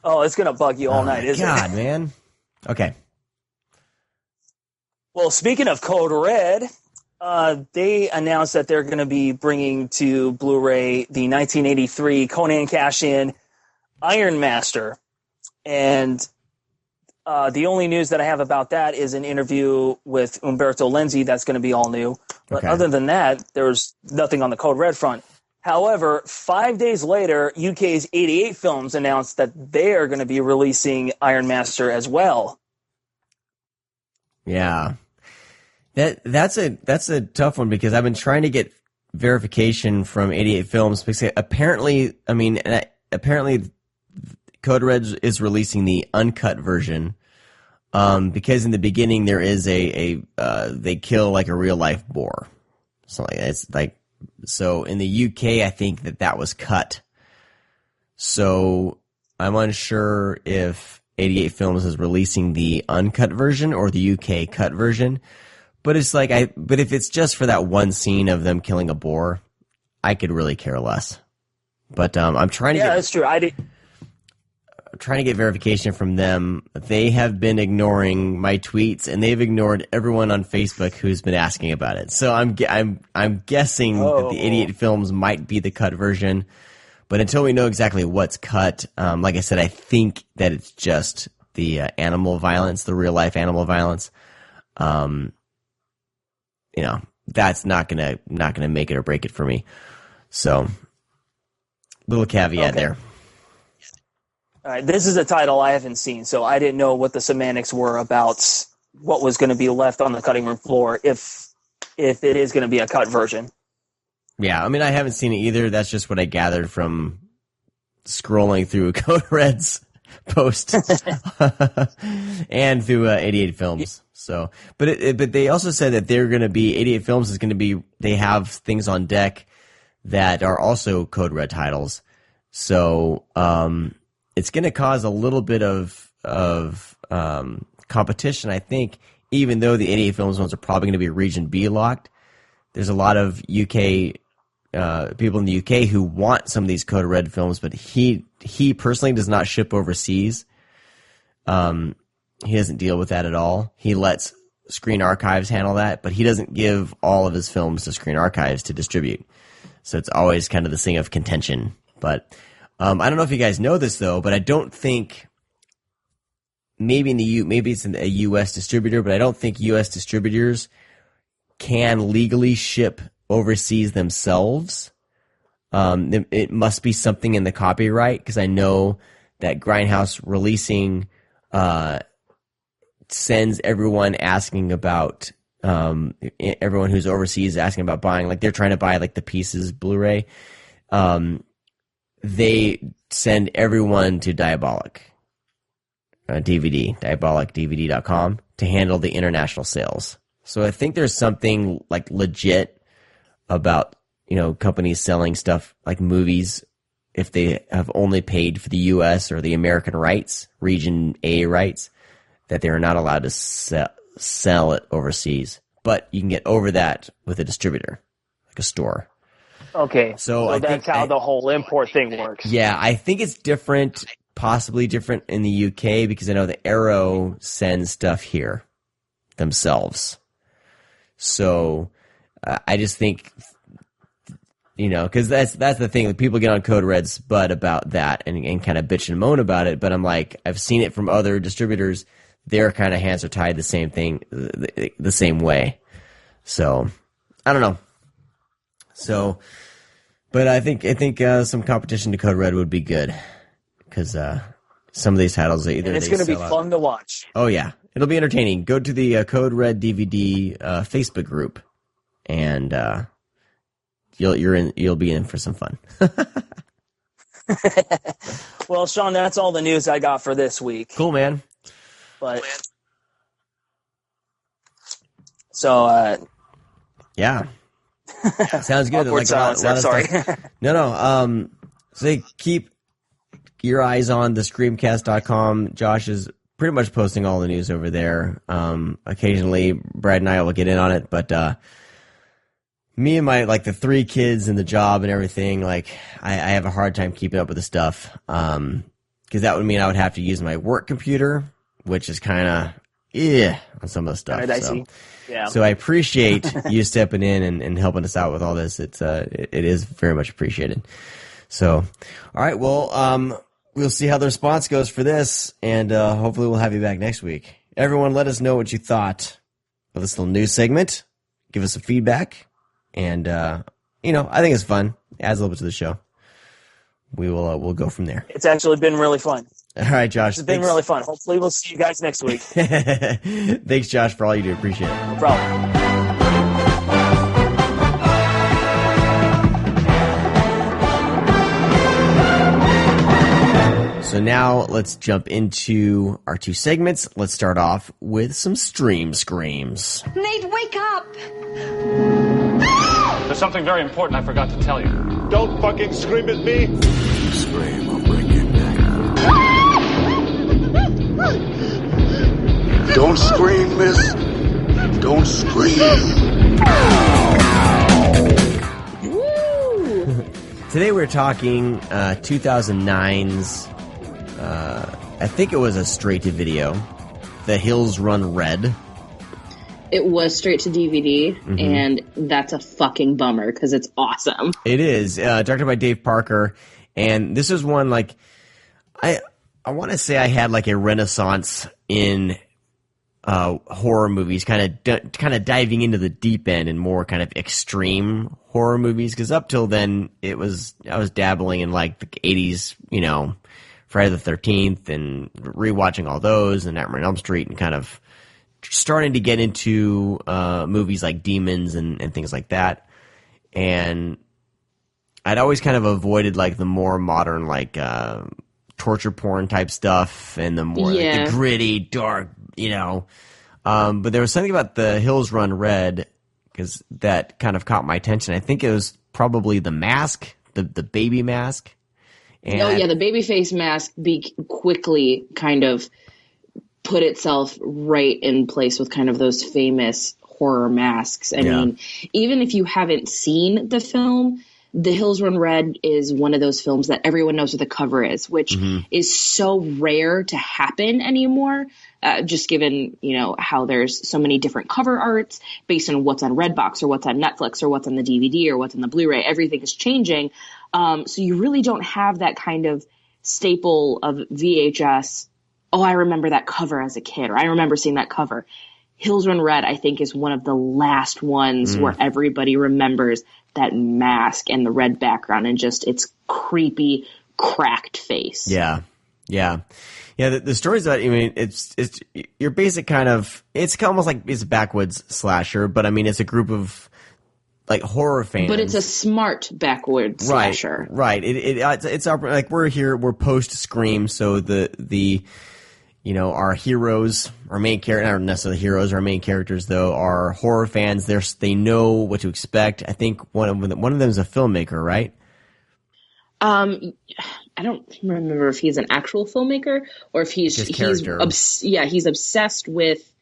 it's going to bug you all night, isn't it? God, man. Okay. Well, speaking of Code Red, they announced that they're going to be bringing to Blu-ray the 1983 Conan cash-in Iron Master. And the only news that I have about that is an interview with Umberto Lenzi that's going to be all new. But other than that, there's nothing on the Code Red front. However, 5 days later, UK's 88 Films announced that they are going to be releasing Iron Master as well. Yeah, that's a tough one because I've been trying to get verification from 88 Films because apparently Code Red is releasing the uncut version because in the beginning there is they kill like a real life boar, so in the UK I think that was cut. So I'm unsure if 88 Films is releasing the uncut version or the UK cut version, but it's like but if it's just for that one scene of them killing a boar, I could really care less. But I'm trying to that's true. I'm trying to get verification from them. They have been ignoring my tweets, and they've ignored everyone on Facebook who's been asking about it. So I'm guessing that the 88 Films might be the cut version. But until we know exactly what's cut, like I said, I think that it's just the animal violence, the real life animal violence. You know, that's not gonna make it or break it for me. So, little caveat there. All right, this is a title I haven't seen, so I didn't know what the semantics were about what was going to be left on the cutting room floor if it is going to be a cut version. Yeah, I mean, I haven't seen it either. That's just what I gathered from scrolling through Code Red's post and through 88 Films. So, but they also said that they're going to be 88 Films is going to be. They have things on deck that are also Code Red titles. So, it's going to cause a little bit of competition, I think. Even though the 88 Films ones are probably going to be Region B locked, there's a lot of UK people in the UK who want some of these Code Red films, but he personally does not ship overseas. He doesn't deal with that at all. He lets Screen Archives handle that, but he doesn't give all of his films to Screen Archives to distribute. So it's always kind of this thing of contention. But I don't know if you guys know this though, but I don't think maybe it's a US distributor, but I don't think US distributors can legally ship overseas themselves It must be something in the copyright, because I know that Grindhouse releasing sends everyone asking about everyone who's overseas asking about buying, like they're trying to buy like the Pieces Blu-ray. They send everyone to Diabolic DVD, diabolicdvd.com, to handle the international sales. So I think there's something like legit about, companies selling stuff like movies, if they have only paid for the U.S. or the American rights, region A rights, that they are not allowed to sell it overseas. But you can get over that with a distributor, like a store. Okay, so that's how the whole import thing works. Yeah, I think it's different, possibly different in the UK, because I know the Arrow sends stuff here themselves. So I just think, because that's the thing. Like, people get on Code Red's butt about that and kind of bitch and moan about it. But I'm like, I've seen it from other distributors. Their kind of hands are tied the same thing, the same way. So I don't know. So, but I think some competition to Code Red would be good, because some of these titles either it's going to be fun to watch. Oh yeah, it'll be entertaining. Go to the Code Red DVD Facebook group, and you'll be in for some fun. Well, Sean, that's all the news I got for this week. Cool, man. But so yeah. Sounds good. Awkward silence there, sorry. No. So keep your eyes on the ScreamCast.com. Josh is pretty much posting all the news over there. Occasionally, Brad and I will get in on it, but me and the 3 kids and the job and everything, I have a hard time keeping up with the stuff. Because that would mean I would have to use my work computer, which is kind of on some of the stuff. Dicey. Yeah. So I appreciate you stepping in and helping us out with all this. It is very much appreciated. So, all right. Well, we'll see how the response goes for this, and hopefully we'll have you back next week. Everyone, let us know what you thought of this little news segment. Give us some feedback, and I think it's fun. It adds a little bit to the show. We'll go from there. It's actually been really fun. All right, Josh. It's been really fun. Hopefully we'll see you guys next week. Thanks, Josh, for all you do. Appreciate it. No problem. So now let's jump into our 2 segments. Let's start off with some Stream Screams. Nate, wake up! There's something very important I forgot to tell you. Don't fucking scream at me! Scream or break your neck. Don't scream, miss. Don't scream. Today we're talking 2009's, I think it was a straight-to-video, The Hills Run Red. It was straight to DVD, and that's a fucking bummer, because it's awesome. It is. Directed by Dave Parker, and this is one, I want to say I had, a renaissance in horror movies, kind of diving into the deep end and more kind of extreme horror movies, because up till then I was dabbling in the 80s, Friday the 13th, and rewatching all those, and Nightmare on Elm Street, and kind of starting to get into movies like Demons and things like that. And I'd always kind of avoided the more modern torture porn type stuff, and the more the gritty, dark, but there was something about The Hills Run Red, because that kind of caught my attention. I think it was probably the mask, the baby mask. And the baby face mask quickly kind of put itself right in place with kind of those famous horror masks. I mean, even if you haven't seen the film, The Hills Run Red is one of those films that everyone knows what the cover is, which is so rare to happen anymore, just given, how there's so many different cover arts based on what's on Redbox or what's on Netflix or what's on the DVD or what's on the Blu-ray. Everything is changing. So you really don't have that kind of staple of VHS. Oh, I remember that cover as a kid, or I remember seeing that cover. Hills Run Red, I think, is one of the last ones where everybody remembers that mask and the red background and just its creepy, cracked face. Yeah. The story's about. I mean, it's your basic kind of. It's almost like it's a backwoods slasher, but I mean, it's a group of like horror fans. But it's a smart backwoods slasher. Right. It's like we're post Scream, so the our heroes, our main character, not necessarily heroes, our main characters though are horror fans. They know what to expect. I think one of them is a filmmaker, right? I don't remember if he's an actual filmmaker or if he's obsessed with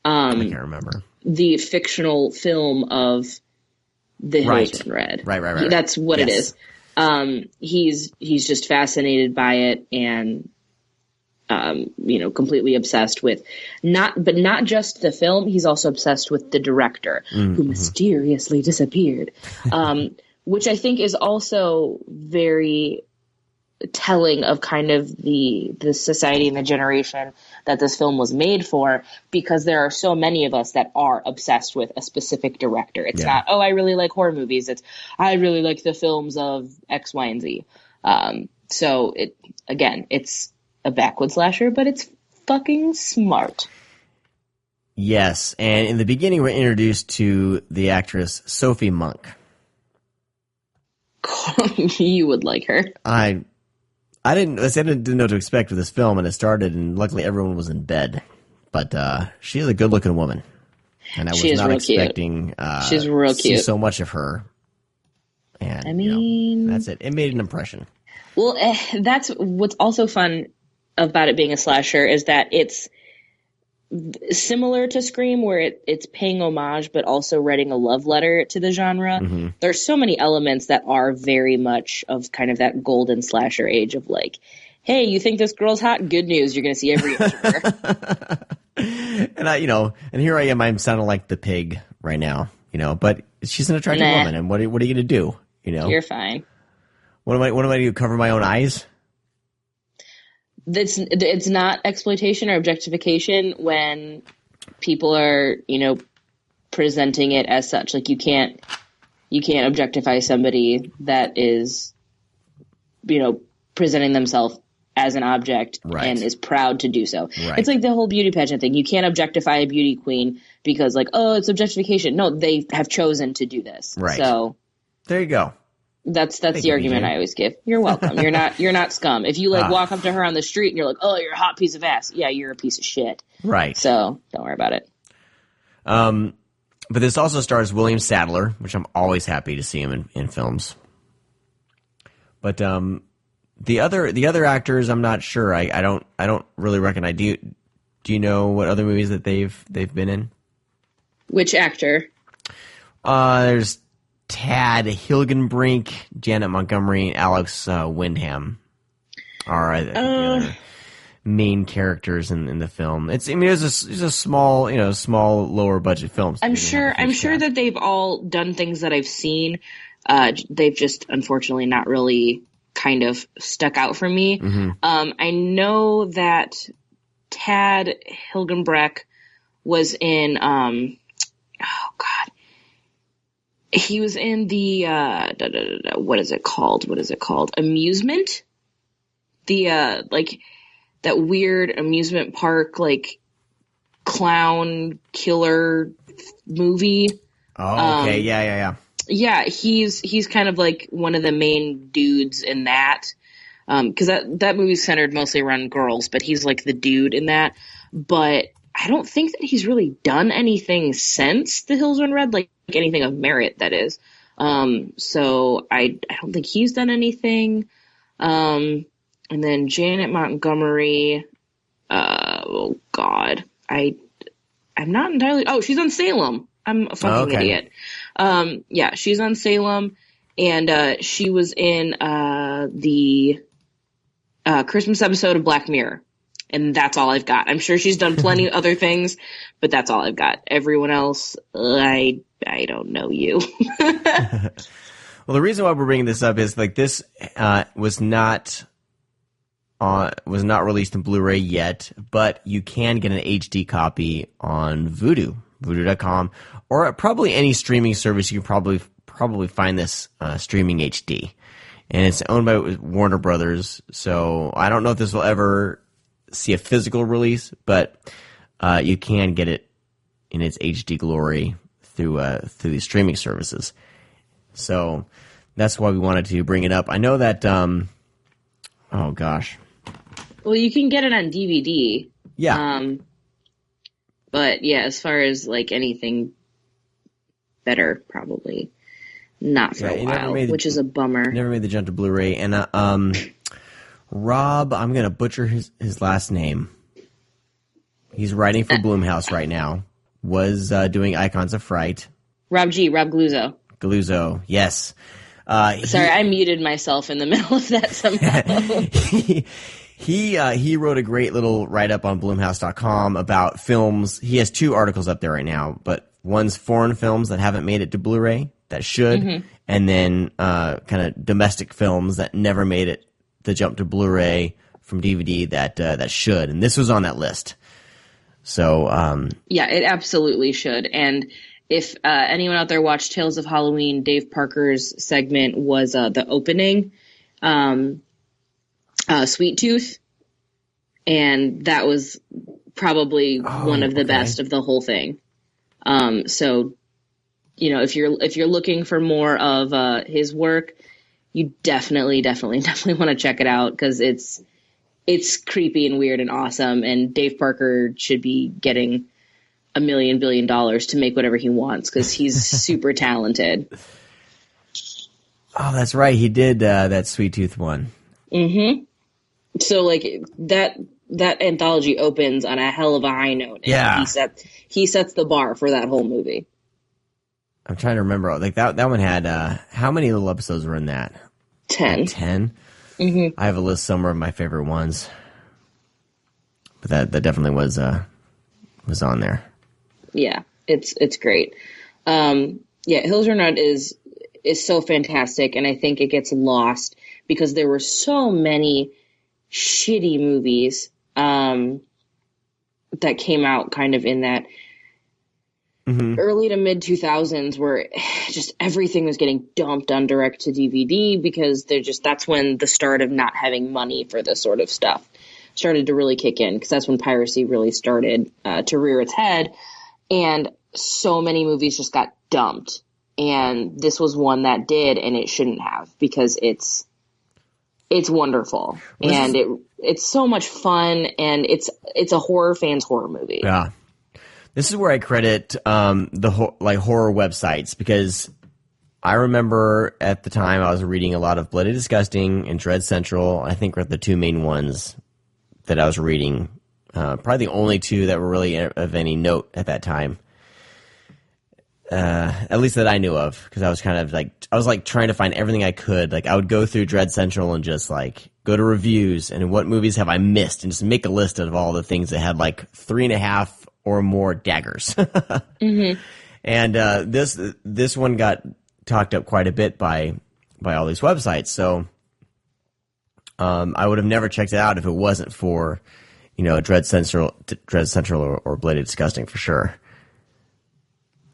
I can't remember the fictional film of The Hills Run Red. Right. That's what it is. He's just fascinated by it and completely obsessed with not just the film. He's also obsessed with the director who mysteriously disappeared. Which I think is also very telling of kind of the society and the generation that this film was made for, because there are so many of us that are obsessed with a specific director. It's not, I really like horror movies. It's, I really like the films of X, Y, and Z. So it's a backwoods slasher, but it's fucking smart. Yes, and in the beginning, we're introduced to the actress Sophie Monk. You would like her. I didn't know what to expect with this film, and it started, and luckily everyone was in bed. But she is a good-looking woman, and I was not expecting she's real to cute. see so much of her. And I mean, that's it. It made an impression. Well, that's what's also fun about it being a slasher is that it's similar to Scream, where it's paying homage but also writing a love letter to the genre. There's so many elements that are very much of kind of that golden slasher age of like, hey, you think this girl's hot? Good news, you're going to see every inch of her. And here I am. I'm sounding like the pig right now, but she's an attractive woman, and what are you going to do? You're fine. What am I going to do? Cover my own eyes? It's not exploitation or objectification when people are, presenting it as such. Like you can't objectify somebody that is, presenting themselves as an object and is proud to do so. Right. It's like the whole beauty pageant thing. You can't objectify a beauty queen because it's objectification. No, they have chosen to do this. Right. So there you go. That's the argument I always give. You're welcome. You're not scum. If you walk up to her on the street and you're like, oh, you're a hot piece of ass. Yeah, you're a piece of shit. Right. So don't worry about it. But this also stars William Sadler, which I'm always happy to see him in films. But the other actors, I'm not sure. I don't really recognize. Do you know what other movies that they've been in? Which actor? There's Tad Hilgenbrink, Janet Montgomery, and Alex Wyndham are I think the other main characters in the film. It's a small lower budget film. So I'm sure that they've all done things that I've seen. They've just unfortunately not really kind of stuck out for me. I know that Tad Hilgenbrink was in he was in the what is it called? Amusement? The like that weird amusement park like clown killer movie. Oh, okay. Yeah. Yeah, he's kind of like one of the main dudes in that. Because that movie's centered mostly around girls, but he's like the dude in that. But I don't think that he's really done anything since The Hills Run Red, like anything of merit, that is. So I don't think he's done anything. And then Janet Montgomery, oh God, I'm not entirely. Oh, she's on Salem. I'm a fucking idiot. Yeah, she's on Salem, and she was in the Christmas episode of Black Mirror. And that's all I've got. I'm sure she's done plenty of other things, but that's all I've got. Everyone else, I don't know you. Well, the reason why we're bringing this up is like this was not was not released in Blu-ray yet, but you can get an HD copy on Vudu, Vudu.com, or at probably any streaming service. You can probably find this streaming HD, and it's owned by Warner Brothers. So I don't know if this will ever see a physical release, but you can get it in its HD glory through these streaming services. So that's why we wanted to bring it up. I know that. Oh gosh. Well, you can get it on DVD. Yeah. But yeah, as far as like anything better, probably not for a while, which is a bummer. Never made the jump to Blu-ray. And Rob, I'm going to butcher his last name. He's writing for Blumhouse right now. Was doing Icons of Fright. Rob Gluzzo. Gluzzo, yes. Sorry, I muted myself in the middle of that somehow. He wrote a great little write-up on Blumhouse.com about films. He has 2 articles up there right now, but one's foreign films that haven't made it to Blu-ray that should, and then kind of domestic films that never made it the jump to Blu-ray from DVD that should. And this was on that list. So yeah, it absolutely should. And if anyone out there watched Tales of Halloween, Dave Parker's segment was the opening. Sweet Tooth, and that was probably one of the best of the whole thing. So, you know, if you're looking for more of his work, you definitely want to check it out, because it's creepy and weird and awesome. And Dave Parker should be getting $1 billion to make whatever he wants, because he's super talented. Oh, that's right. He did that Sweet Tooth one. Mm-hmm. So like that anthology opens on a hell of a high note. And he sets the bar for that whole movie. I'm trying to remember. Like that one had how many little episodes were in that? 10. 10. Mm-hmm. I have a list somewhere of my favorite ones, but that definitely was on there. Yeah, it's great. Hills or Nut is so fantastic, and I think it gets lost because there were so many shitty movies that came out kind of in that early to mid 2000s, where just everything was getting dumped on direct to DVD, because that's when the start of not having money for this sort of stuff started to really kick in, because that's when piracy really started to rear its head, and so many movies just got dumped. And this was one that did, and it shouldn't have, because it's wonderful, and it's so much fun, and it's a horror fan's horror movie. Yeah, this is where I credit the horror websites, because I remember at the time I was reading a lot of Bloody Disgusting and Dread Central. I think were the 2 main ones that I was reading. Probably the only 2 that were really of any note at that time. At least that I knew of, because I was kind of like trying to find everything I could. Like I would go through Dread Central and just like go to reviews and what movies have I missed, and just make a list of all the things that had like 3.5 or more daggers. And this one got talked up quite a bit by all these websites. So I would have never checked it out if it wasn't for Dread Central or Bloody Disgusting for sure.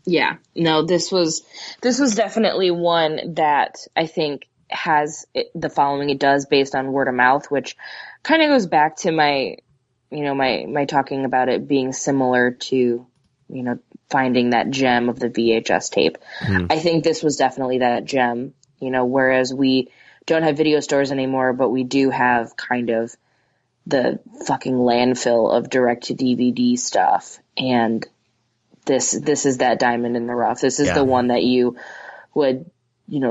Yeah, no, this was definitely one that I think has the following it does based on word of mouth, which kind of goes back to my talking about it being similar to, finding that gem of the VHS tape. I think this was definitely that gem, whereas we don't have video stores anymore, but we do have kind of the fucking landfill of direct to DVD stuff. And this is that diamond in the rough. This is the one that you would,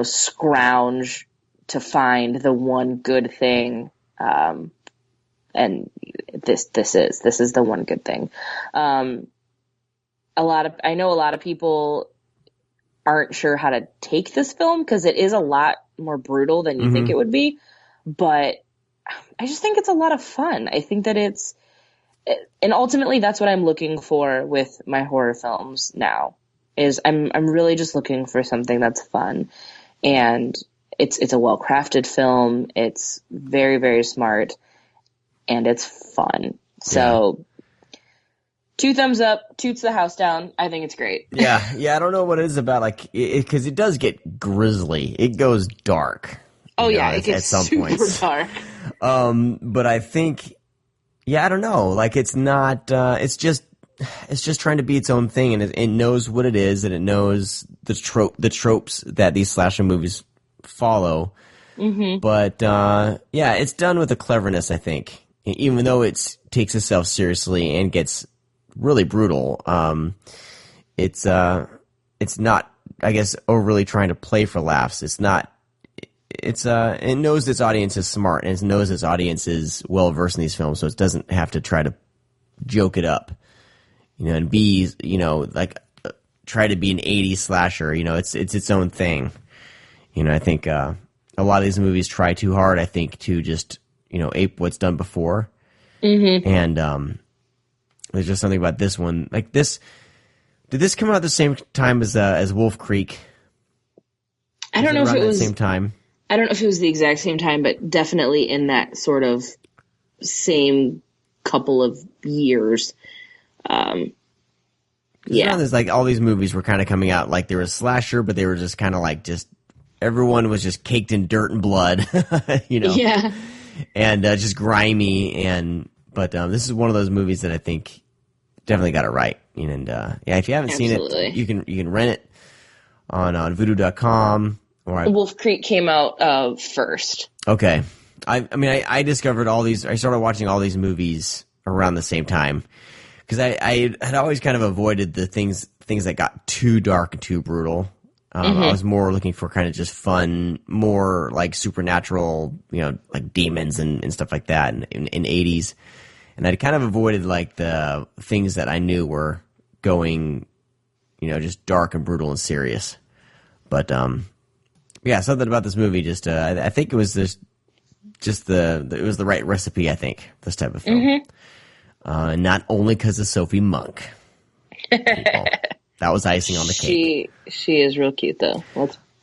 scrounge to find the one good thing. And this is the one good thing. I know a lot of people aren't sure how to take this film, because it is a lot more brutal than you think it would be, but I just think it's a lot of fun. I think that and ultimately that's what I'm looking for with my horror films now, is I'm really just looking for something that's fun, and it's a well-crafted film. It's very, very smart, and it's fun. So 2 thumbs up, toots the house down. I think it's great. Yeah. I don't know what it is about, like, because it does get grisly. It goes dark. Oh yeah, it gets at some super points. dark. But I think, I don't know. Like, it's not. It's just trying to be its own thing, and it knows what it is, and it knows the tropes that these slasher movies follow. Mm-hmm. But it's done with a cleverness, I think. Even though it takes itself seriously and gets really brutal, it's not, I guess, overly trying to play for laughs. It's not. It knows its audience is smart, and it knows its audience is well versed in these films, so it doesn't have to try to joke it up, and be, like, try to be an 80s slasher. It's its own thing. I think a lot of these movies try too hard, I think, to just, ape what's done before. Mm-hmm. And there's just something about this one. Like, this, did this come out at the same time as Wolf Creek? I don't know if it was the same time. I don't know if it was the exact same time, but definitely in that sort of same couple of years. There's like all these movies were kind of coming out like they were a slasher, but they were just kind of like everyone was just caked in dirt and blood, Yeah. And just grimy. But this is one of those movies that I think definitely got it right. And if you haven't seen it, you can rent it on Vudu.com. Wolf Creek came out first. Okay. I discovered all these. I started watching all these movies around the same time because I had always kind of avoided the things that got too dark and too brutal. I was more looking for kind of just fun, more like supernatural, like demons and stuff like that in 80s. And I kind of avoided like the things that I knew were going, just dark and brutal and serious. But something about this movie just I think it was it was the right recipe, I think, this type of film. Mm-hmm. Not only because of Sophie Monk. That was icing on the cake. She is real cute, though.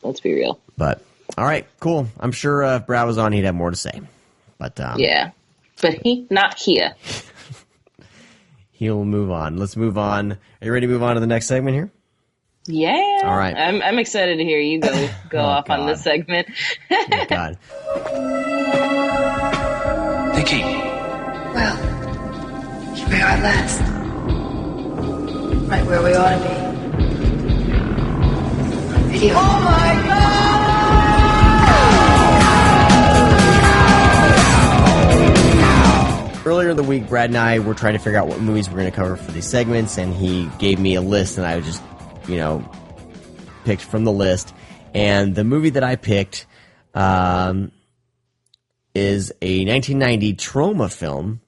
Let's be real. But all right, cool. I'm sure if Brad was on, he'd have more to say. But yeah, but he not here. He'll move on. Let's move on. Are you ready to move on to the next segment here? Yeah. All right. I'm excited to hear you go off on this segment. Oh, God. Nikki. Well, here we are at last. Right where we ought to be. Video. Oh my God! Earlier in the week, Brad and I were trying to figure out what movies we're going to cover for these segments, and he gave me a list, and I just, picked from the list. And the movie that I picked is a 1990 trauma film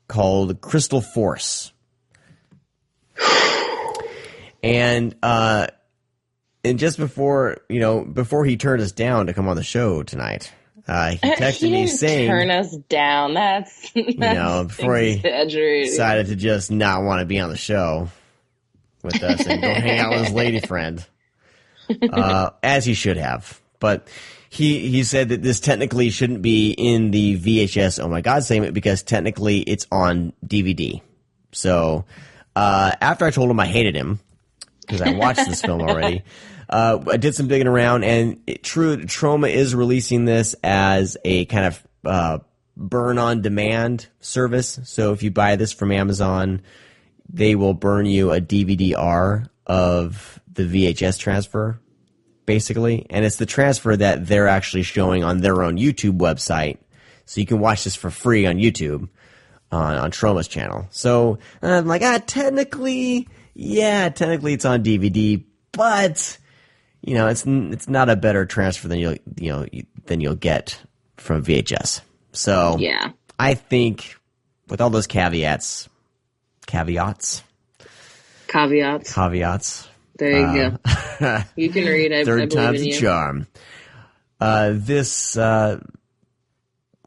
called Crystal Force. And just before he turned us down to come on the show tonight, he texted me saying, "Turn us down." That's before he decided to just not want to be on the show with us and go hang out with his lady friend, as he should have. But he said that this technically shouldn't be in the VHS Oh My God segment because technically it's on DVD. So after I told him I hated him because I watched this film already, I did some digging around, and Troma is releasing this as a kind of burn-on-demand service. So if you buy this from Amazon, they will burn you a DVD-R of the VHS transfer, basically. And it's the transfer that they're actually showing on their own YouTube website. So you can watch this for free on YouTube on Troma's channel. So I'm like, technically it's on DVD, but it's not a better transfer than you'll get from VHS. So yeah, I think with all those caveats. There you go. You can read. I Third believe time's in a you. charm.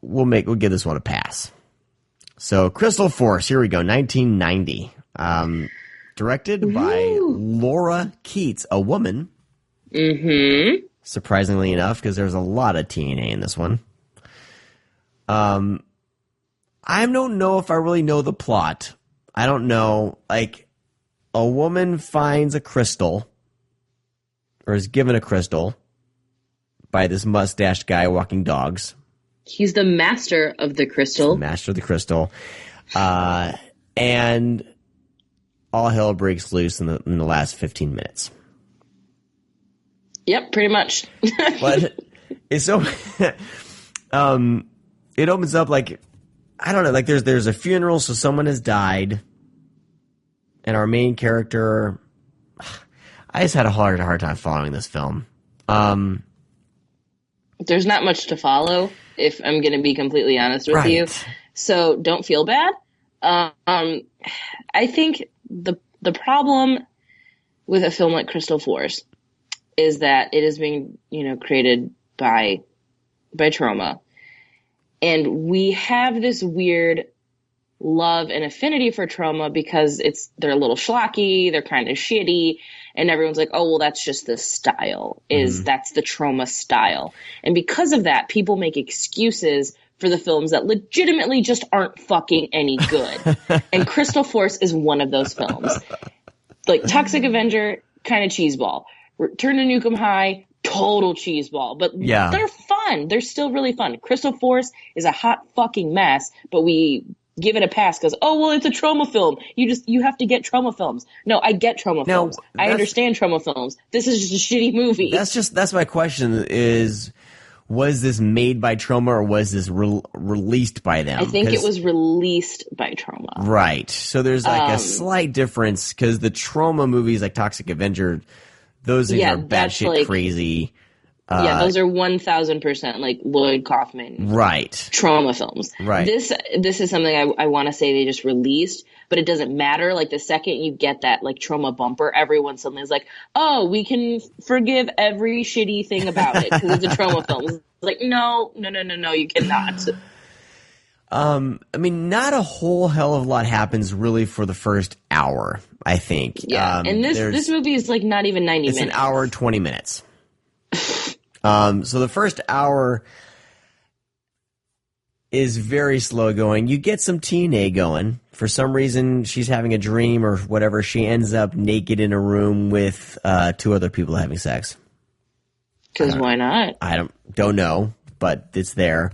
We'll give this one a pass. So, Crystal Force. Here we go. 1990. Directed by Laura Keats, a woman. Mm-hmm. Surprisingly enough, because there's a lot of TNA in this one. I don't know if I really know the plot. I don't know. Like, a woman finds a crystal, or is given a crystal by this mustached guy walking dogs. He's the master of the crystal. Master of the crystal. And all hell breaks loose in the last 15 minutes. Yep, pretty much. But it's so it opens up like, I don't know, like there's a funeral, so someone has died, and our main character, I just had a hard time following this film. There's not much to follow, if I'm going to be completely honest with you. So don't feel bad. I think the problem with a film like Crystal Force is that it is being, created by Troma. And we have this weird love and affinity for Troma because they're a little schlocky, they're kind of shitty, and everyone's like, oh, well, that's just the style, that's the Troma style. And because of that, people make excuses for the films that legitimately just aren't fucking any good. And Crystal Force is one of those films. Like Toxic Avenger, kind of cheeseball. Return to Nukem High, total cheeseball. But they're fun. They're still really fun. Crystal Force is a hot fucking mess, but we give it a pass because, oh, well, it's a Troma film. You have to get Troma films. No, I get Troma films. I understand Troma films. This is just a shitty movie. That's my question is, was this made by Troma or was this released by them? I think it was released by Troma. Right. So there's like a slight difference because the Troma movies like Toxic Avenger, those things are batshit crazy. Those are 1,000% like Lloyd Kaufman, right? Troma films, right? This is something I want to say they just released, but it doesn't matter. Like the second you get that like Troma bumper, everyone suddenly is like, "Oh, we can forgive every shitty thing about it because it's a Troma film." It's like, no, you cannot. I mean, not a whole hell of a lot happens really for the first hour, I think. Yeah, and this movie is like not even 90 minutes. It's an hour, 20 minutes. So the first hour is very slow going. You get some TNA going. For some reason, she's having a dream or whatever. She ends up naked in a room with two other people having sex. Because why not? I don't know, but it's there.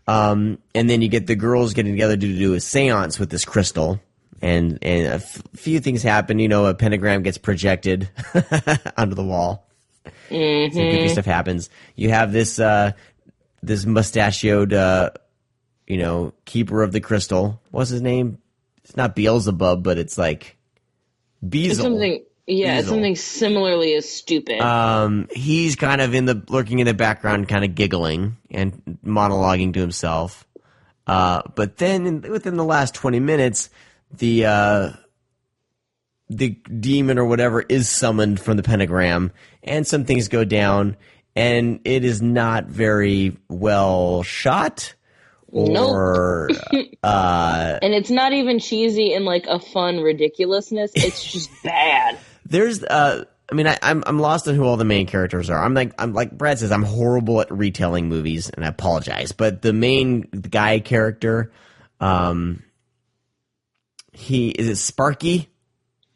And then you get the girls getting together to do a seance with this crystal. And a few things happen. A pentagram gets projected onto the wall. Mm-hmm. Some goofy stuff happens. You have this mustachioed, keeper of the crystal. What's his name? It's not Beelzebub, but it's like Beelzebub. It's something similarly as stupid. He's kind of lurking in the background, kind of giggling and monologuing to himself. But then within the last 20 minutes, the demon or whatever is summoned from the pentagram, and some things go down, and it is not very well shot. Or and it's not even cheesy in like a fun ridiculousness. It's just bad. There's I'm lost on who all the main characters are. I'm like Brad says, I'm horrible at retelling movies, and I apologize. But the main guy character, is it Sparky?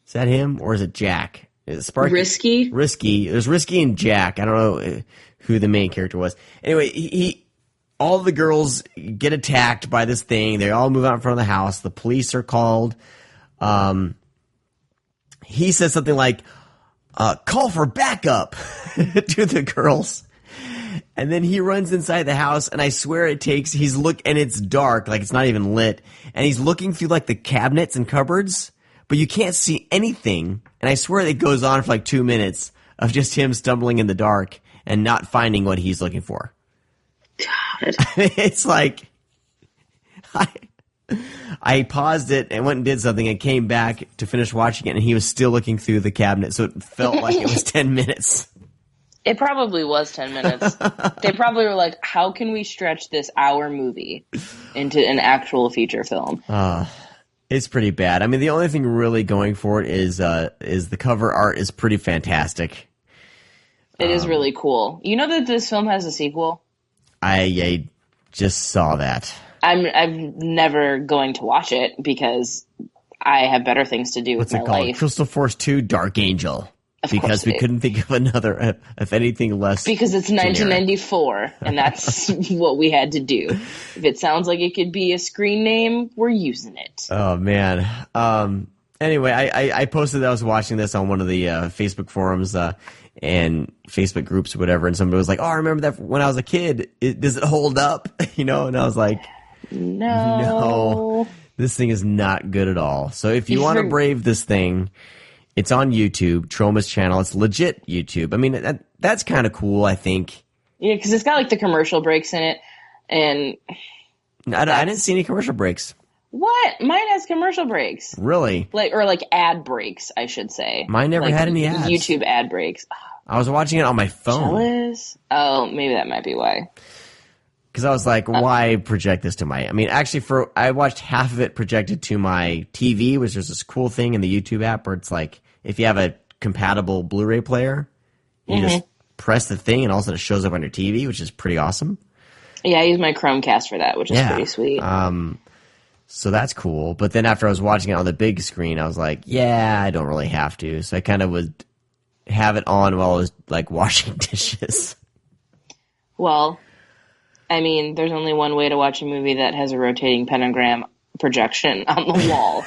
Is that him or is it Jack? Is it Sparky? Risky. There's Risky and Jack. I don't know who the main character was. Anyway, all the girls get attacked by this thing. They all move out in front of the house. The police are called. He says something like, call for backup to the girls. And then he runs inside the house, and I swear and it's dark, like it's not even lit. And he's looking through like the cabinets and cupboards, but you can't see anything. And I swear it goes on for like 2 minutes of just him stumbling in the dark and not finding what he's looking for. God. It's like, I paused it and went and did something and came back to finish watching it, and he was still looking through the cabinet, so it felt like it was 10 minutes. It probably was 10 minutes. They probably were like, how can we stretch this hour movie into an actual feature film? It's pretty bad. I mean, the only thing really going for it is the cover art is pretty fantastic. It is really cool. You know that this film has a sequel? I just saw that. I'm never going to watch it because I have better things to do What's with it my called? life. Crystal Force 2 Dark Angel. Because we couldn't think of another, if anything less. Because it's 1994, and that's what we had to do. If it sounds like it could be a screen name, we're using it. Oh, man. Anyway, I posted that I was watching this on one of the Facebook forums and Facebook groups or whatever, and somebody was like, oh, I remember that when I was a kid. Does it hold up? And I was like, no. This thing is not good at all. So if you want to brave this thing, it's on YouTube, Troma's channel. It's legit YouTube. I mean, that's kind of cool, I think. Yeah, because it's got like the commercial breaks in it, and I didn't see any commercial breaks. What? Mine has commercial breaks. Really? Like ad breaks, I should say. Mine never had any ads. YouTube ad breaks. I was watching it on my phone. Jealous? Oh, maybe that might be why. Because I was like, why project this to my... I mean, actually, I watched half of it projected to my TV, which is this cool thing in the YouTube app where it's like, if you have a compatible Blu-ray player, you just press the thing and all of a sudden it shows up on your TV, which is pretty awesome. Yeah, I use my Chromecast for that, which is pretty sweet. So that's cool. But then after I was watching it on the big screen, I was like, yeah, I don't really have to. So I kind of would have it on while I was like washing dishes. Well, I mean, there's only one way to watch a movie that has a rotating pentagram projection on the wall.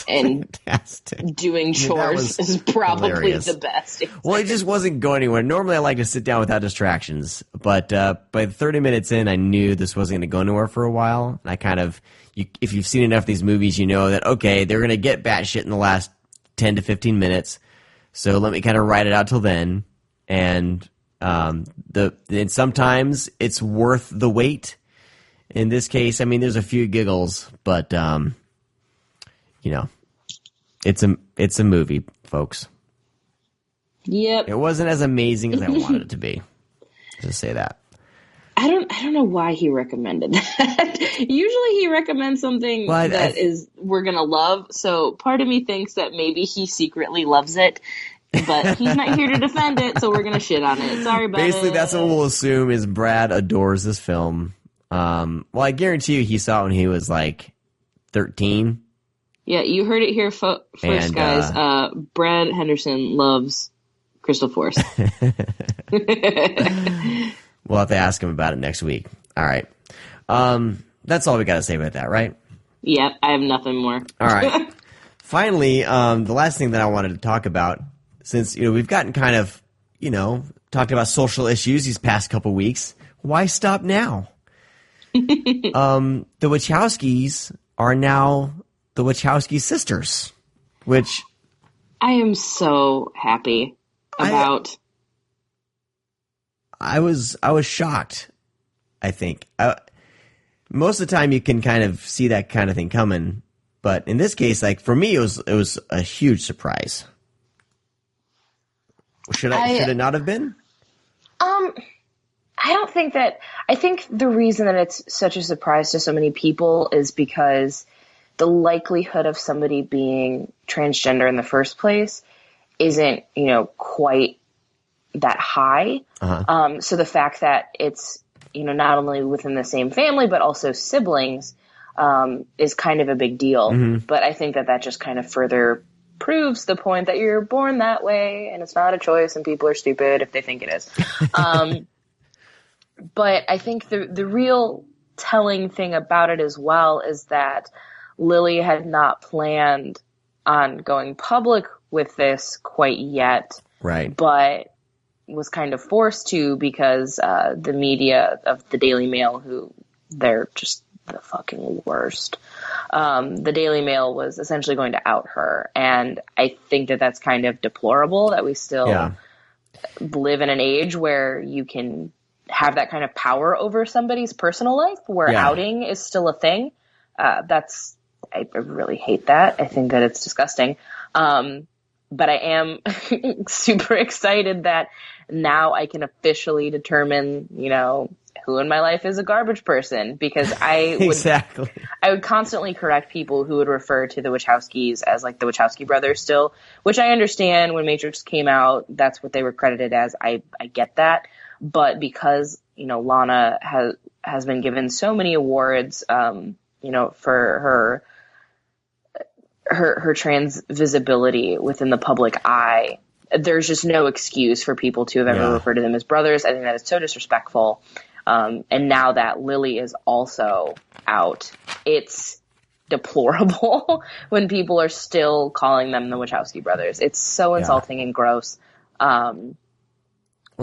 And fantastic. Doing chores is probably hilarious. The best. Well, it just wasn't going anywhere. Normally I like to sit down without distractions. But by 30 minutes in, I knew this wasn't going to go anywhere for a while. And I kind of... if you've seen enough of these movies, you know that, okay, they're going to get batshit in the last 10 to 15 minutes. So let me kind of ride it out till then. And and sometimes it's worth the wait. In this case, I mean, there's a few giggles, but, it's a movie, folks. Yep. It wasn't as amazing as I wanted it to be. Just say that. I don't know why he recommended that. Usually he recommends something we're gonna love. So part of me thinks that maybe he secretly loves it, but he's not here to defend it, so we're gonna shit on it. Sorry about Basically, it. that's what we'll assume is Brad adores this film. Well, I guarantee you he saw it when he was like 13. Yeah, you heard it here first, guys. Brad Henderson loves Crystal Force. We'll have to ask him about it next week. All right. That's all we got to say about that, right? Yep, I have nothing more. All right. Finally, the last thing that I wanted to talk about, since we've gotten kind of, talked about social issues these past couple weeks, why stop now? The Wachowskis are now the Wachowski sisters, which I am so happy about. I was shocked. I think most of the time you can kind of see that kind of thing coming, but in this case, like for me, it was a huge surprise. Should it not have been? I don't think that. I think the reason that it's such a surprise to so many people is because the likelihood of somebody being transgender in the first place isn't, quite that high. Uh-huh. So the fact that it's, not only within the same family, but also siblings, is kind of a big deal. Mm-hmm. But I think that just kind of further proves the point that you're born that way and it's not a choice and people are stupid if they think it is. But I think the real telling thing about it as well is that Lily had not planned on going public with this quite yet. Right. But was kind of forced to because the media of the Daily Mail, who they're just the fucking worst. The Daily Mail was essentially going to out her. And I think that that's kind of deplorable that we still live in an age where you can have that kind of power over somebody's personal life where outing is still a thing. I really hate that. I think that it's disgusting. But I am super excited that now I can officially determine, who in my life is a garbage person, because I would constantly correct people who would refer to the Wachowskis as like the Wachowski brothers still, which I understand when Matrix came out, that's what they were credited as. I get that. But because, Lana has been given so many awards, for her trans visibility within the public eye. There's just no excuse for people to have ever referred to them as brothers. I think that is so disrespectful. And now that Lily is also out, it's deplorable when people are still calling them the Wachowski brothers. It's so insulting and gross. Well,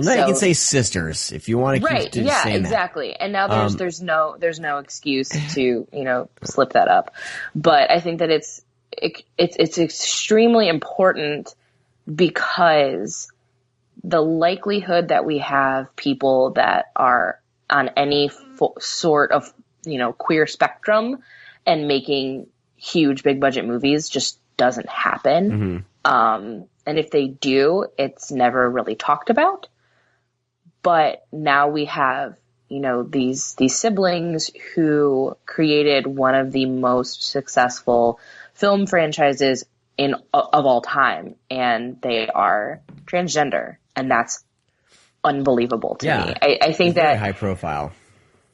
now you can say sisters if you want to keep saying that. Exactly. And now there's no excuse to slip that up. But I think that it's extremely important because the likelihood that we have people that are on any sort of queer spectrum and making huge big budget movies just doesn't happen. And if they do, it's never really talked about. But now we have, these siblings who created one of the most successful film franchises of all time, and they are transgender, and that's unbelievable to me. I think it's that very high profile.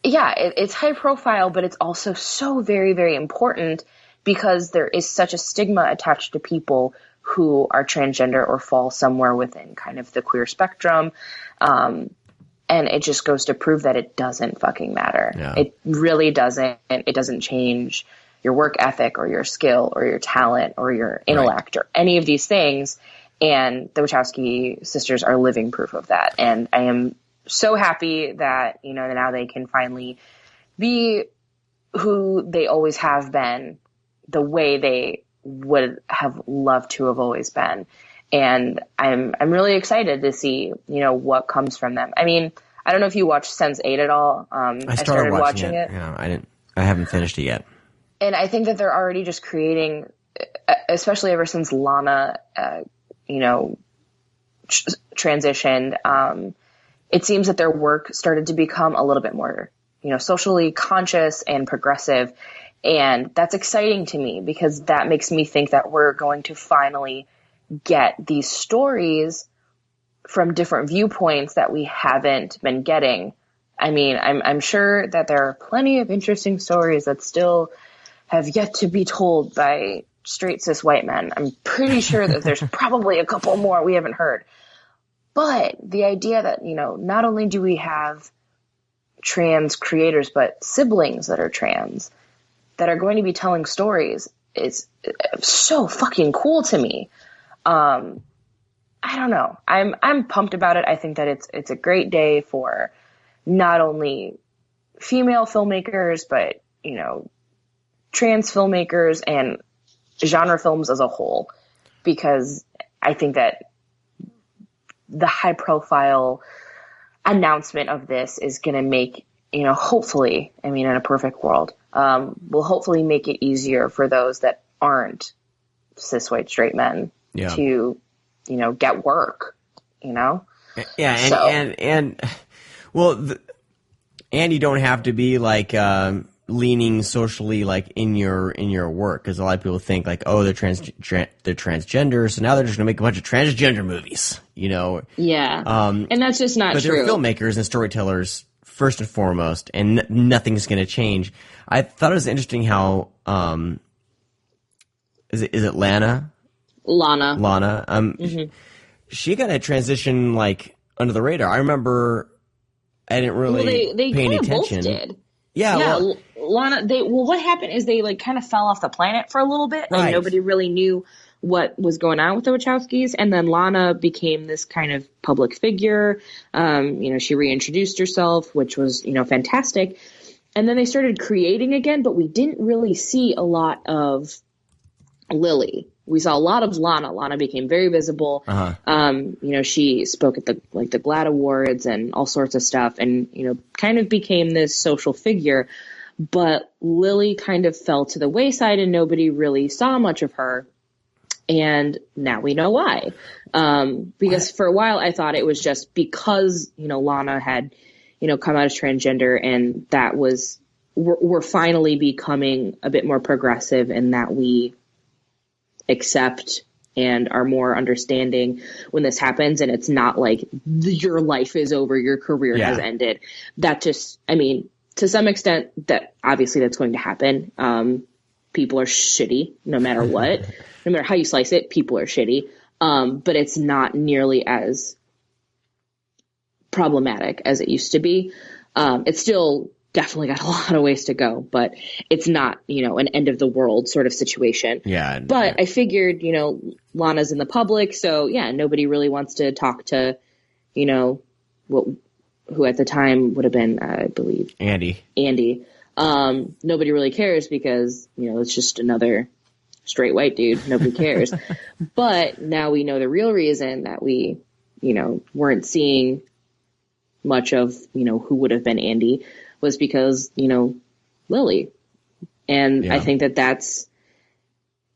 Yeah, it's high profile, but it's also so very, very important because there is such a stigma attached to people who are transgender or fall somewhere within kind of the queer spectrum. And it just goes to prove that it doesn't fucking matter. Yeah. It really doesn't. It doesn't change your work ethic or your skill or your talent or your intellect or any of these things. And the Wachowski sisters are living proof of that. And I am so happy that, now they can finally be who they always have been, the way they would have loved to have always been. And I'm really excited to see, what comes from them. I mean, I don't know if you watched Sense8 at all. I started watching it. Yeah, I haven't finished it yet. And I think that they're already just creating, especially ever since Lana, transitioned. It seems that their work started to become a little bit more, socially conscious and progressive. And that's exciting to me because that makes me think that we're going to finally get these stories from different viewpoints that we haven't been getting. I mean, I'm sure that there are plenty of interesting stories that still have yet to be told by straight cis white men. I'm pretty sure that there's probably a couple more we haven't heard. But the idea that, not only do we have trans creators, but siblings that are trans that are going to be telling stories is so fucking cool to me. I don't know. I'm pumped about it. I think that it's a great day for not only female filmmakers, but, trans filmmakers and genre films as a whole, because I think that the high profile announcement of this is going to make, hopefully, in a perfect world, will hopefully make it easier for those that aren't cis white straight men to, get work, Yeah. And you don't have to be like, leaning socially like in your work, because a lot of people think like, oh, they're transgender, so now they're just gonna make a bunch of transgender movies, and that's just not true. But they're filmmakers and storytellers first and foremost, and nothing's gonna change. I thought it was interesting how is it Lana? She got a transition like under the radar. I remember I didn't really pay any attention. Both did. Yeah. Lana, what happened is they like kind of fell off the planet for a little bit, and nobody really knew what was going on with the Wachowskis. And then Lana became this kind of public figure. She reintroduced herself, which was, fantastic. And then they started creating again, but we didn't really see a lot of Lily. We saw a lot of Lana. Lana became very visible. She spoke at the GLAAD Awards and all sorts of stuff, and kind of became this social figure. But Lily kind of fell to the wayside, and nobody really saw much of her. And now we know why. Because for a while I thought it was just because Lana had come out as transgender, and that was we're finally becoming a bit more progressive, and that we accept and are more understanding when this happens, and it's not like your life is over, your career has ended. That just, to some extent, that obviously that's going to happen. People are shitty no matter what. No matter how you slice it, people are shitty. But it's not nearly as problematic as it used to be. It's still definitely got a lot of ways to go, but it's not, an end of the world sort of situation. Yeah. But I figured, Lana's in the public, so yeah, nobody really wants to talk to, who at the time would have been, I believe, Andy. Nobody really cares because, it's just another straight white dude. Nobody cares. But now we know the real reason that we, weren't seeing much of, who would have been Andy was because, Lily. And yeah. I think that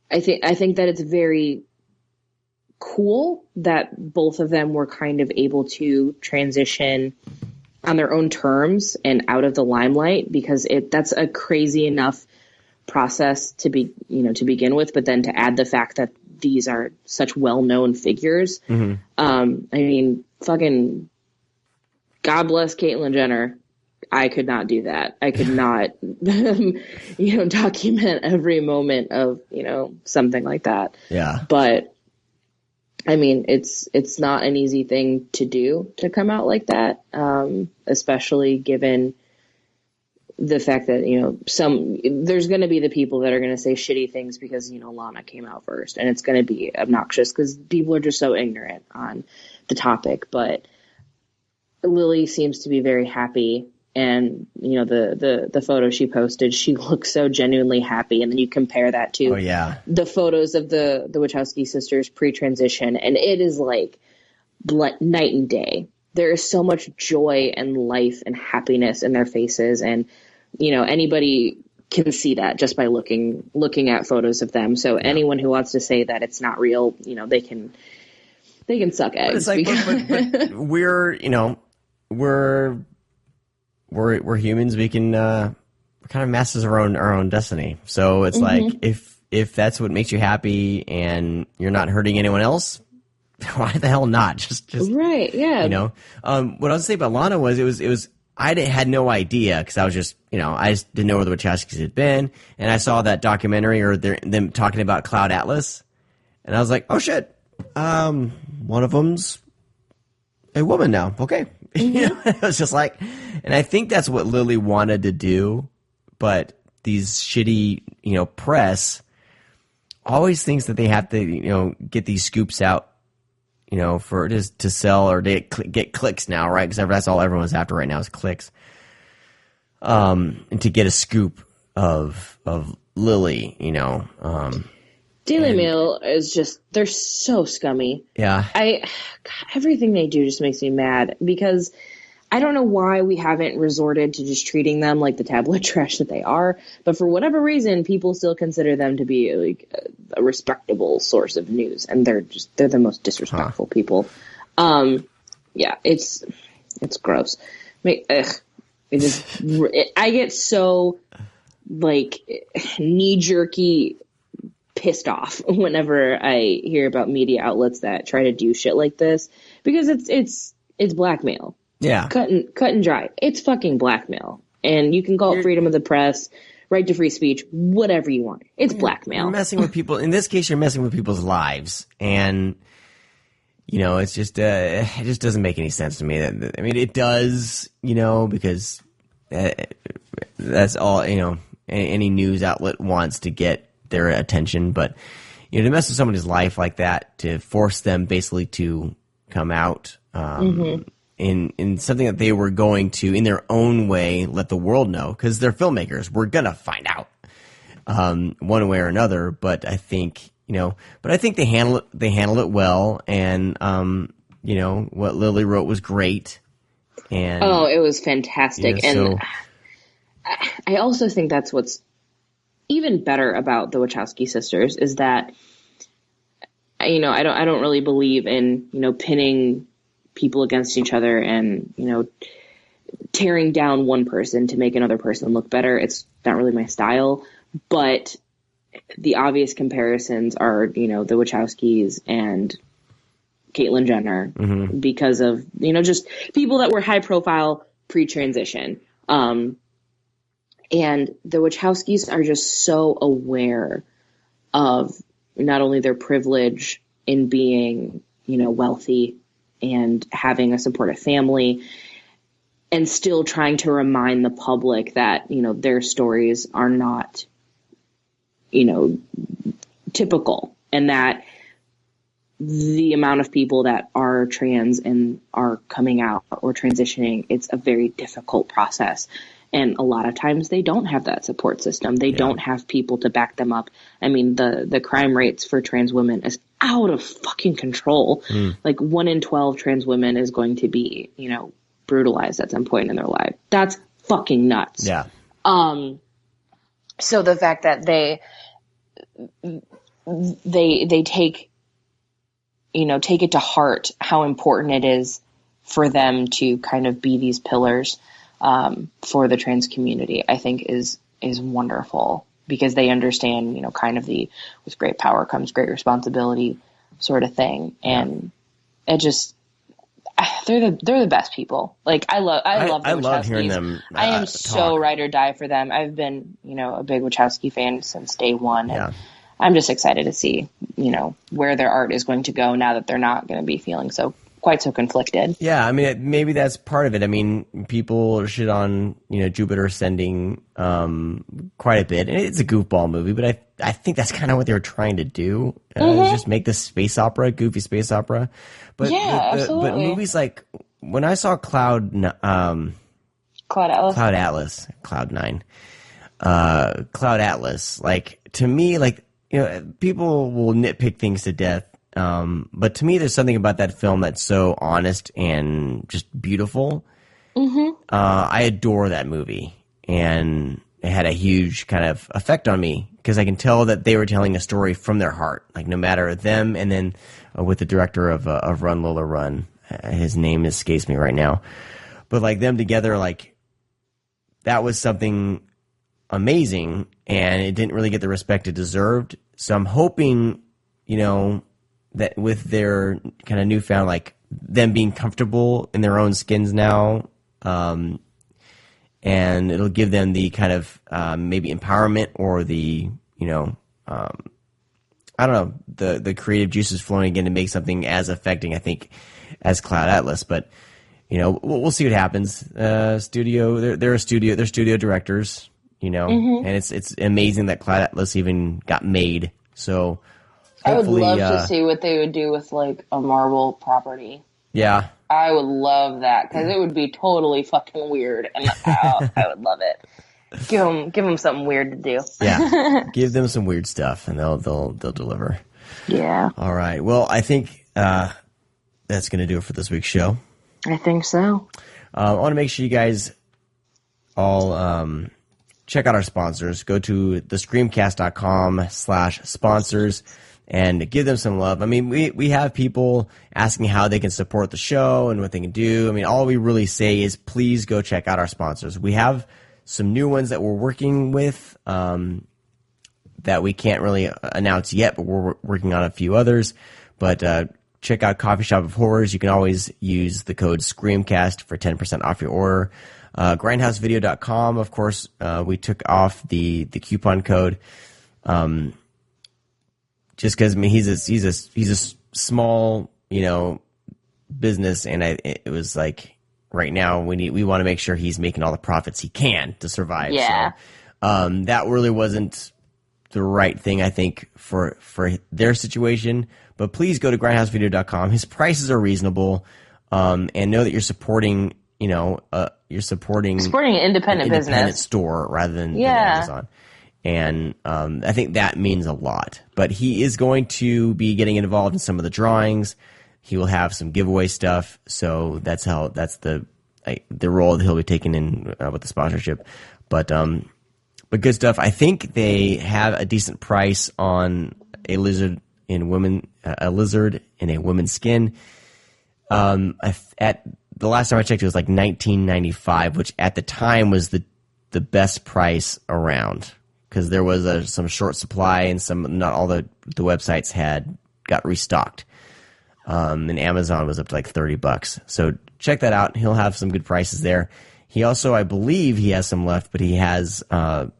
it's very cool that both of them were kind of able to transition on their own terms and out of the limelight, because that's a crazy enough process to begin with, but then to add the fact that these are such well-known figures. Mm-hmm. I mean, fucking God bless Caitlyn Jenner. I could not do that. I could not, document every moment of, something like that. Yeah. But I mean, it's not an easy thing to do, to come out like that, especially given the fact that, there's going to be the people that are going to say shitty things because, Lana came out first, and it's going to be obnoxious because people are just so ignorant on the topic. But Lily seems to be very happy. And, the photo she posted, she looks so genuinely happy. And then you compare that to the photos of the Wachowski sisters pre-transition, and it is like night and day. There is so much joy and life and happiness in their faces. And, anybody can see that just by looking at photos of them. So anyone who wants to say that it's not real, they can suck eggs. But it's like, but we're humans. We can we're kind of masters of our own destiny. So it's like if that's what makes you happy and you're not hurting anyone else, why the hell not? Just right, yeah. What I was gonna say about Lana was it was I had no idea because I was just I just didn't know where the Wachowskis had been, and I saw that documentary or them talking about Cloud Atlas, and I was like, oh shit, one of them's a woman now. Okay. It was just like, and I think that's what Lily wanted to do, but these shitty, press always thinks that they have to, get these scoops out, for just to sell or to get clicks now, right? Because that's all everyone's after right now is clicks. And to get a scoop of Lily, Daily Mail is just, they're so scummy. Yeah. Everything they do just makes me mad because I don't know why we haven't resorted to just treating them like the tabloid trash that they are, but for whatever reason, people still consider them to be like a respectable source of news, and they're the most disrespectful people. Yeah, it's gross. I get so like knee-jerky pissed off whenever I hear about media outlets that try to do shit like this, because it's blackmail. Yeah. Cut and dry. It's fucking blackmail. And you can call it freedom of the press, right to free speech, whatever you want. It's blackmail. You're messing with people. In this case, you're messing with people's lives. And, it's just, it just doesn't make any sense to me. I mean, it does, because that's all, any news outlet wants to get their attention. But, to mess with somebody's life like that, to force them basically to come out, in something that they were going to, in their own way, let the world know, because they're filmmakers. We're gonna find out one way or another. But I think they handle it well, and what Lily wrote was great. And it was fantastic. And I also think that's what's even better about the Wachowski sisters is that I don't really believe in pinning people against each other and, tearing down one person to make another person look better. It's not really my style, but the obvious comparisons are, the Wachowskis and Caitlyn Jenner because of, just people that were high profile pre-transition. And the Wachowskis are just so aware of not only their privilege in being, wealthy and having a supportive family, and still trying to remind the public that, their stories are not, typical, and that the amount of people that are trans and are coming out or transitioning, it's a very difficult process. And a lot of times they don't have that support system. They don't have people to back them up. I mean, the crime rates for trans women is out of fucking control. Like 1 in 12 trans women is going to be, brutalized at some point in their life. That's fucking nuts. Yeah. So the fact that they take, take it to heart how important it is for them to kind of be these pillars for the trans community, I think is wonderful, because they understand, kind of the with great power comes great responsibility sort of thing. And it just, they're the best people. Like I love hearing them. I am so ride or die for them. I've been, a big Wachowski fan since day one. And I'm just excited to see, where their art is going to go now that they're not going to be feeling quite so conflicted. Yeah, I mean, maybe that's part of it. I mean, people shit on, Jupiter Ascending quite a bit. And it's a goofball movie, but I think that's kind of what they were trying to do. Is just make this space opera, goofy space opera. But absolutely. But movies like, when I saw Cloud Atlas, like, to me, like, people will nitpick things to death. But to me, there's something about that film that's so honest and just beautiful. I adore that movie, and it had a huge kind of effect on me, because I can tell that they were telling a story from their heart, like no matter them. And then with the director of Run Lola Run, his name escapes me right now, but like them together, like that was something amazing, and it didn't really get the respect it deserved. So I'm hoping, that with their kind of newfound, like them being comfortable in their own skins now, and it'll give them the kind of maybe empowerment or the, I don't know, the creative juices flowing again to make something as affecting, I think, as Cloud Atlas. But, we'll see what happens. They're studio directors, and it's amazing that Cloud Atlas even got made. So I would love to see what they would do with like a Marvel property. Yeah. I would love that, because it would be totally fucking weird, and I would love it. Give them something weird to do. Yeah, give them some weird stuff, and they'll deliver. Yeah. All right. Well, I think that's going to do it for this week's show. I think so. I want to make sure you guys all check out our sponsors. Go to thescreamcast.com/sponsors. And give them some love. I mean, we have people asking how they can support the show and what they can do. I mean, all we really say is please go check out our sponsors. We have some new ones that we're working with that we can't really announce yet, but we're working on a few others. But check out Coffee Shop of Horrors. You can always use the code ScreamCast for 10% off your order. GrindhouseVideo.com, of course, we took off the coupon code. Just because, I mean, he's a small, business, and it was like right now we want to make sure he's making all the profits he can to survive. Yeah. So, that really wasn't the right thing, I think, for their situation. But please go to grindhousevideo.com. His prices are reasonable, and know that you're supporting, you're supporting an independent business store rather than Amazon. And I think that means a lot. But he is going to be getting involved in some of the drawings. He will have some giveaway stuff. So that's the role that he'll be taking in with the sponsorship. But good stuff. I think they have a decent price on a lizard in a woman's skin. At the last time I checked, it was like $19.95, which at the time was the best price around. Because there was some short supply, and not all the websites got restocked, and Amazon was up to like $30. So check that out. He'll have some good prices there. He also, I believe, he has some left, but he has a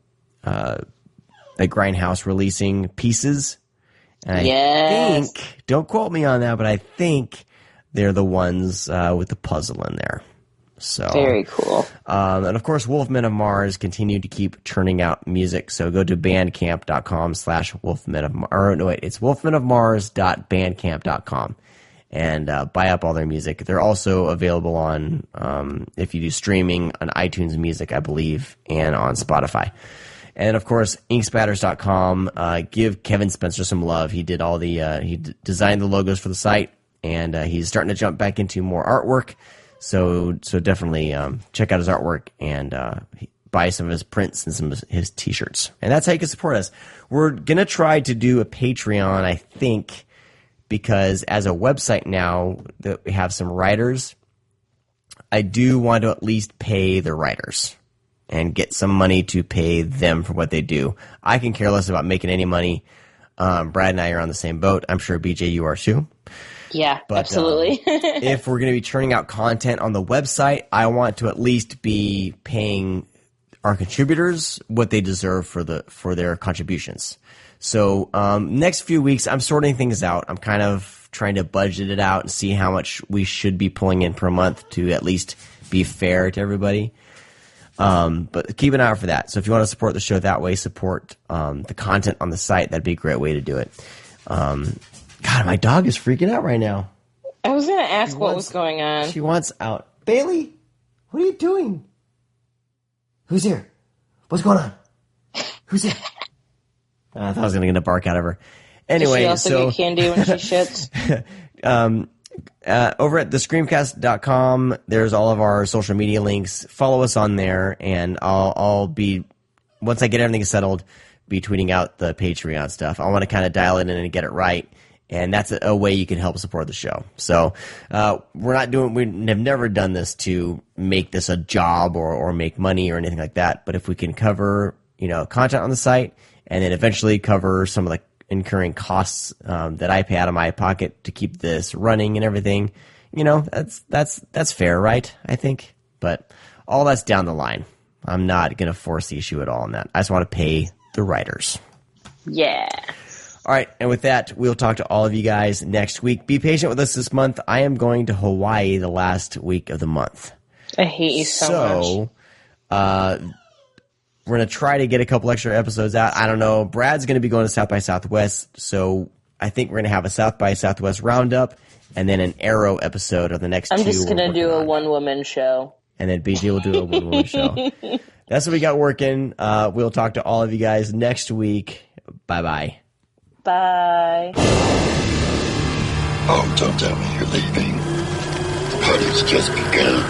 Grindhouse releasing Pieces. And I think, don't quote me on that, but I think they're the ones with the puzzle in there. So very cool. And of course, Wolfmen of Mars continue to keep churning out music. So go to bandcamp.com/Wolfmen of Mars. Or no, wait, it's wolfmenofmars.bandcamp.com and buy up all their music. They're also available on, if you do streaming, on iTunes Music, I believe, and on Spotify. And of course, inkspatters.com. Give Kevin Spencer some love. He did all the, he designed the logos for the site, and he's starting to jump back into more artwork. So definitely check out his artwork and buy some of his prints and some of his T-shirts. And that's how you can support us. We're going to try to do a Patreon, I think, because as a website now that we have some writers, I do want to at least pay the writers and get some money to pay them for what they do. I can care less about making any money. Brad and I are on the same boat. I'm sure, BJ, you are too. Yeah, but, absolutely. If we're going to be churning out content on the website, I want to at least be paying our contributors what they deserve for their contributions. So next few weeks, I'm sorting things out. I'm kind of trying to budget it out and see how much we should be pulling in per month to at least be fair to everybody. But keep an eye out for that. So if you want to support the show that way, support the content on the site, that'd be a great way to do it. God, my dog is freaking out right now. I was going to ask what was going on. She wants out. Bailey, what are you doing? Who's here? What's going on? Who's here? I thought I was going to get a bark out of her. Anyway, Does she also get candy when she shits? Over at thescreamcast.com, there's all of our social media links. Follow us on there, and I'll be, once I get everything settled, be tweeting out the Patreon stuff. I want to kind of dial it in and get it right. And that's a way you can help support the show. So we have never done this to make this a job or make money or anything like that. But if we can cover, content on the site and then eventually cover some of the incurring costs that I pay out of my pocket to keep this running and everything, that's fair, right? I think. But all that's down the line. I'm not going to force the issue at all on that. I just want to pay the writers. Yeah. All right, and with that, we'll talk to all of you guys next week. Be patient with us this month. I am going to Hawaii the last week of the month. I hate you so much. We're going to try to get a couple extra episodes out. I don't know. Brad's going to be going to South by Southwest, so I think we're going to have a South by Southwest roundup and then an Arrow episode of the next two. I'm just going to do a one-woman show. And then BJ will do a one-woman show. That's what we got working. We'll talk to all of you guys next week. Bye-bye. Bye. Oh, don't tell me you're leaving. The party's just begun.